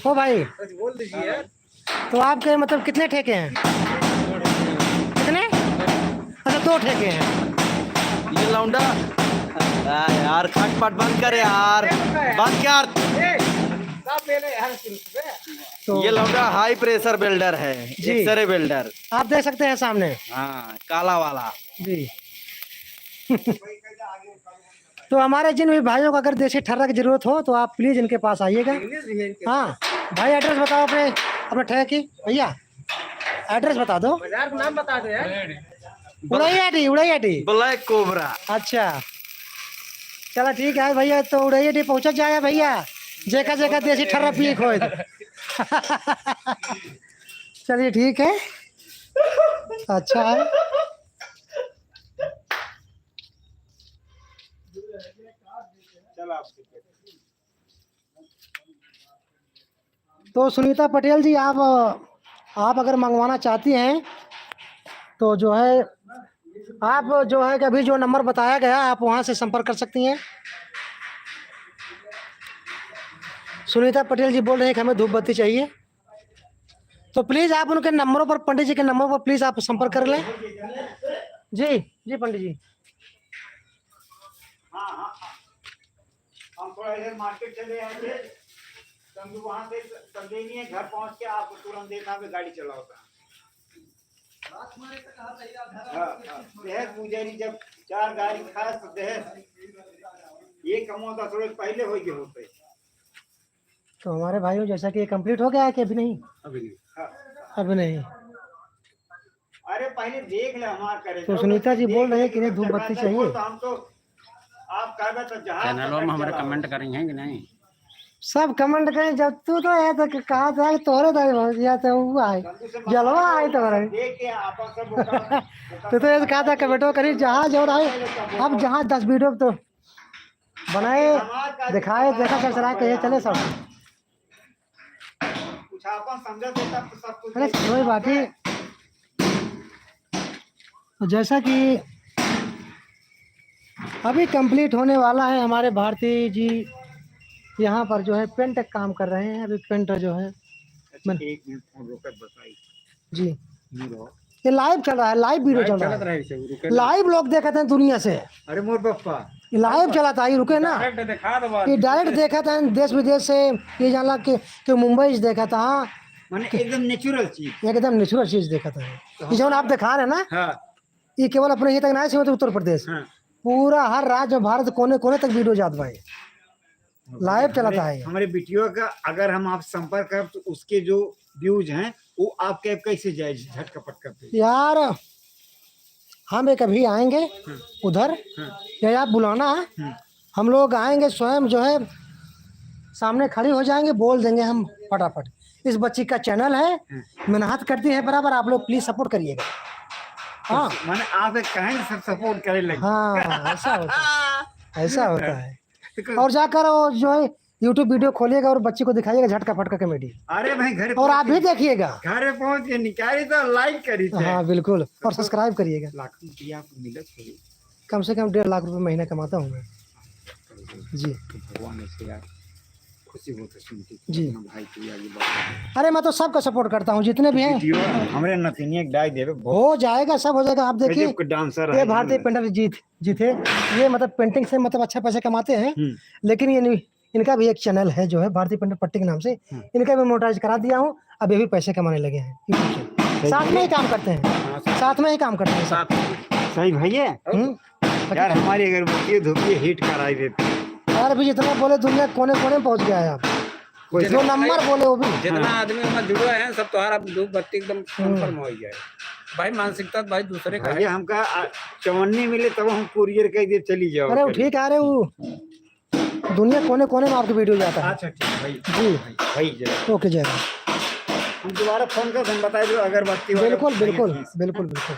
ओ भाई बोल दीजिए। तो आपके मतलब कितने ठेके हैं? कितने? अच्छा 2 ठेके हैं। ये लौंडा यार खटपट बंद कर यार, बंद कर। तो ये लौंडा हाई प्रेशर बिल्डर है, जी। X ray builder. आप देख सकते हैं सामने हाँ, काला वाला। जी। तो हमारे जिन भी भाइयों को अगर देसी ठर्रा की जरूरत हो तो आप प्लीज इनके पास आइएगा। हाँ भाई, एड्रेस बताओ अपने अपने ठेके की। भैया एड्रेस बता दो। बाजार का नाम बता दो यार। उड़ैयाटी। Black cobra. अच्छा चलो ठीक है भैया, तो उड़ैयाटी पहुँच जाए भैया, जेका जेका देसी ठर्रा पी खोए। चलिए ठीक है, अच्छा है। तो सुनीता पटेल जी, आप अगर मंगवाना चाहती हैं तो जो है आप जो है कि अभी जो नंबर बताया गया आप वहाँ से संपर्क कर सकती हैं। सुनीता पटेल जी बोल रहे हैं कि हमें धूप बत्ती चाहिए, तो प्लीज़ आप उनके नंबरों पर, पंडित जी के नंबर पर प्लीज़ आप संपर्क कर लें। जी जी पंडित जी। हम थोड़ा इधर मार्केट चले आए थे, तो वहाँ से संदेही है, घर पहुँच के आपको तुरंत देखा में गाड़ी चलाता। देहर पुजारी जब 4 गाड़ी खास तो देहर ये कमौता थोड़े पहले हो गए होते। तो हमारे भाइयों जैसा कि ये कंप्लीट हो गया है कि अभी नहीं? अभी नहीं। अरे पहले देख ले हमारा करे। तो सुनीता जी बोल रहे हैं कि इन्हें धूप बत्ती चाहिए। तो हम तो आप कह तो जहां चैनलों में हमारे कमेंट करेंगे कि नहीं? सब कमेंट करें, जब तू तो है तो कहा था कि तोरे तो हुआ है जलवा है तोरे। देख के आप सब तो ये कहा था कमेंटो करी जहाँ जो रहा है। अब जहाँ 10 वीडियो तो बनाए दिखाए, देखा चल कहे चले सब। कुछ आपन समझ देता तो सब कुछ। अरे कोई बात ही। तो जैसा कि अभी कंप्लीट होने वाला है, हमारे भारती जी यहाँ पर जो है पेंट काम कर रहे हैं। अभी पेंटर जो है एक मिनट फोन रोकर बताइए जी, ये लाइव चल रहा है, लाइव वीडियो चल रहा है, लाइव लोग देखते हैं दुनिया से। अरे मोर पप्पा ये लाइव चला था, ये रुके ना, दिखा दो ये डायरेक्ट देखा था देश विदेश से। ये जाना कि मुंबई से देखा था। हाँ, माने एकदम नेचुरल चीज, एकदम नेचुरल चीज देखा था। ये जो आप दिखा रहे हैं ना, हाँ ये केवल अपने ये तक ना है, उत्तर प्रदेश हाँ। पूरा हर राज्य भारत कोने कोने तक वीडियो जाता भाई, लाइव चलाता है। हमारे वीडियो का अगर हम आप संपर्क करें तो उसके जो व्यूज हैं वो आपके कैसे जाए झटका पटका पे? यार हम एक अभी आएंगे उधर, या आप बुलाना है, हम लोग आएंगे स्वयं जो है सामने खड़ी हो जाएंगे, बोल देंगे हम फटाफट। इस बच्ची का चैनल है, मेहनत करती है बराबर, आप लोग प्लीज सपोर्ट करिएगा। हाँ माने आप एक कहेंगे सब सपोर्ट करे लगे। हाँ ऐसा होता है, ऐसा होता है। और जाकर वो जो है यूट्यूब वीडियो खोलिएगा और बच्ची को दिखाइएगा झटका फटका कॉमेडी। अरे भाई घर और आप भी देखिएगा, घर पहुंच के निकाली तो लाइक करी थे। हाँ बिल्कुल, और सब्सक्राइब करिएगा। लाखों रुपया आपको मिलत है, कम से कम 1.5 लाख रुपए महीना कमाता हूँ मैं जी। तो भगवान ऐसे यार खुशी होते सुन के जी। अपना भाई को आगे बढ़ा। अरे मैं तो सबका सपोर्ट करता हूँ, जितने भी हैं। वीडियो हमरे नतिनिया एक डाई देवे बहुत हो जाएगा, सब हो जाएगा। आप देखिए गजब के डांसर ये है। भारतीय पेंटर जी थे, ये मतलब पेंटिंग से मतलब अच्छा पैसे कमाते हैं। लेकिन ये इनका भी एक चैनल है जो है भारतीय पेंटर पट्टी के नाम से, इनका भी मोनेटाइज करा दिया हूँ। अब ये भी पैसे कमाने लगे हैं यूट्यूब से, साथ में ही काम करते हैं, साथ में ही काम करते हैं साथ। सही भैया यार, हमारी अगरबत्ती धूपी हिट कराई देती। यार भी जितना बोले दुनिया कोने कोने में पहुंच गया है आप, जो नंबर बोले वो भी। जितना आदमी में जुड़े हैं सब तुम्हारा धूप बत्ती एकदम कंफर्म हो जाए भाई। मानसिकता तो भाई दूसरे का है। भैया हमका 54 मिले तब हम कुरियर कह दिए चली जाओ। अरे वो ठीक आ रहे वो दुनिया कोने कोने में आपकी वीडियो जाता है। अच्छा ठीक भाई जी भाई जरा ओके जय हम दोबारा फोन कर हम बता दो अगरबत्ती वाला। बिल्कुल बिल्कुल बिल्कुल बिल्कुल।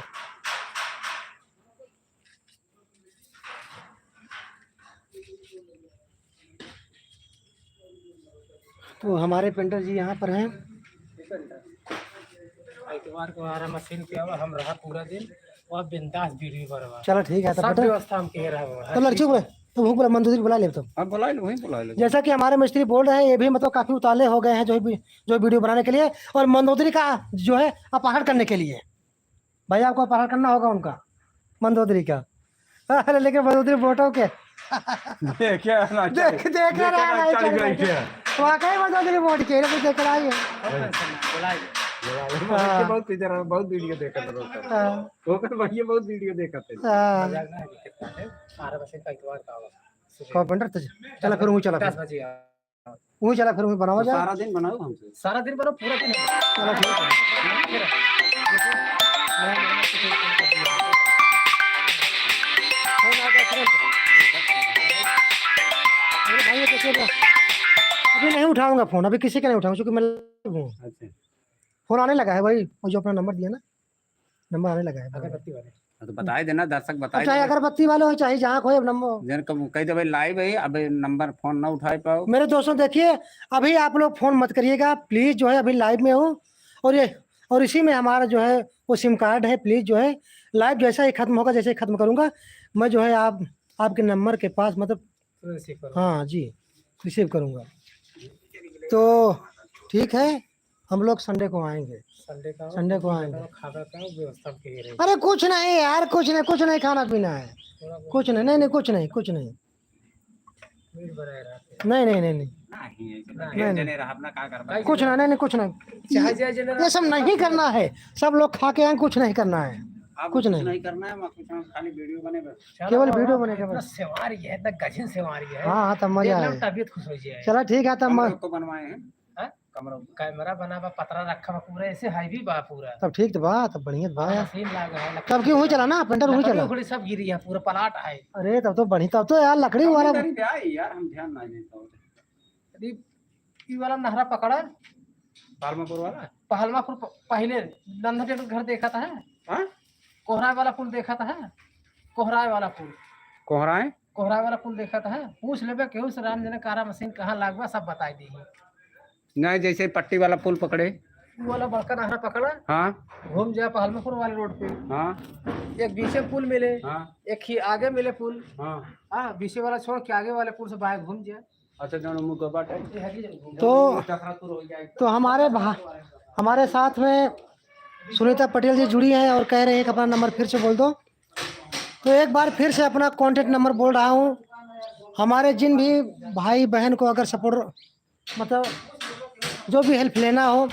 तो हमारे पेंटर जी यहाँ पर हैं। इतवार को हमारा मशीन पे आवा, हम रहा पूरा दिन और बिंदास वीडियो बनवा। चलो ठीक है। तो सब पेंटर व्यवस्था हम के रहा हुआ तो लड़की बोले तो भूख बोला मंदोदरी बुला ले। तो अब बुला लो, वहीं बुला लो। जैसा कि हमारे मिस्त्री बोल रहे हैं ये भी मतलब काफी उताले हो गए हैं जो वीडियो बनाने के लिए और मंदोदरी का जो है अपहरण करने के लिए। भाई आपको अपहरण करना होगा उनका मंदोदरी का। अरे लेकिन मंदोदरी फोटो के देख वाकई मंदोदरी वोट के देख रहा है। बहुत इधर बहुत वीडियो देखा था होकर भैया बहुत वीडियो देखा थे। हमारा मशीन का इतवार का आवा पेंटर चला फिर वहीं चला 10 बजे वहीं चला फिर वहीं बनाओ जाए। सारा दिन बनाओ हमसे। सारा दिन बनो पूरा दिन। चलो ठीक है। अरे भाई ये कैसे अभी नहीं उठाऊंगा फोन, अभी किसी का नहीं उठाऊंगा क्योंकि मैं हूँ। अच्छा फोन आने लगा है भाई, वो जो अपना नंबर दिया ना नंबर आने लगा है। अगरबत्ती वाले तो बताए देना दर्शक अब बताए चाहे अगरबत्ती वाले हो चाहे जहाँ खोए नंबर। जन कब कही तो भाई लाइव है अब नंबर फोन ना उठाए पाओ। मेरे दोस्तों देखिए अभी आप लोग फोन मत करिएगा प्लीज, जो है अभी लाइव में हूँ और इसी में हमारा जो है वो सिम कार्ड है। प्लीज जो है लाइव जैसा ही खत्म होगा, जैसे ही खत्म करूंगा मैं जो है आपके नंबर के पास मतलब रिसीव करो। हाँ जी रिसीव करूंगा। तो ठीक है हम लोग संडे को आएंगे। संडे को आएंगे। खाना का व्यवस्था के ही रही। अरे कुछ नहीं यार कुछ नहीं खाना पीना है कुछ नहीं नहीं नहीं कुछ नहीं मीट बनाए रहते नहीं कुछ नहीं कुछ नहीं चाहे जाए जना ये सब नहीं करना है। सब लोग खा के आए कुछ नहीं करना है कुछ नहीं करना है खाली वीडियो बने बस। केवल वीडियो बनेगा इतना बस। सेवारी है, इतना गजन सेवारी है। हाँ तब मजा एकदम है। तबीयत खुश हो जाए। चलो ठीक है तब को बनवाए हैं हाँ? कैमरा बना बा पतरा रखा बा पूरा ऐसे हाईवी बा पूरा। तब ठीक तो बात तब बढ़िया बा यार। मशीन लागा है तब क्यों वही चला ना पेंटर वही चला। लकड़ी सब गिरी है पूरा पलाट है। अरे तब तो बढ़िया तब तो यार लकड़ी वाला यार हम ध्यान नहीं देता हूँ। ई वाला नहरा पकड़ा पालमापुर वाला पहलमापुर पहले नंदा टेंट घर देखा था हाँ? कोहराए वाला पुल देखा था कोहराए वाला पुल देखा था। पूछ लेबे केहू से राम जने कारा मशीन कहाँ लागबा सब बताई दी। नहीं जैसे पट्टी वाला पुल पकड़े वो वाला बड़का नहरा पकड़ा हाँ घूम जा पहलमापुर वाले रोड पे। हाँ एक बीचे पुल मिले हाँ एक ही आगे मिले पुल। हाँ हाँ बीचे वाला छोड़ के आगे वाले पुल से बाहर घूम जा। अच्छा जो मुँह को बाटे तो हमारे साथ में सुनीता पटेल जी जुड़ी हैं और कह रहे हैं कि अपना नंबर फिर से बोल दो। तो एक बार फिर से अपना कॉन्टेक्ट नंबर बोल रहा हूँ। हमारे जिन भी भाई बहन को अगर सपोर्ट मतलब जो भी हेल्प लेना हो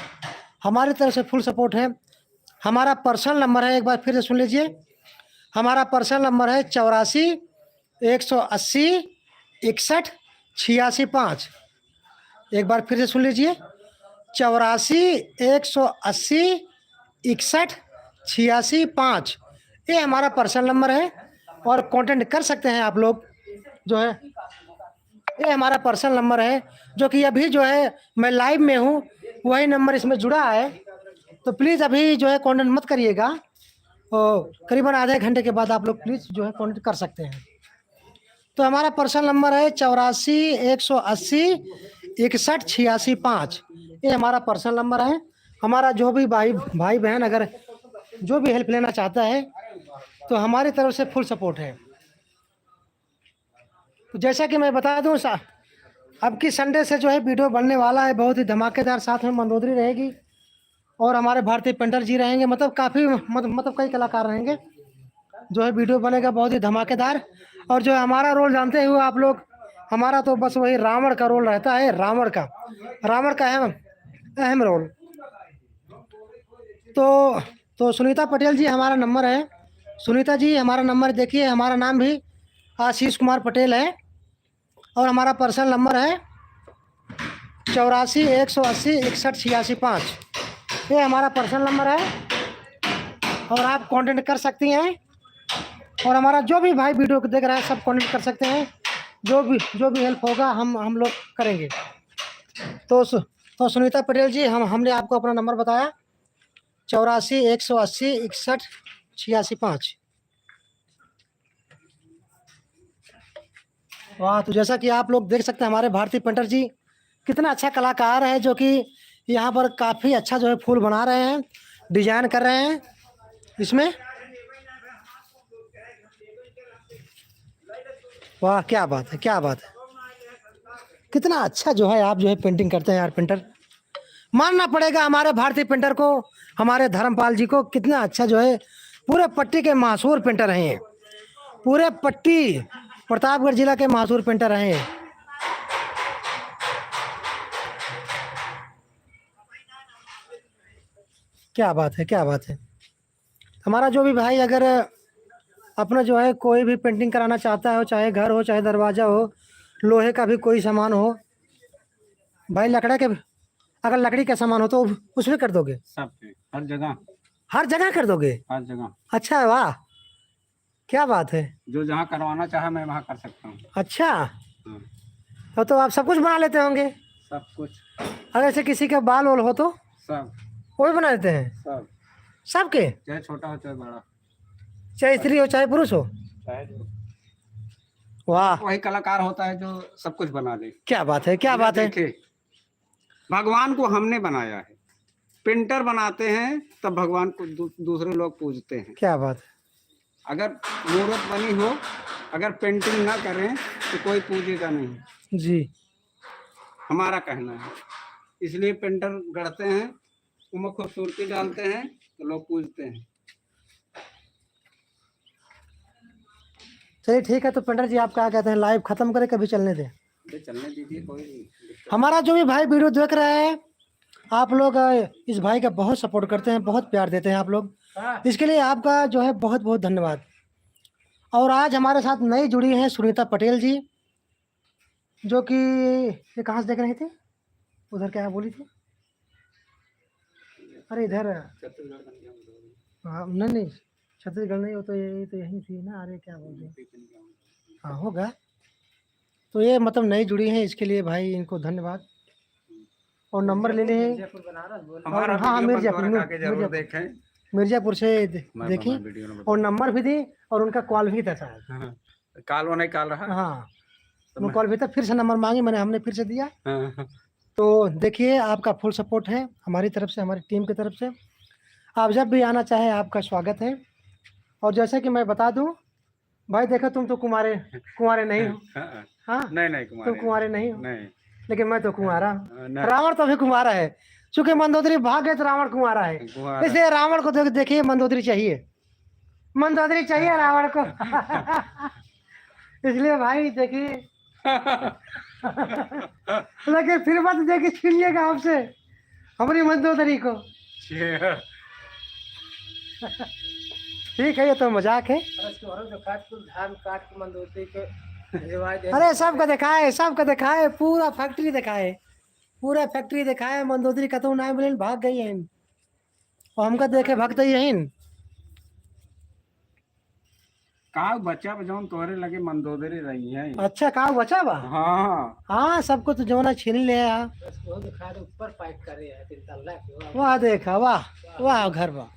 हमारी तरफ से फुल सपोर्ट है। हमारा पर्सनल नंबर है, एक बार फिर से सुन लीजिए। हमारा पर्सनल नंबर है 84 180 61 86 5। एक बार फिर से सुन लीजिए 84 180 61 86 5। ये हमारा पर्सनल नंबर है और कांटेक्ट कर सकते हैं आप लोग जो है। ये हमारा पर्सनल नंबर है जो कि अभी जो है मैं लाइव में हूँ, वही नंबर इसमें जुड़ा है। तो प्लीज़ अभी जो है कांटेक्ट मत करिएगा और करीबन आधे घंटे के बाद आप लोग प्लीज़ जो है कांटेक्ट कर सकते हैं। तो हमारा पर्सनल नंबर है 84 180 61 86 5। ये हमारा पर्सनल नंबर है। हमारा जो भी भाई बहन अगर जो भी हेल्प लेना चाहता है तो हमारी तरफ से फुल सपोर्ट है। तो जैसा कि मैं बता दूं अब की संडे से जो है वीडियो बनने वाला है बहुत ही धमाकेदार। साथ में मंदोदरी रहेगी और हमारे भारतीय पेंटर जी रहेंगे। मतलब काफ़ी मतलब कई कलाकार रहेंगे जो है। वीडियो बनेगा बहुत ही धमाकेदार। और जो हमारा रोल जानते हुए आप लोग, हमारा तो बस वही रावण का रोल रहता है। रावण का अहम रोल। तो सुनीता पटेल जी हमारा नंबर है। सुनीता जी हमारा नंबर देखिए, हमारा नाम भी आशीष कुमार पटेल है। और हमारा पर्सनल नंबर है 84 180 61 86 5। ये हमारा पर्सनल नंबर है और आप कांटेक्ट कर सकती हैं। और हमारा जो भी भाई वीडियो को देख रहा है सब कांटेक्ट कर सकते हैं। जो भी हेल्प होगा हम लोग करेंगे। तो सुनीता पटेल जी, हमने आपको अपना नंबर बताया 84 180 61 86 5। वाह, तो जैसा कि आप लोग देख सकते हैं हमारे भारती पेंटर जी कितना अच्छा कलाकार है, जो कि यहाँ पर काफ़ी अच्छा जो है फूल बना रहे हैं, डिजाइन कर रहे हैं इसमें। वाह, क्या बात है, क्या बात है। कितना अच्छा जो है आप जो है पेंटिंग करते हैं यार पेंटर। मानना पड़ेगा हमारे भारतीय पेंटर को, हमारे धर्मपाल जी को। कितना अच्छा जो है, पूरे पट्टी के मशहूर पेंटर हैं। पूरे पट्टी प्रतापगढ़ जिला के मशहूर पेंटर हैं। क्या बात है, क्या बात है। हमारा जो भी भाई अगर अपना जो है कोई भी पेंटिंग कराना चाहता है, चाहे घर हो, चाहे दरवाज़ा हो, लोहे का भी कोई सामान हो भाई, लकड़ी के, अगर लकड़ी का सामान हो तो उसमें कर दोगे? सब पे, हर जगह, हर जगह कर दोगे? हर जगह। अच्छा, वाह, क्या बात है। जो जहाँ करवाना चाहे मैं वहाँ कर सकता हूँ। अच्छा, हाँ, तो आप सब कुछ बना लेते होंगे? सब कुछ। अगर ऐसे किसी के बाल वाल हो तो सब, वो भी बना देते हैं? सब, सबके, चाहे छोटा हो चाहे बड़ा, चाहे स्त्री हो चाहे पुरुष हो? चाहे जो। वाह, वही कलाकार होता है जो सब कुछ बना दे। क्या बात है, क्या बात है। देखिए, भगवान को हमने बनाया है, पेंटर बनाते हैं तब भगवान को दूसरे लोग पूजते हैं। क्या बात है। अगर मूर्त बनी हो, अगर पेंटिंग ना करें तो कोई पूजेगा नहीं, जी, हमारा कहना है। इसलिए पेंटर गढ़ते हैं, उनमें खूबसूरती डालते हैं तो लोग पूजते हैं। चलिए ठीक है। तो पेंटर जी आप क्या कहते हैं, लाइव खत्म करें कभी चलने दें? चलने दीजिए, कोई दिक्कत। हमारा जो भी भाई वीडियो देख रहे हैं, आप लोग इस भाई का बहुत सपोर्ट करते हैं, बहुत प्यार देते हैं आप लोग, इसके लिए आपका जो है बहुत बहुत धन्यवाद। और आज हमारे साथ नई जुड़ी हैं सुनीता पटेल जी, जो कि ये कहाँ से देख रही थी, उधर क्या बोली थी? अरे इधर, हाँ, नहीं छत्तीसगढ़ नहीं, वो तो ये तो यहीं थी ना। अरे क्या बोल रही, हाँ होगा। तो ये मतलब नई जुड़ी हैं, इसके लिए भाई इनको धन्यवाद। और नंबर ले लें। हमारा हाँ, मिर्जापुर जरूर देखें, मिर्जापुर से देखी, और नंबर भी दी, और उनका कॉल भी था शायद। काल वो नहीं काल रहा। हाँ, वो कॉल भी था, फिर से नंबर मांगी मैंने, हमने फिर से दिया। हाँ। तो देखिए, आपका फुल सपोर्ट है हमारी तरफ से, हमारी टीम की तरफ से। आप जब भी आना चाहे आपका स्वागत है। और जैसे कि मैं बता दूं भाई, देखो तुम तो कुंवारे नहीं हो। हाँ, नहीं तुम कुंवारे नहीं हो, नहीं, लेकिन मैं तो कुंवारा हूँ। नहीं। रावण तो भी कुंवारा है, चूंकि मंदोदरी भाग गए तो रावण कुंवारा है। कुंवारा। इसलिए रावण को देखिए, मंदोदरी चाहिए रावण को। इसलिए भाई देखिए, लेकिन फिर मत देखिए छीनिएगा हमसे हमारी मंदोदरी को। ठीक है, ये तो मजाक है। अरे सबका दिखाए, पूरा फैक्ट्री दिखाए, मंदोदरी का तो ना बोले भाग गई है, और हमका देखे भगते ही है। का बच्चा बजाऊं तोरे लगे मंदोदरी रही है। अच्छा, का बचा बा? हाँ, सबको तो जमाना छीन ले। ऊपर पैक करे है 3 तल्ला के। वाह देखा, वाह घर बा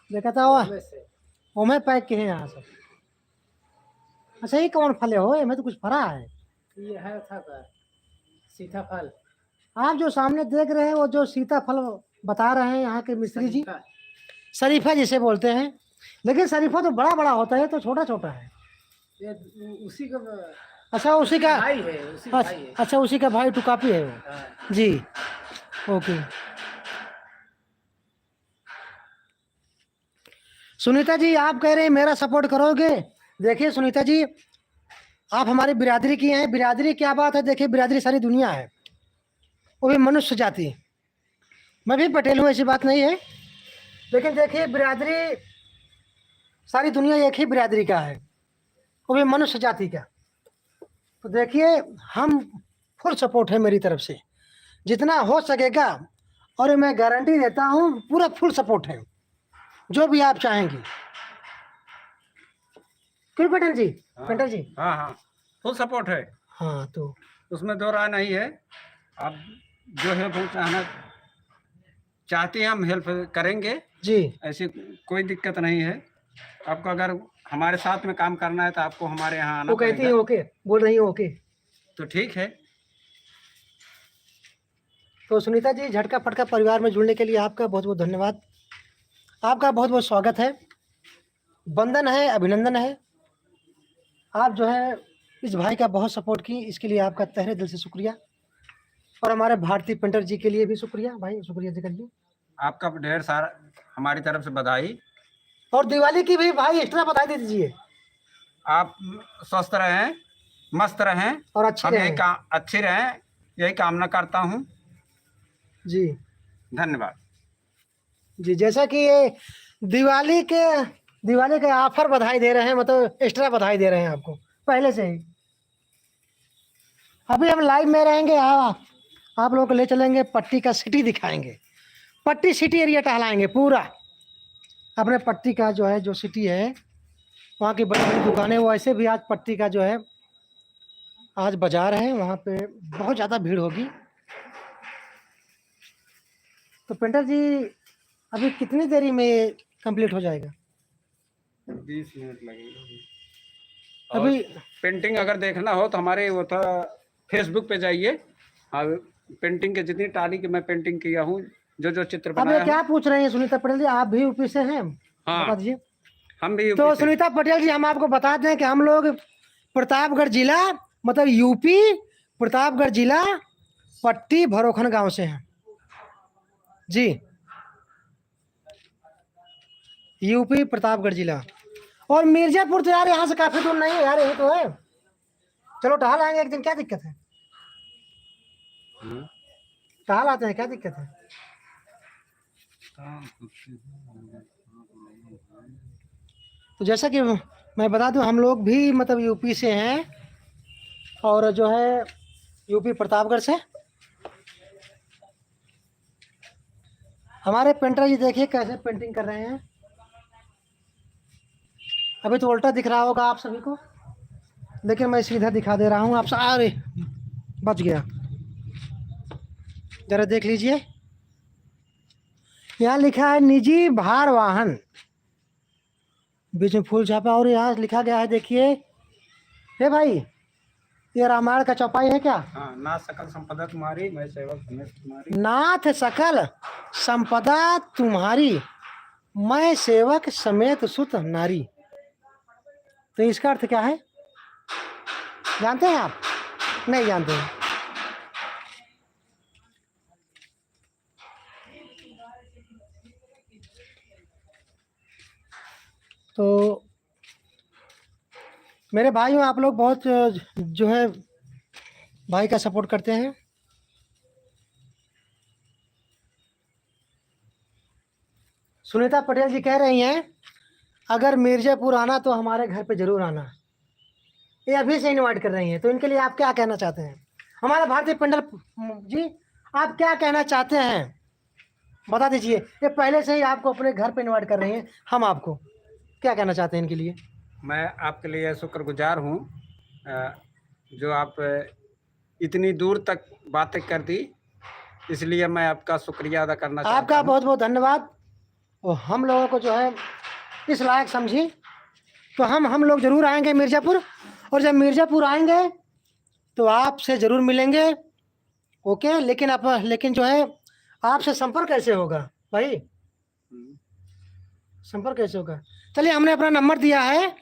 देखा था, वाह ओमे पैक के हैं यहाँ सब। अच्छा, ये कौन फले हो? मैं तो कुछ फरा है। ये है था सीताफल। आप जो सामने देख रहे हैं वो जो सीताफल बता रहे हैं यहाँ के मिस्त्री जी, शरीफा जिसे बोलते हैं। लेकिन शरीफा तो बड़ा बड़ा होता है, तो छोटा छोटा है। ये उसी का, अच्छा उसी का भाई है, उसी भाई है। अच्छा, उसी का भाई टुकापी है वो। हाँ। जी, ओके। सुनीता जी, आप कह रहे हैं मेरा सपोर्ट करोगे? देखिए सुनीता जी, आप हमारी बिरादरी की हैं। बिरादरी क्या बात है, देखिए बिरादरी सारी दुनिया है, वो भी मनुष्य जाति। मैं भी पटेल हूँ, ऐसी बात नहीं है, लेकिन देखिए बिरादरी सारी दुनिया एक ही बिरादरी का है, वो भी मनुष्य जाति का। तो देखिए हम फुल सपोर्ट है मेरी तरफ से, जितना हो सकेगा, और मैं गारंटी देता हूँ पूरा फुल सपोर्ट है, जो भी आप चाहेंगे। क्यों पेंटर जी? पेंटर जी हाँ हाँ, फुल सपोर्ट है, हाँ, तो उसमें दो राय नहीं है। आप जो हेल्प हम चाहते हैं हम हेल्प करेंगे, जी ऐसी कोई दिक्कत नहीं है। आपको अगर हमारे साथ में काम करना है तो आपको हमारे यहाँ आना वो कहती है पड़ेगा। ओके, बोल रही है ओके। तो ठीक है। तो सुनीता जी, झटका फटका परिवार में जुड़ने के लिए आपका बहुत बहुत धन्यवाद, आपका बहुत बहुत स्वागत है, वंदन है, अभिनंदन है। आप जो है इस भाई का बहुत सपोर्ट की, इसके लिए आपका तहे दिल से शुक्रिया, और हमारे भारतीय पेंटर जी के लिए भी शुक्रिया भाई, शुक्रिया जी करिए। आपका ढेर सारा हमारी तरफ से बधाई, और दिवाली की भी भाई एक्स्ट्रा बधाई दे दीजिए। आप स्वस्थ रहें, मस्त रहें, और अच्छी हम रहें। अच्छे रहें, यही कामना करता हूँ। जी धन्यवाद जी। जैसा कि ये दिवाली के ऑफर बधाई दे रहे हैं, मतलब एक्स्ट्रा बधाई दे रहे हैं आपको पहले से ही। अभी हम लाइव में रहेंगे, आप लोगों को ले चलेंगे, पट्टी का सिटी दिखाएंगे, पट्टी सिटी एरिया टहलाएंगे पूरा। अपने पट्टी का जो है, जो सिटी है, वहाँ की बड़ी बड़ी दुकानें, वो ऐसे भी आज पट्टी का जो है आज बाजार है, वहाँ पे बहुत ज़्यादा भीड़ होगी। तो पेंटर जी अभी कितनी देरी में कंप्लीट हो जाएगा? 20 मिनट लगेगा। अभी पेंटिंग अगर देखना हो तो हमारे वो था फेसबुक पे जाइए, और पेंटिंग के जितनी टाली की मैं पेंटिंग किया हूँ, जो जो चित्र अब बनाया ये क्या पूछ रही हैं सुनीता पटेल जी, आप भी यूपी से हैं? हाँ। बता दीजिए। हम भी तो सुनीता पटेल जी, हम आपको बता दें कि हम लोग प्रतापगढ़ जिला, मतलब यूपी प्रतापगढ़ जिला पट्टी भरोखन गांव से हैं जी, यूपी प्रतापगढ़ जिला। और मिर्जापुर तो यार यहाँ से काफी दूर नहीं है यार, यही तो है। चलो टहल आएंगे एक दिन, क्या दिक्कत है? टहल आते हैं, क्या दिक्कत है? तो जैसा कि मैं बता दूं, हम लोग भी मतलब यूपी से हैं, और जो है यूपी प्रतापगढ़ से। हमारे पेंटर जी देखिए कैसे पेंटिंग कर रहे हैं। अभी तो उल्टा दिख रहा होगा आप सभी को, लेकिन मैं सीधा दिखा दे रहा हूँ आप सारे। बच गया, जरा देख लीजिए, यहाँ लिखा है निजी भार वाहन, बीच में फूल छापा, और यहाँ लिखा गया है, देखिए हे भाई, ये रामायण का चौपाई है क्या? हाँ, ना सकल संपदा तुम्हारी, मैं सेवक समेत तुम्हारी। नाथ सकल संपदा तुम्हारी, मैं सेवक समेत सुत नारी। तो इसका अर्थ क्या है, जानते हैं आप? नहीं जानते हैं? तो मेरे भाइयों, आप लोग बहुत जो है भाई का सपोर्ट करते हैं। सुनीता पटेल जी कह रही हैं अगर मिर्जापुर आना तो हमारे घर पे जरूर आना, ये अभी से इनवाइट कर रही हैं। तो इनके लिए आप क्या कहना चाहते हैं? हमारे भारतीय पेंटर जी, आप क्या कहना चाहते हैं, बता दीजिए। ये पहले से ही आपको अपने घर पे इनवाइट कर रही हैं, हम आपको क्या कहना चाहते हैं इनके लिए? मैं आपके लिए शुक्रगुजार हूँ, जो आप इतनी दूर तक बातें कर दी, इसलिए मैं आपका शुक्रिया अदा करना चाहता आपका हूँ। बहुत बहुत धन्यवाद। और हम लोगों को जो है इस लायक समझी, तो हम लोग जरूर आएंगे मिर्ज़ापुर, और जब मिर्ज़ापुर आएंगे तो आपसे ज़रूर मिलेंगे, ओके। लेकिन जो है आपसे संपर्क कैसे होगा भाई? संपर्क कैसे होगा? चलिए, हमने अपना नंबर दिया है,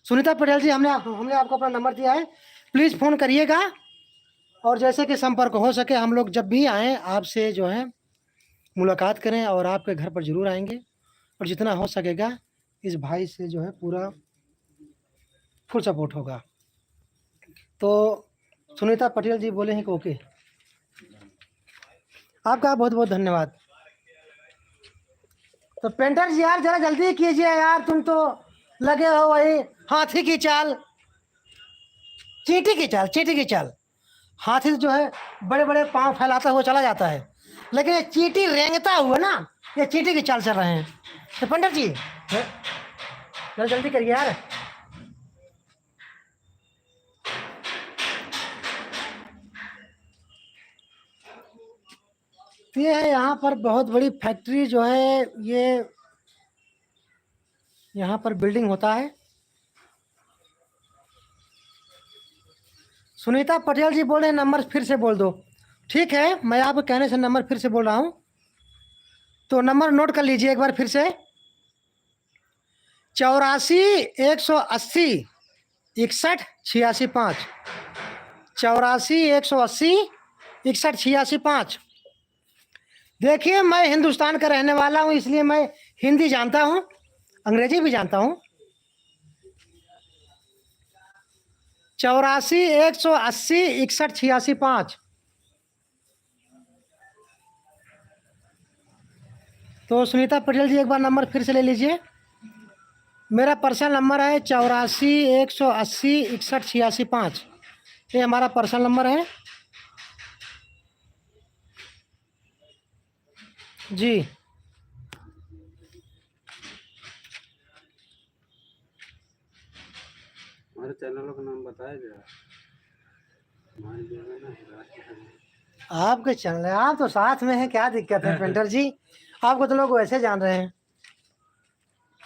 सुनीता पटेल जी, हमने आपको अपना नंबर दिया है, प्लीज़ फ़ोन करिएगा, और जैसे कि संपर्क हो सके हम लोग जब भी आएँ आपसे जो है मुलाकात करें, और आपके घर पर ज़रूर आएंगे, और जितना हो सकेगा इस भाई से जो है पूरा फुल सपोर्ट होगा। तो सुनीता पटेल जी बोले हैं कि ओके। आपका बहुत बहुत धन्यवाद। तो पेंटर जी यार, जरा जल्दी कीजिए यार, तुम तो लगे हो वही हाथी की चाल। चींटी की चाल, चींटी की चाल। हाथी जो है बड़े बड़े पांव फैलाता हुआ चला जाता है, लेकिन ये चींटी रेंगता हुआ ना, ये चींटी की चाल चल रहे हैं। तो पंडित जी जल्दी करिए यार। ये है यहाँ पर बहुत बड़ी फैक्ट्री जो है, ये यहाँ पर बिल्डिंग होता है। सुनीता पटेल जी बोल रहे हैं, नंबर फिर से बोल दो। ठीक है, मैं आपके कहने से नंबर फिर से बोल रहा हूँ, तो नंबर नोट कर लीजिए एक बार फिर से। 84 180 61 86 5। 84 180 61 86 5। देखिए, मैं हिंदुस्तान का रहने वाला हूँ, इसलिए मैं हिंदी जानता हूँ, अंग्रेजी भी जानता हूँ। 84 180 61 86 5। तो सुनीता पटेल जी एक बार नंबर फिर से ले लीजिए। मेरा पर्सनल नंबर है 84 180 61 86 5। ये हमारा पर्सनल नंबर है जी। हमारे चैनलों का नाम बताया जरा। हमारे जो है ना आपके चैनल है, आप तो साथ में हैं, क्या दिक्कत है पेंटर जी, आपको तो लोग वैसे जान रहे हैं।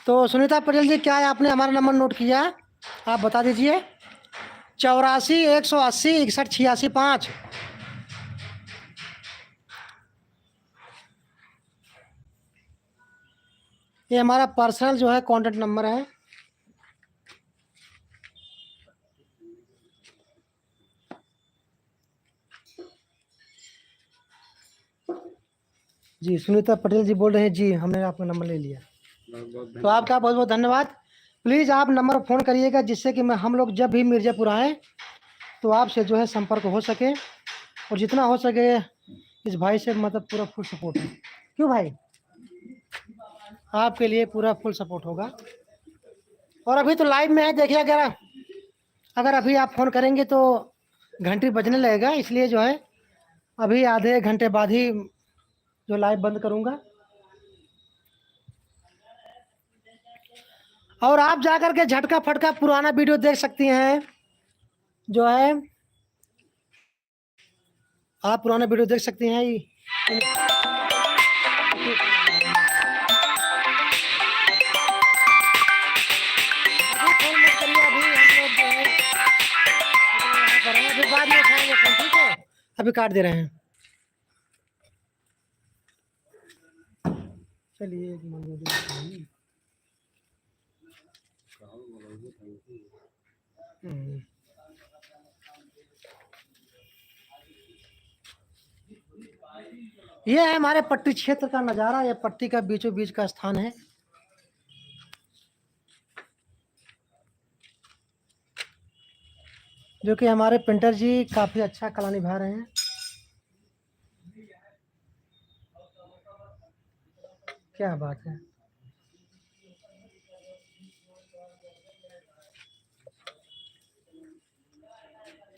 तो सुनीता पटेल जी, क्या है, आपने हमारा नंबर नोट किया? आप बता दीजिए। 84 180 61 86 5। ये हमारा पर्सनल जो है कॉन्टैक्ट नंबर है। जी, सुनीता पटेल जी बोल रहे हैं जी, हमने आपका नंबर ले लिया। तो आपका बहुत बहुत धन्यवाद। प्लीज़ आप नंबर फ़ोन करिएगा, जिससे कि मैं हम लोग जब भी मिर्ज़ापुर आएँ तो आपसे जो है संपर्क हो सके, और जितना हो सके इस भाई से मतलब पूरा फुल सपोर्ट है। क्यों भाई, आपके लिए पूरा फुल सपोर्ट होगा। और अभी तो लाइव में है, देखिए, अगर अभी आप फ़ोन करेंगे तो घंटी बजने लगेगा, इसलिए जो है अभी आधे घंटे बाद ही जो लाइव बंद करूँगा। और आप जाकर के झटका फटका पुराना वीडियो देख सकती हैं, जो है आप पुराना वीडियो देख सकती हैं। अभी बाद में उठाएंगे फोन, ठीक है, अभी काट दे रहे हैं। चलिए ये है हमारे पट्टी क्षेत्र का नज़ारा। ये पट्टी का बीचों बीच का स्थान है। जो कि हमारे पेंटर जी काफ़ी अच्छा कला निभा रहे हैं। क्या बात है।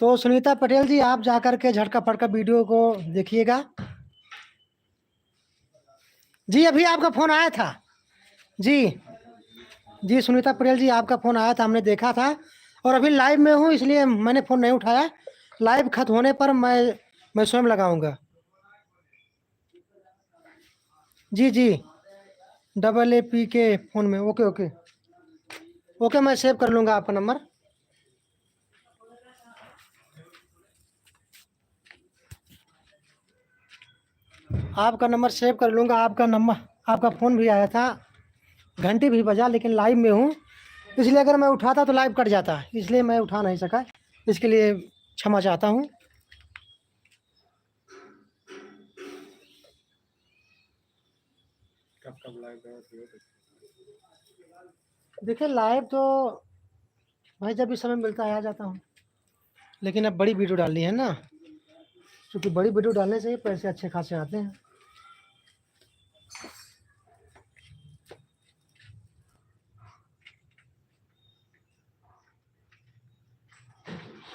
तो सुनीता पटेल जी, आप जाकर के झटका फटका वीडियो को देखिएगा। जी, अभी आपका फ़ोन आया था। जी सुनीता पटेल जी, आपका फ़ोन आया था, हमने देखा था, और अभी लाइव में हूँ, इसलिए मैंने फ़ोन नहीं उठाया। लाइव खत्म होने पर मैं स्वयं लगाऊंगा। जी AAP के फ़ोन में। ओके, मैं सेव कर लूँगा आपका नंबर। आपका नंबर सेव कर लूँगा। आपका फ़ोन भी आया था, घंटी भी बजा, लेकिन लाइव में हूँ, इसलिए अगर मैं उठाता तो लाइव कट जाता, इसलिए मैं उठा नहीं सका। इसके लिए क्षमा चाहता हूँ। कब लाइव देखिए, लाइव तो भाई जब भी समय मिलता है आ जाता हूँ, लेकिन अब बड़ी वीडियो डालनी है ना, क्योंकि बड़ी वीडियो डालने से ही पैसे अच्छे खासे आते हैं।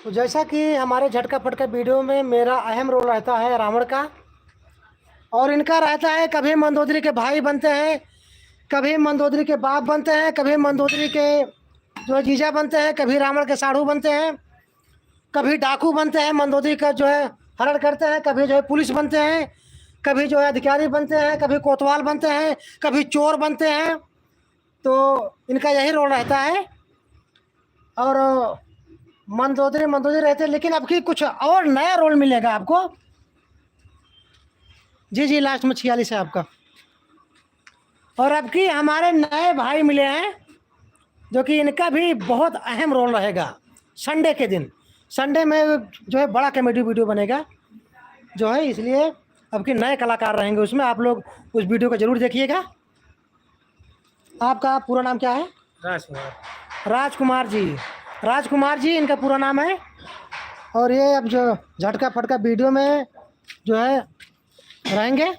तो जैसा कि हमारे झटका फटका वीडियो में मेरा अहम रोल रहता है रावण का, और इनका रहता है कभी मंदोदरी के भाई बनते हैं, कभी मंदोदरी के बाप बनते हैं, कभी मंदोदरी के जो है जीजा बनते हैं, कभी रावण के साढ़ू बनते हैं, कभी डाकू बनते हैं, मंदोदरी का जो है हरण करते हैं, कभी जो है पुलिस बनते हैं, कभी जो है अधिकारी बनते हैं, कभी कोतवाल बनते हैं, कभी चोर बनते हैं। तो इनका यही रोल रहता है। और मंदोदरी रहते हैं, लेकिन अब की कुछ और नया रोल मिलेगा आपको। जी जी, लास्ट में 46 है आपका। और अब की हमारे नए भाई मिले हैं जो कि इनका भी बहुत अहम रोल रहेगा। संडे के दिन, संडे में जो है बड़ा कॉमेडी वीडियो बनेगा जो है, इसलिए अब के नए कलाकार रहेंगे उसमें। आप लोग उस वीडियो को ज़रूर देखिएगा। आपका पूरा नाम क्या है? राजकुमार। राजकुमार जी। राजकुमार जी इनका पूरा नाम है। और ये अब जो झटका फटका वीडियो में जो है रहेंगे।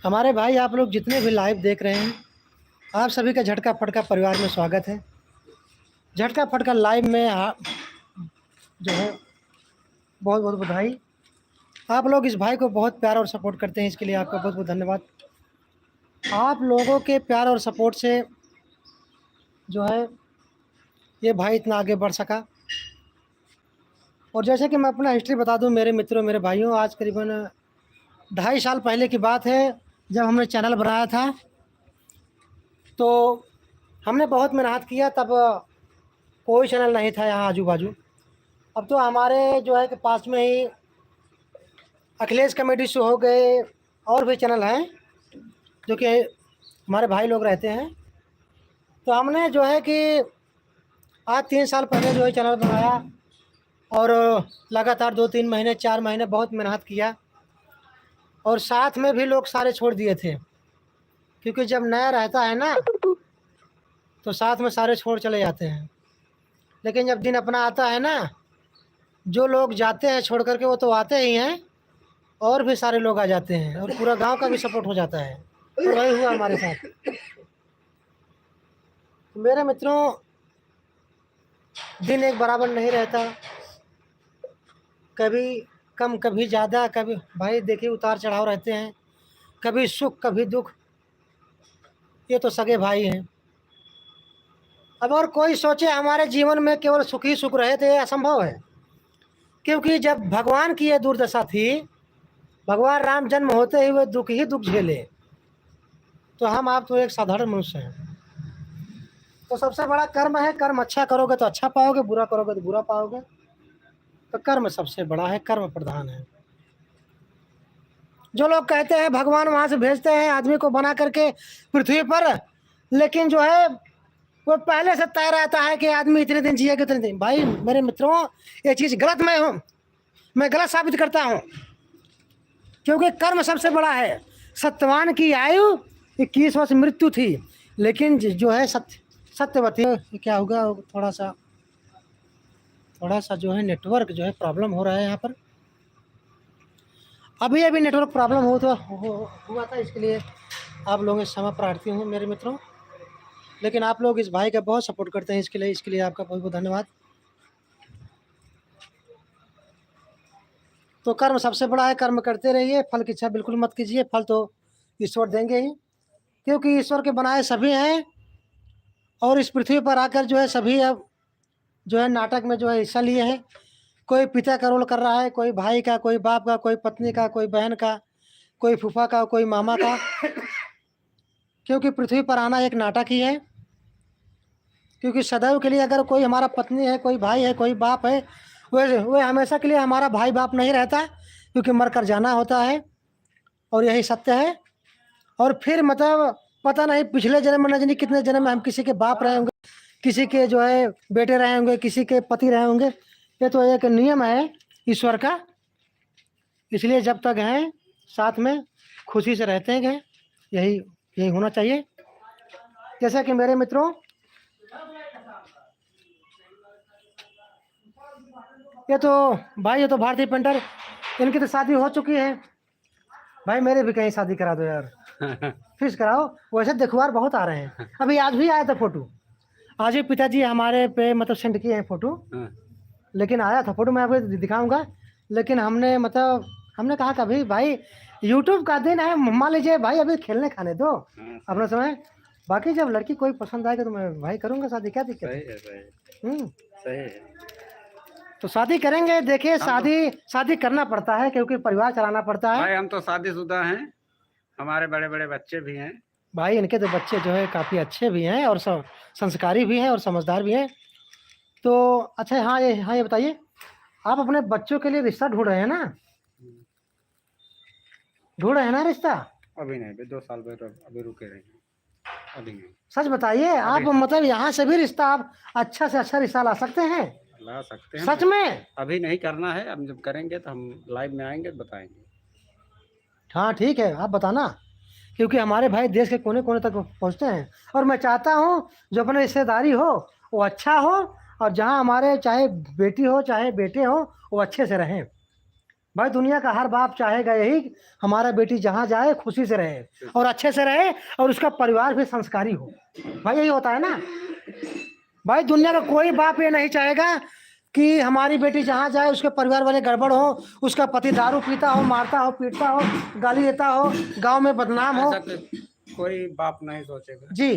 हमारे भाई आप लोग जितने भी लाइव देख रहे हैं, आप सभी का झटका फटका परिवार में स्वागत है। झटका फटका लाइव में जो है बहुत बहुत बधाई। आप लोग इस भाई को बहुत प्यार और सपोर्ट करते हैं, इसके लिए आपका बहुत बहुत धन्यवाद। आप लोगों के प्यार और सपोर्ट से जो है ये भाई इतना आगे बढ़ सका। और जैसे कि मैं अपना हिस्ट्री बता दूं मेरे मित्रों, मेरे भाइयों, आज करीबन 2.5 साल पहले की बात है जब हमने चैनल बनाया था। तो हमने बहुत मेहनत किया, तब कोई चैनल नहीं था यहाँ आजू बाजू। अब तो हमारे जो है कि पास में ही अखिलेश कॉमेडी शो हो गए, और भी चैनल हैं जो कि हमारे भाई लोग रहते हैं। तो हमने जो है कि आज 3 साल पहले जो है चैनल बनाया, और लगातार 2-3 महीने 4 महीने बहुत मेहनत किया। और साथ में भी लोग सारे छोड़ दिए थे, क्योंकि जब नया रहता है ना तो साथ में सारे छोड़ चले जाते हैं। लेकिन जब दिन अपना आता है ना, जो लोग जाते हैं छोड़ करके वो तो आते ही हैं, और भी सारे लोग आ जाते हैं, और पूरा गांव का भी सपोर्ट हो जाता है। तो वही हुआ हमारे साथ। मेरे मित्रों, दिन एक बराबर नहीं रहता, कभी कम कभी ज़्यादा, कभी भाई देखिए उतार चढ़ाव रहते हैं, कभी सुख कभी दुख। ये तो सगे भाई हैं। अब और कोई सोचे हमारे जीवन में केवल सुख ही सुख रहे, तो ये असंभव है। क्योंकि जब भगवान की ये दुर्दशा थी, भगवान राम जन्म होते ही वे दुख ही दुख झेले, तो हम आप तो एक साधारण मनुष्य हैं। तो सबसे बड़ा कर्म है, कर्म अच्छा करोगे तो अच्छा पाओगे, बुरा करोगे तो बुरा पाओगे। तो कर्म सबसे बड़ा है, कर्म प्रधान है। जो लोग कहते हैं भगवान वहाँ से भेजते हैं आदमी को बना करके पृथ्वी पर, लेकिन जो है वो पहले से तय रहता है कि आदमी इतने दिन जिएगा इतने दिन। भाई मेरे मित्रों, ये चीज़ गलत मैं गलत साबित करता हूँ, क्योंकि कर्म सबसे बड़ा है। सत्यवान की आयु 21 वर्ष मृत्यु थी, लेकिन जो है सत्यवती क्या होगा, थोड़ा सा जो है नेटवर्क जो है प्रॉब्लम हो रहा है यहाँ पर। अभी नेटवर्क प्रॉब्लम हुआ था, इसके लिए आप लोगों से क्षमा प्रार्थी हूँ मेरे मित्रों। लेकिन आप लोग इस भाई का बहुत सपोर्ट करते हैं, इसके लिए आपका बहुत बहुत धन्यवाद। तो कर्म सबसे बड़ा है, कर्म करते रहिए, फल की इच्छा बिल्कुल मत कीजिए, फल तो ईश्वर देंगे ही, क्योंकि ईश्वर के बनाए सभी हैं। और इस पृथ्वी पर आकर जो है सभी अब जो है नाटक में जो है हिस्सा लिए हैं। कोई पिता का रोल कर रहा है, कोई भाई का, कोई बाप का, कोई पत्नी का, कोई बहन का, कोई फूफा का, कोई मामा का, क्योंकि पृथ्वी पर आना एक नाटक ही है। क्योंकि सदैव के लिए अगर कोई हमारा पत्नी है, कोई भाई है, कोई बाप है, वे हमेशा के लिए हमारा भाई बाप नहीं रहता, क्योंकि मर कर जाना होता है, और यही सत्य है। और फिर मतलब पता नहीं पिछले जन्म में न जाने कितने जन्म में हम किसी के बाप रहे होंगे, किसी के जो है बेटे रहे होंगे, किसी के पति रहे होंगे। ये तो एक नियम है ईश्वर का। इसलिए जब तक हैं साथ में खुशी से रहते हैं, यही होना चाहिए। जैसा कि मेरे मित्रों, ये तो भाई, ये तो भारतीय पेंटर, इनकी तो शादी हो चुकी है भाई। मेरे भी कहीं शादी करा दो यार, फिक्स कराओ। वैसे देखवार बहुत आ रहे हैं, अभी आज भी आया था फोटो। आज भी पिताजी हमारे पे मतलब सेंड किए हैं फोटो, हाँ, लेकिन आया था फोटो, मैं आपको दिखाऊंगा। लेकिन हमने मतलब हमने कहा कभी भाई यूट्यूब का दिन है, मान लीजिए भाई अभी खेलने खाने दो हाँ, अपना समय। बाकी जब लड़की कोई पसंद आएगा तो मैं भाई करूंगा शादी, क्या दिक्कत सही है। है, सही हम्म, सही है। तो शादी करेंगे। देखिए तो शादी शादी करना पड़ता है क्योंकि परिवार चलाना पड़ता है भाई हम तो शादीशुदा हैं, हमारे बड़े बड़े बच्चे भी हैं। भाई। इनके तो बच्चे जो है काफ़ी अच्छे भी हैं और संस्कारी भी हैं और समझदार भी हैं। तो अच्छा, हाँ ये बताइए, आप अपने बच्चों के लिए रिश्ता ढूंढ रहे हैं ना? ढूंढ रहे हैं ना रिश्ता? अभी नहीं, अभी 2 साल बाद अभी रुके रहेंगे, अभी नहीं। सच बताइए, आप मतलब यहाँ से भी रिश्ता आप अच्छा से अच्छा रिश्ता ला सकते हैं? ला सकते हैं। सच में? अभी नहीं करना है, अब जब करेंगे तो हम लाइव में आएंगे तो बताएंगे। हाँ ठीक है, आप बताना, क्योंकि हमारे भाई देश के कोने कोने तक पहुँचते हैं और मैं चाहता हूँ जो अपने रिश्तेदारी हो वो अच्छा हो, और जहाँ हमारे चाहे बेटी हो चाहे बेटे हो वो अच्छे से रहें। भाई दुनिया का हर बाप चाहेगा यही, हमारा बेटी जहाँ जाए खुशी से रहे और अच्छे से रहे और उसका परिवार भी संस्कारी हो। भाई यही होता है ना भाई, दुनिया का कोई बाप ये नहीं चाहेगा कि हमारी बेटी जहाँ जाए उसके परिवार वाले गड़बड़ हो, उसका पति दारू पीता हो, मारता हो, पीटता हो, गाली देता हो, गांव में बदनाम हो। ऐसा कोई बाप नहीं सोचेगा जी,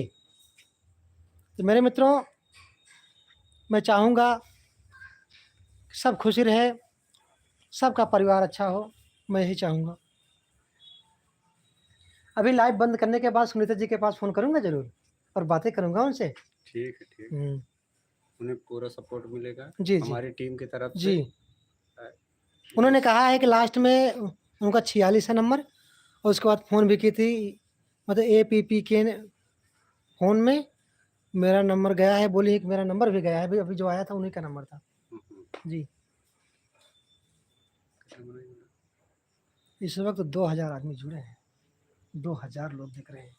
तो मेरे मित्रों, मैं चाहूँगा सब खुशी रहे, सबका परिवार अच्छा हो, मैं यही चाहूँगा। अभी लाइव बंद करने के बाद सुनीता जी के पास फ़ोन करूँगा ज़रूर और बातें करूँगा उनसे। ठीक है, ठीक। हम्म, उन्हें पूरा सपोर्ट मिलेगा जी जी हमारी टीम की तरफ जी। से। उन्होंने कहा है कि लास्ट में उनका 46 है नंबर, और उसके बाद फ़ोन भी की थी, मतलब APP के फ़ोन में मेरा नंबर गया है, बोली कि मेरा नंबर भी गया है। अभी अभी जो आया था उन्हीं का नंबर था जी। इस वक्त 2000 आदमी जुड़े हैं, 2000 लोग देख रहे हैं।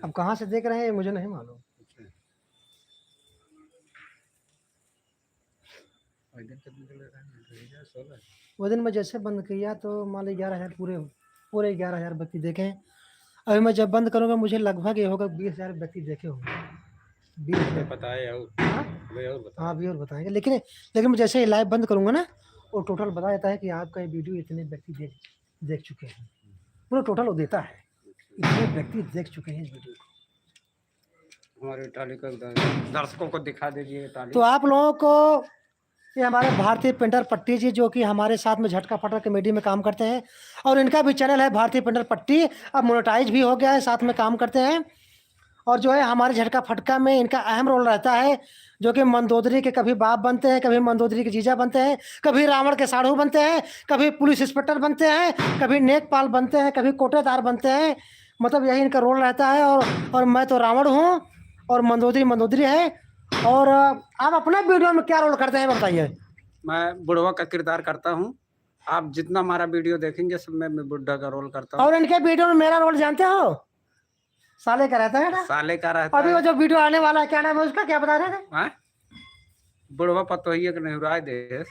अब कहाँ से देख रहे हैं मुझे नहीं मालूम। वो दिन मैं जैसे बंद किया तो मान ली 11,000 पूरे 11,000 व्यक्ति देखे हैं। अभी मैं जब बंद करूँगा मुझे लगभग ये होगा 20,000 व्यक्ति देखे होंगे। 20,000 बताए और हाँ अभी और बताएंगे, लेकिन मैं जैसे ही लाइव बंद करूँगा ना वो टोटल बता देता है कि आपका ये वीडियो इतने व्यक्ति देख चुके हैं। पूरा टोटल वो देता है, इतने व्यक्ति देख चुके हैं इस वीडियो को। हमारे इटाली को दर्शकों को दिखा दीजिए इटाली। तो आप लोगों को, ये हमारे भारतीय पेंटर पट्टी जी जो कि हमारे साथ में झटका फटका कमेडी में काम करते हैं, और इनका भी चैनल है भारतीय पेंटर पट्टी, अब मोनेटाइज भी हो गया है, साथ में काम करते हैं। और जो है हमारे झटका फटका में इनका अहम रोल रहता है, जो कि मंदोदरी के कभी बाप बनते हैं, कभी मंदोदरी के जीजा बनते हैं, कभी रावण के साढ़ू बनते हैं, कभी पुलिस इंस्पेक्टर बनते हैं, कभी नेकपाल बनते हैं, कभी कोटेदार बनते हैं। मतलब यही इनका रोल रहता है। और मैं तो रावण हूँ और मंदोदरी है। और आप अपने वीडियो में क्या रोल करते हैं बताइए? मैं बुढ़वा का किरदार करता हूँ। आप जितना हमारा वीडियो देखेंगे सब में मैं बुढ़ा का रोल करता हूँ। और इनके वीडियो में मेरा रोल जानते हो? साले का रहता है ना? साले का रहता अभी वो है। जो वीडियो आने वाला है क्या नाम है उसका, क्या बता रहे थे? हाँ? बुढ़वा पतोहिए के नेहुराय दे।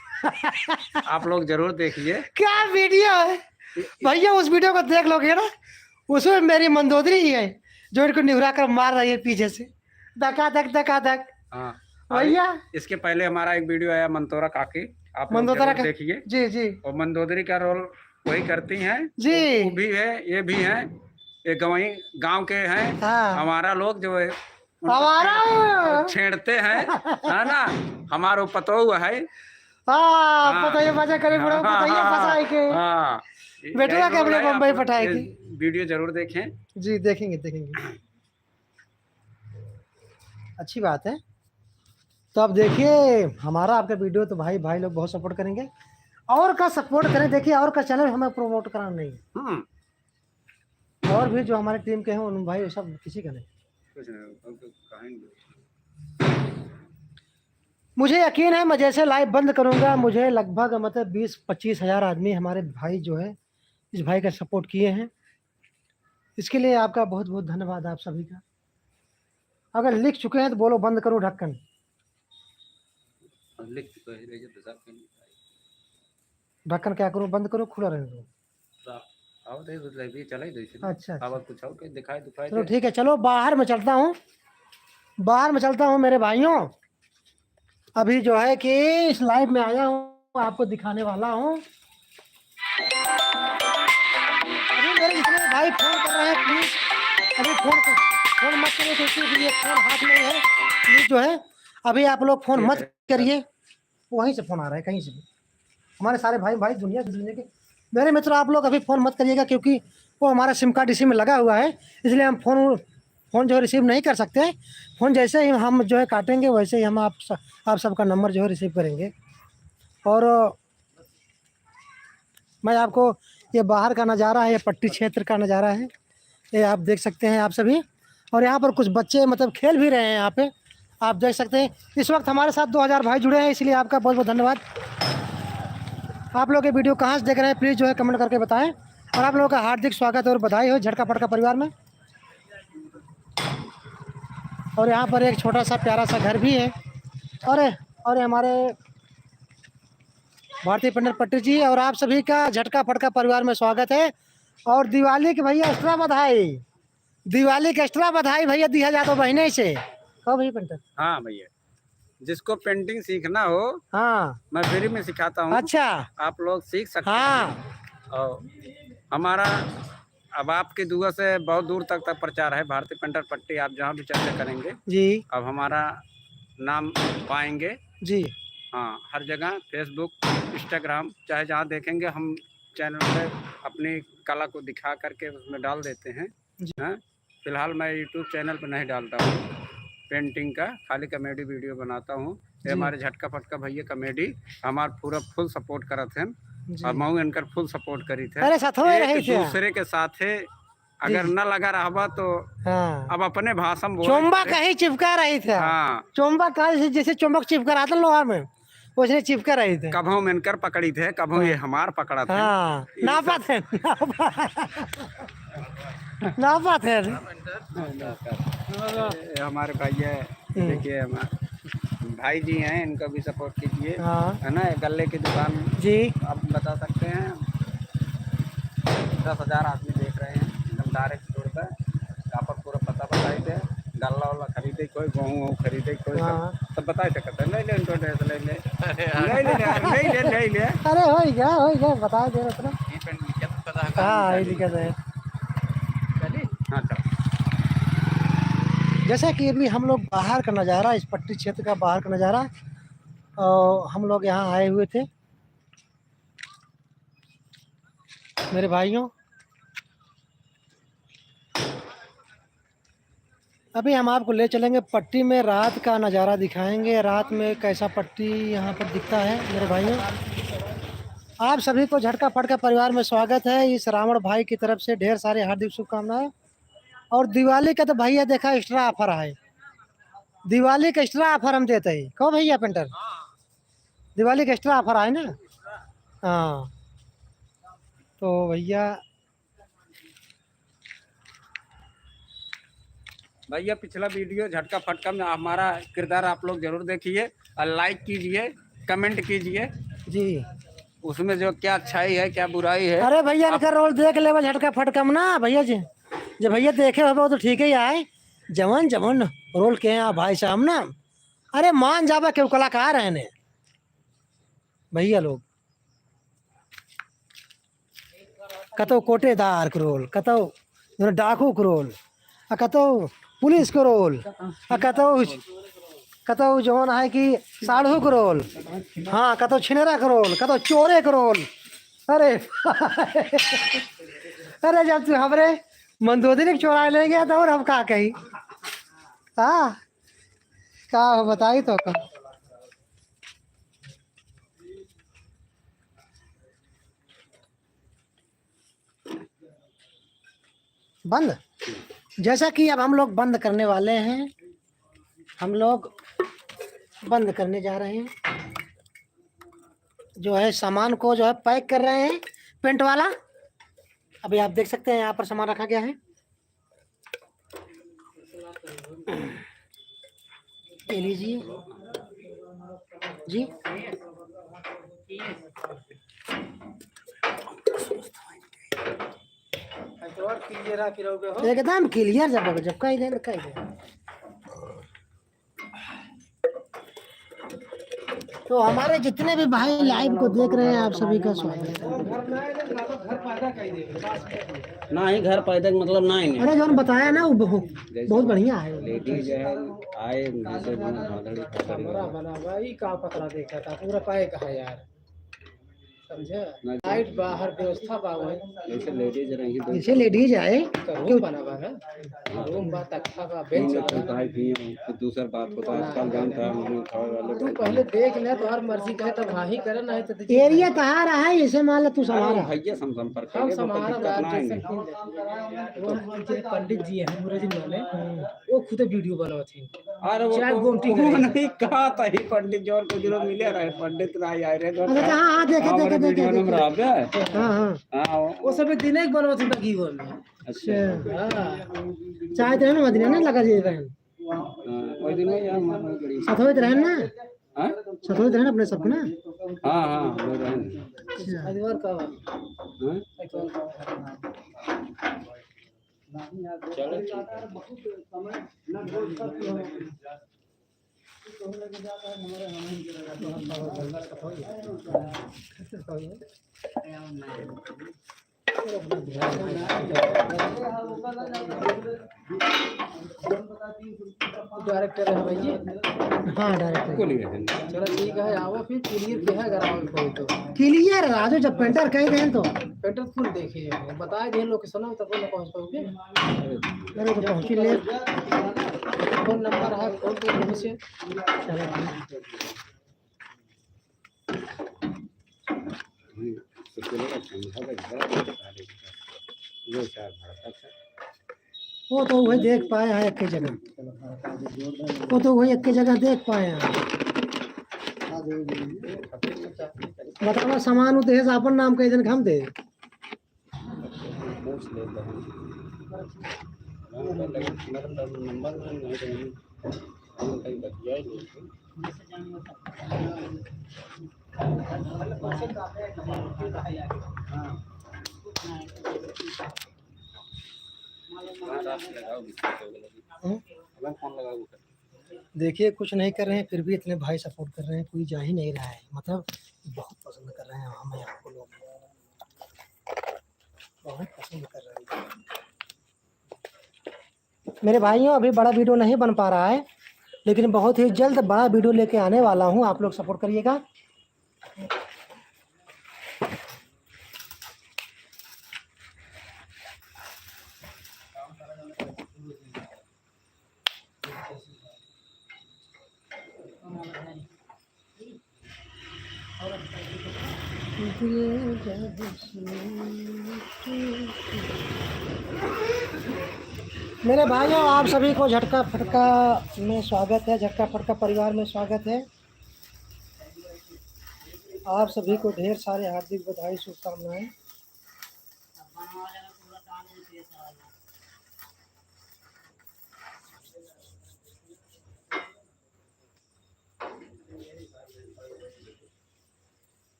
आप लोग जरूर देखिए। क्या वीडियो है भैया, उस वीडियो को देख लोगे ना, उसमें मेरी मंदोदरी ही है जो इनको निहुरा कर मार रही है पीछे से, धका धक। हाँ भैया इसके पहले हमारा एक वीडियो आया मंतोरा काकी, आप लोग मंदोदरा जरूर देखिए। जी जी और मंदोदरी का रोल वही करती हैं जी। वो भी है, ये भी है, ये गवई गांव के हैं। हाँ। हमारा लोग जो है हमारा छेड़ते हैं, है ना, हमारा पतो है। हाँ पता मजा करे बुढ़ो, बताइए फसाई के हाँ, बेटुआ के अपने बम्बई आप पठाएगी। वीडियो जरूर देखें। जी देखेंगे। अच्छी बात है। तो अब देखिए हमारा आपका वीडियो तो भाई लोग बहुत सपोर्ट करेंगे, और का सपोर्ट करें। देखिए और का चैनल हमें प्रमोट कराना नहीं है, और भी जो हमारे टीम के हैं उन भाई सब किसी का नहीं। मुझे यकीन है मैं जैसे लाइव बंद करूंगा मुझे लगभग मतलब 20-25 हज़ार आदमी हमारे भाई जो है इस भाई का सपोर्ट किए हैं। इसके लिए आपका बहुत बहुत धन्यवाद आप सभी का। अगर लिख चुके हैं तो बोलो बंद करो ढक्कन। लिख चुका है। ढक्कन क्या करूँ, बंद करो, खुला रहने दो? आओ दे मतलब भी चला ही दो इसे। अच्छा अच्छा। अब कुछ और के दिखाई दिखाई चलो दे। ठीक है, चलो बाहर में चलता हूँ, बाहर में चलता हूँ मेरे भाइयों। अभी जो है कि इस लाइव में आया हूँ, आपको दिखाने वाला हूँ। अभी मेरे इतने भाई फोन कर रहे हैं, प्लीज अभी फोन मत करिए, क्योंकि ये फोन हाथ में है। प्लीज जो है अभी आप लोग फोन मत करिए, वहीं से फोन आ रहा है कहीं से भी। हमारे सारे भाई भाई दुनिया के मेरे मित्र, आप लोग अभी फ़ोन मत करिएगा, क्योंकि वो हमारा सिम कार्ड इसी में लगा हुआ है, इसलिए हम फ़ोन जो है रिसीव नहीं कर सकते। फ़ोन जैसे ही हम जो है काटेंगे, वैसे ही हम आप सबका नंबर जो है रिसीव करेंगे। और मैं आपको ये बाहर का नज़ारा है, ये पट्टी क्षेत्र का नज़ारा है, ये आप देख सकते हैं आप सभी। और यहाँ पर कुछ बच्चे मतलब खेल भी रहे हैं यहाँ पे, आप देख सकते हैं। इस वक्त हमारे साथ 2000 भाई जुड़े हैं, इसलिए आपका बहुत बहुत धन्यवाद। आप लोग ये वीडियो कहाँ से देख रहे हैं, प्लीज़ जो है कमेंट करके बताएं। और आप लोगों का हार्दिक स्वागत और बधाई हो झटका फटका परिवार में। और यहाँ पर एक छोटा सा प्यारा सा घर भी है। और हमारे भारतीय पेंटर पट्टी जी और आप सभी का झटका फटका परिवार में स्वागत है। और दिवाली की भैया एक्स्ट्रा बधाई, दिवाली की एक्स्ट्रा बधाई भैया दिया जाता महीने से। कहो भैया पेंटर। हाँ भैया, जिसको पेंटिंग सीखना हो, हाँ मैं फ्री में सिखाता हूँ। अच्छा, आप लोग सीख सकते हाँ हैं। और हमारा अब आपकी दुआ से बहुत दूर तक प्रचार है। भारतीय पेंटर पट्टी आप जहाँ भी चर्चा करेंगे जी अब हमारा नाम पाएंगे जी। हाँ, हर जगह फेसबुक, इंस्टाग्राम, चाहे जहाँ देखेंगे हम चैनल पे अपनी कला को दिखा करके उसमें डाल देते हैं। हाँ, फिलहाल मैं यूट्यूब चैनल पर नहीं डालता हूँ पेंटिंग का, खाली कॉमेडी वीडियो बनाता हूँ। ये हमारे झटका फटका भैया कॉमेडी हमार पूरा फुल सपोर्ट करत हैं और मैं इनकर फुल सपोर्ट करी थे। अरे साथ में रही एक थे। दूसरे के साथ अगर न लगा रहा तो हाँ, अब अपने भाषा में चोम्बा कहीं चिपका रही थे। हाँ, चोम्बा कहीं जैसे चुंबक चिपका रहा था लोहा में, उसने चिपका रही थे। कभों मिनकर पकड़ी थे, कभों ये हमार पकड़ा था। हाँ, नापा थे नापा थे। ये हमारे भाई है, देखिए हमारे भाई जी हैं, इनको भी सपोर्ट कीजिए। हाँ है ना, गले की दुकान जी। आप बता सकते हैं 10,000 आदमी देख रहे हैं, एकदम डायरेक्ट रोड पे। यहाँ पर पूरा पता बताए थे, गल्ला वाला खरीदे कोई, गेहूँ वहूँ खरीदे कोई, हाँ। सब बताए थे। कहते ले ले इनको ड्रेस ले ले ले ले ले ले ले ले। अरे हो गया बता दे रहा था। हाँ, ये दिक्कत है। हाँ चलो। जैसा कि अभी हम लोग बाहर का नज़ारा, इस पट्टी क्षेत्र का बाहर का नज़ारा, और हम लोग यहाँ आए हुए थे मेरे भाइयों। अभी हम आपको ले चलेंगे पट्टी में, रात का नज़ारा दिखाएंगे, रात में कैसा पट्टी यहाँ पर दिखता है मेरे भाइयों। आप सभी को झटका फटका परिवार में स्वागत है। इस रावण भाई की तरफ से ढेर सारे हार्दिक शुभकामनाएं। और दिवाली का तो भैया देखा एक्स्ट्रा ऑफर है, दिवाली का एक्स्ट्रा ऑफर हम देते हैं। कहो भैया पेंटर, दिवाली का एक्स्ट्रा ऑफर है ना। हाँ तो भैया पिछला वीडियो झटका फटका में हमारा किरदार आप लोग जरूर देखिए और लाइक कीजिए, कमेंट कीजिए जी, उसमें जो क्या अच्छाई है क्या बुराई है। अरे भैया इनका रोल देख ले झटका फटका में ना भैया जी, जब भैया देखे हो तो ठीक ही आए। जवन जवन रोल के हैं भाई साहब ना, अरे मान जावा क्यों कलाकार है ने भैया लोग। कतो कोटेदार का रोल, कतो डाकू का रोल, कतो पुलिस का रोल, कतो जवन है कि साधु का रोल, हाँ कतो छिनेरा का रोल, कतो चोरे का रोल। अरे अरे जब तू हमरे मंदोदरी चोरा ले गया तो और हम का कही। हाँ का बताई तो का। बंद, जैसा कि अब हम लोग बंद करने वाले हैं, हम लोग बंद करने जा रहे हैं। जो है सामान को जो है पैक कर रहे हैं पेंट वाला। अभी आप देख सकते हैं यहाँ पर सामान रखा गया है। ये लीजिए जी, और क्लियर आ फिर हो गए हो एकदम क्लियर जब कहीं दे कहीं दे। तो हमारे जितने भी भाई लाइव को देख रहे हैं आप सभी का स्वागत है। घर पैदा कर दे ना ही घर पैदा का मतलब ना ही अरे जो बताया ना वो बहुत बढ़िया है। लेडीज है आए जैसे कमरा बना भाई का पकड़ा देखा था पूरा पाए कहा यार समझे लाइट बाहर व्यवस्था बाबू जैसे लेडीज रही जैसे लेडीज आए रूम बना बा है रूम बा तख्ता बा बेंच बा भाई भी दूसरा बात होता है आजकल जानता है तू पहले देख ले तो हर मर्जी कहे तब हाँ ही करे नहीं तो एरिया तहारा है इसे मान लो तू संभाला। भैया संपर्क हम समारा बात जैसे वो जो पंडित जी हैं मुरजी वाले वो खुद वीडियो बनावत थी अरे वो चार गोमटी वो नहीं कहा था ही पंडित जी और कुछ लोग मिले रहे पंडित राय आए रहे अरे हाँ हाँ देखे देखे देखे वीडियो देखे। नंबर आप है हाँ हाँ हां वो सब दिन एक बनवत थी लगी वो में अच्छा चाय तो है ना मदीना ना लगा जी रहन कोई दिन में यार मार गड़ी सतोइत रहन ना हां सतोइत रहन अपने सबको ना। हां हां वो रहन अधिवार का हां चलो डायरेक्टर है भैया हाँ डायरेक्ट को लिए रहन चलो ठीक है आओ फिर क्लियर क्या है अगर आओ कोई तो क्लियर राजू जब पेंटर कहीं दें तो पेट्रोल फुल देखिए बताए दे लोकेशन हो तब ना पहुंच पाओगे अरे तो पहुंची ले। फोन नंबर है फोन पे से चलो चलेगा समझा दो चार भड़का था वो तो वही देख पाए हैं एक ही जगह वो तो वही एक ही जगह देख पाए हैं। बताओ सामान उते है अपन नाम कई दिन हम दे पूछ लेते हैं नंबर नहीं हम कहीं बतिया नहीं फोन लगाओ देखिए कुछ नहीं कर रहे हैं फिर भी इतने भाई सपोर्ट कर रहे हैं कोई जा ही नहीं रहा है मतलब बहुत पसंद कर रहे हैं हमें आपको लोग बहुत पसंद कर रहे हैं। मेरे भाइयों अभी बड़ा वीडियो नहीं बन पा रहा है लेकिन बहुत ही जल्द बड़ा वीडियो लेके आने वाला हूँ आप लोग सपोर्ट करिएगा। मेरे भाइयों आप सभी को झटका फटका में स्वागत है। झटका फटका परिवार में स्वागत है। आप सभी को ढेर सारे हार्दिक बधाई शुभकामनाएं।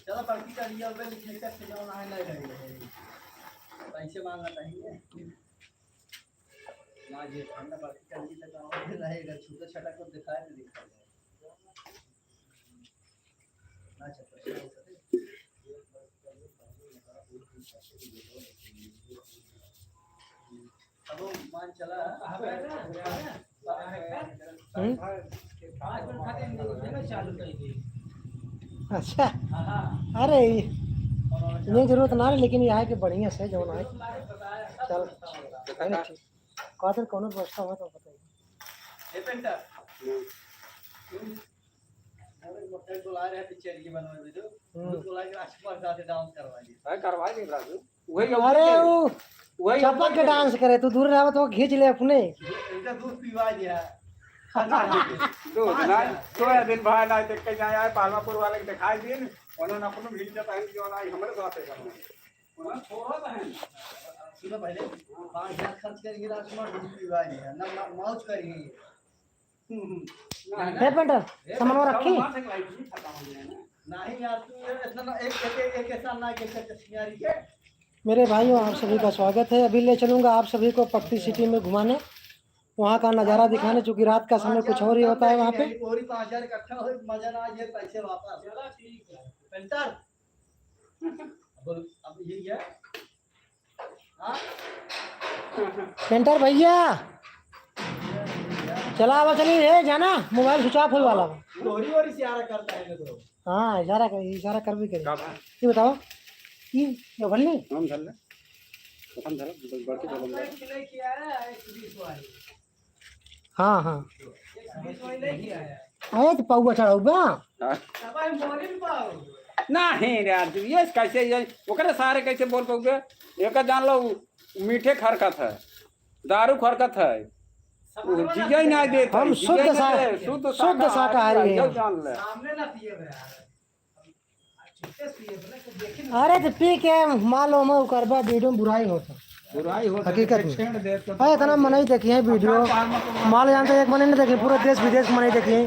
चलो बाकी का लिया हुआ लिखने का खिलौना है नहीं लगेगा पैसे मांगना चाहिए ना ये ठंडा बाकी का लिया तक रहेगा छोटा छोटा को दिखाए नहीं दिखाएगा ना चलो अब मान चला अच्छा अरे इन्हें जरूरत ना है लेकिन यह है कि बढ़िया से जो है चल कौन व्यवस्था हुआ तो बताइए। बुला रहे थे चेरी बनवा दे जो बुला के आसपास जाके डांस करवाइए करवा दे राजू वही अरे वो चपक के डांस करे तू दूर रहा तो खींच ले अपने इनका दूध पीवा दिया दूध ना तो दिन भाई ना देख के जाए पालमापुर वाले के दिखाई दिए उन्होंने अपने भीड़ से पहन दिया ना हमारे साथ है उन्होंने थोड़ा सा है सुनो पहले 5,000 खर्च करेंगे राजकुमार दूध पीवा दिया ना मौज करेंगे है पेंटर सामान रखी। नहीं यार तू इतना एक ऐसा ना के यारी के मेरे भाइयों आप सभी का स्वागत है। अभी ले चलूँगा आप सभी को पट्टी सिटी में घुमाने, वहाँ का नज़ारा दिखाने, चूँकि रात का समय कुछ और ही होता है वहाँ पे। पूरी 5000 इकट्ठा हो मजा ना ये पैसे वापस। चलो ठीक है पेंटर अब यही है। हाँ पेंटर भैया चला अब चलिए है जाना, मोबाइल स्विच ऑफ हुई वाला। थोड़ी और इशारा करता है तो। हाँ इशारा कर भी करे। ये बताओ कि ये भल्ली हम चल हम चल बढ़ के चलो। हाँ हाँ आए तो पाऊआ चढ़ाऊगा। नहीं यार ये कैसे ये ओकरे सारे कैसे बोल पाओगे। एक जान लो मीठे खरकत है, दारू खरकत है, जिया ही नहीं देता। हम शुद्ध शाकाहारी हैं। जान ले अरे तो पी के मालो में करबा वीडियो में बुराई होता बुराई हो हकीकत में। छेड़ दे तो अरे इतना मना ही देखी है वीडियो, माल जानते एक मना नहीं देखे, पूरे देश विदेश मना ही देखी है।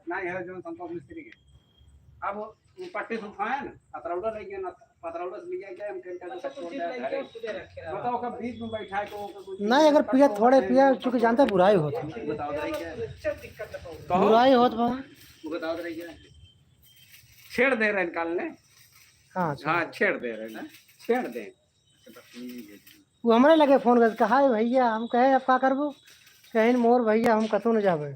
नहीं है जो संतोष मिस्त्री के अब पट्टी सुखाए ना अतरौड़ा ले गया ना पतरौड़ा से लिया गया हम कहते हैं बताओ कब बीच में बैठा है को नहीं अगर पिया थोड़े पिया, चूंकि जानते बुराई होता बताओ रही क्या बुराई होत बा। बताओ रही क्या छेड़ दे रहे निकालने। हाँ हाँ छेड़ दे रहे ना छेड़ दे। वो हमारे लगे फोन कर कहा है भैया, हम कहे अब का करबो, कहीं मोर भैया हम कतू न जाबे।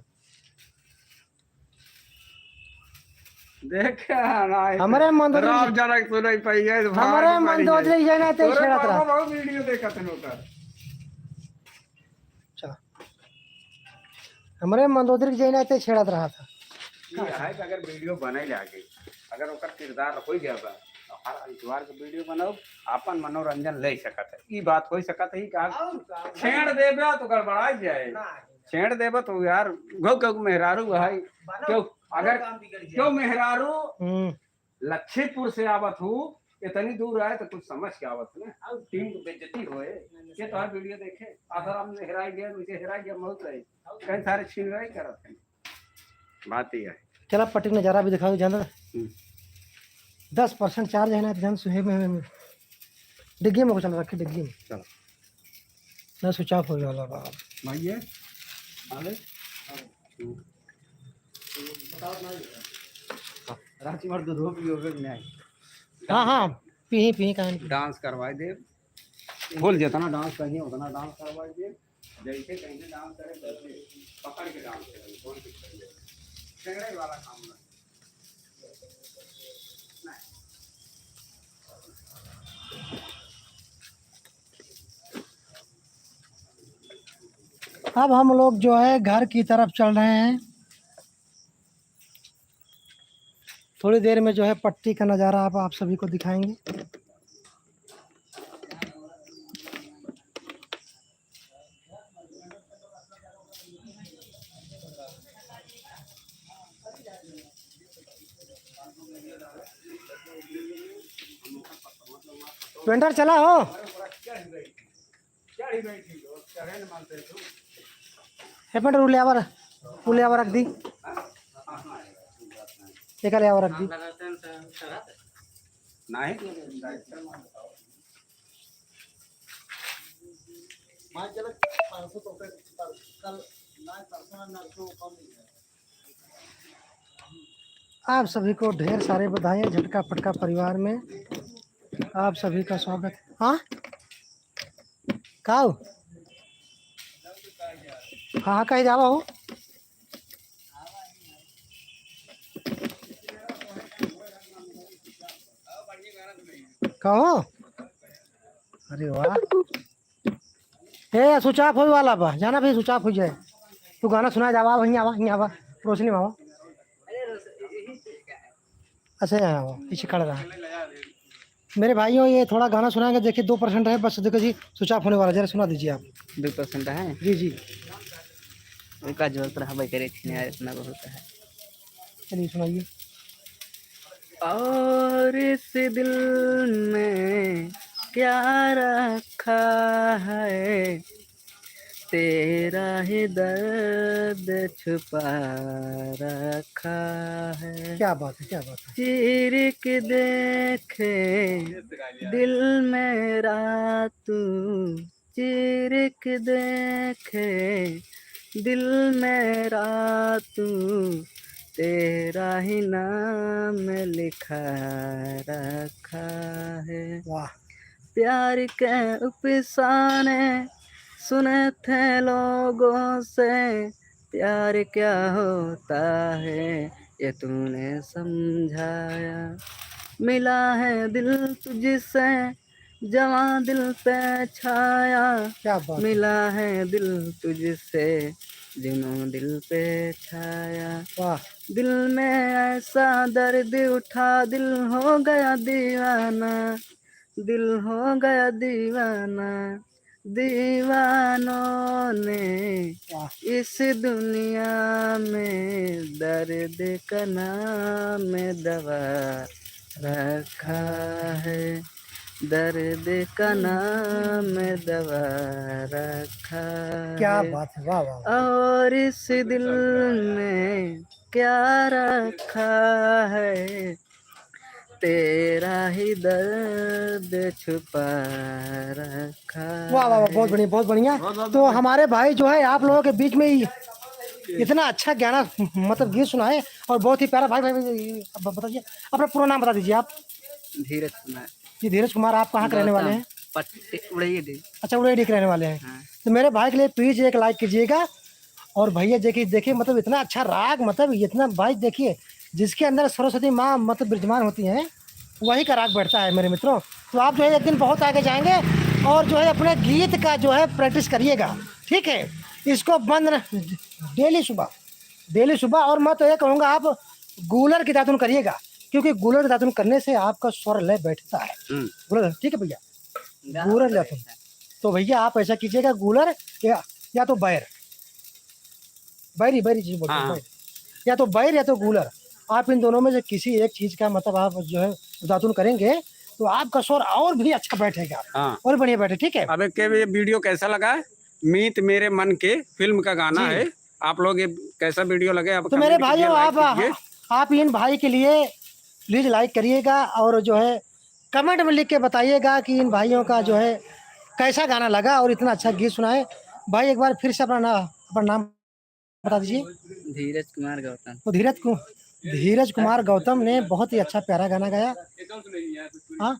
देख ना हमारे मन राव जनक सुनाई पाई है हमारे मन दो रही जाए ना ते छेड़त रहा। बहुत वीडियो देखा थे नोकर चलो हमारे मंदोदरी जाए ना ते छेड़त रहा था। ये है कि अगर वीडियो बने लागे अगर ओकर किरदार हो गया बा हर इतवार के वीडियो बनाओ अपन मनोरंजन ले सकत है। ई बात हो सकत है का छेड़ देबे तो गड़बड़ा जाए। छेड़ देबे तो यार गौ गौ मेहरारू भाई क्यों अगर क्यों मेहरारू लक्ष्मीपुर से आवत हूँ इतनी दूर आए तो कुछ समझ के आवत ना टीम को बेइज्जती होए ये तो हर वीडियो देखे आसाराम ने हेराई गया नीचे हेराई गया बहुत रही कई सारे छीनवाई करत हैं। बात ही है। चला पट्टी नज़ारा भी दिखाओ जाना। 10% चार्ज है ना ध्यान सुहे में डिग्गी में को चल रखे डिग्गी में चलो ना स्विच ऑफ हो जाला बाबा भैया आले रांची भर दूध हो पियो के नहीं। हाँ हाँ पी कहीं डांस करवाई दे बोल जाता ना डांस कहीं होता ना डांस करवाई दे जैसे कहीं डांस करे वैसे पकड़ के डांस करे कौन टेंगड़े वाला काम ना। अब हम लोग जो है घर की तरफ चल रहे हैं। थोड़ी देर में जो है पट्टी का नज़ारा आप सभी को दिखाएंगे। पेंटर चला हो हे पेंटर उले आवर रख दी एक आवर रख दी। नहीं आप सभी को ढेर सारे बधाई झटका पटका परिवार में आप सभी का स्वागत है। हाँ काऊ हाँ कहीं जावा हो कहो। अरे वाह हे स्विच ऑफ हो वाला बा जाना भाई स्विच ऑफ हो जाए तू गाना सुना जावा वहीं आवा रोशनी में आवा। अच्छा यहाँ पीछे खड़ा रहा मेरे भाइयों ये थोड़ा गाना सुनाएंगे देखिए 2% है बस देखो जी स्विच ऑफ होने वाला जरा सुना दीजिए आप। 2% है जी जी का जरूरत रहा भाई करे थी यार इतना बहुत है। चलिए सुनाइए। और इस दिल में क्या रखा है तेरा ही दर्द छुपा रखा है। क्या बात है, क्या बात है। चीर के देखे दिल मेरा तू, चीर के देखे दिल मेरा तू, तेरा ही नाम लिखा रखा है। वाह, प्यार के अफसाने सुने थे लोगों से, प्यार क्या होता है ये तूने समझाया। मिला है दिल तुझसे जवां दिल पे छाया, क्या बात है। मिला है दिल तुझसे जुनून दिल पे छाया। वाह, दिल में ऐसा दर्द उठा, दिल हो गया दीवाना, दिल हो गया दीवाना। दीवानों ने वाह, इस दुनिया में दर्द का नाम दवा रखा है, दर्द का नाम दवा रखा क्या है। बात है। वाह वाह वाह। और इस दिल में क्या रखा है, तेरा ही दर्द छुपा रखा वाह वाह वाह, बहुत बढ़िया, बहुत बढ़िया। तो हमारे भाई जो है आप लोगों के बीच में ही इतना अच्छा गाना मतलब गीत सुनाए और बहुत ही प्यारा। भाई अब बताइए अपना पूरा नाम बता दीजिए आप। धीरज कुमार। जी धीरज कुमार, आप कहाँ के रहने वाले हैं? पट्टी उड़ाइए दे। अच्छा, उड़ेडी के रहने वाले हैं। हाँ। तो मेरे भाई के लिए प्लीज एक लाइक कीजिएगा। और भैया देखिए देखिए मतलब इतना अच्छा राग, मतलब इतना भाई देखिए जिसके अंदर सरस्वती माँ मतलब विराजमान होती हैं वही का राग बैठता है मेरे मित्रों। तो आप जो है एक दिन बहुत आगे जाएंगे और जो है अपने गीत का जो है प्रैक्टिस करिएगा, ठीक है। इसको बंद डेली सुबह। और मैं तो ये कहूँगा आप गूलर की दातुन करिएगा, क्योंकि गूलर की दातुन करने से आपका स्वर लय बैठता है। गूलर, ठीक है भैया, गूलर दातुन। तो भैया आप ऐसा कीजिएगा, गूलर या तो बैरी चीज बोलते हैं, बैर। या तो बैर या तो गूलर, आप इन दोनों में से किसी एक चीज का मतलब आप जो है दातुन करेंगे तो आपका स्वर और भी अच्छा बैठेगा। हाँ। और बढ़िया बैठे, ठीक है। अब के ये वीडियो कैसा लगा? मीत मेरे मन के फिल्म का गाना जी। है। आप लोग ये कैसा वीडियो लगे आप तो मेरे कमेंट कीजिए, भाइयों लाइक कीजिए। आप इन भाई के लिए प्लीज लाइक करिएगा और जो है कमेंट में लिख के बताइएगा कि इन भाइयों का जो है कैसा गाना लगा और इतना अच्छा गीत सुनाए। भाई एक बार फिर से अपना नाम बता दीजिए। धीरज कुमार गौतम। तो धीरज कुमार गौतम ने बहुत ही अच्छा प्यारा गाना गाया। हाँ,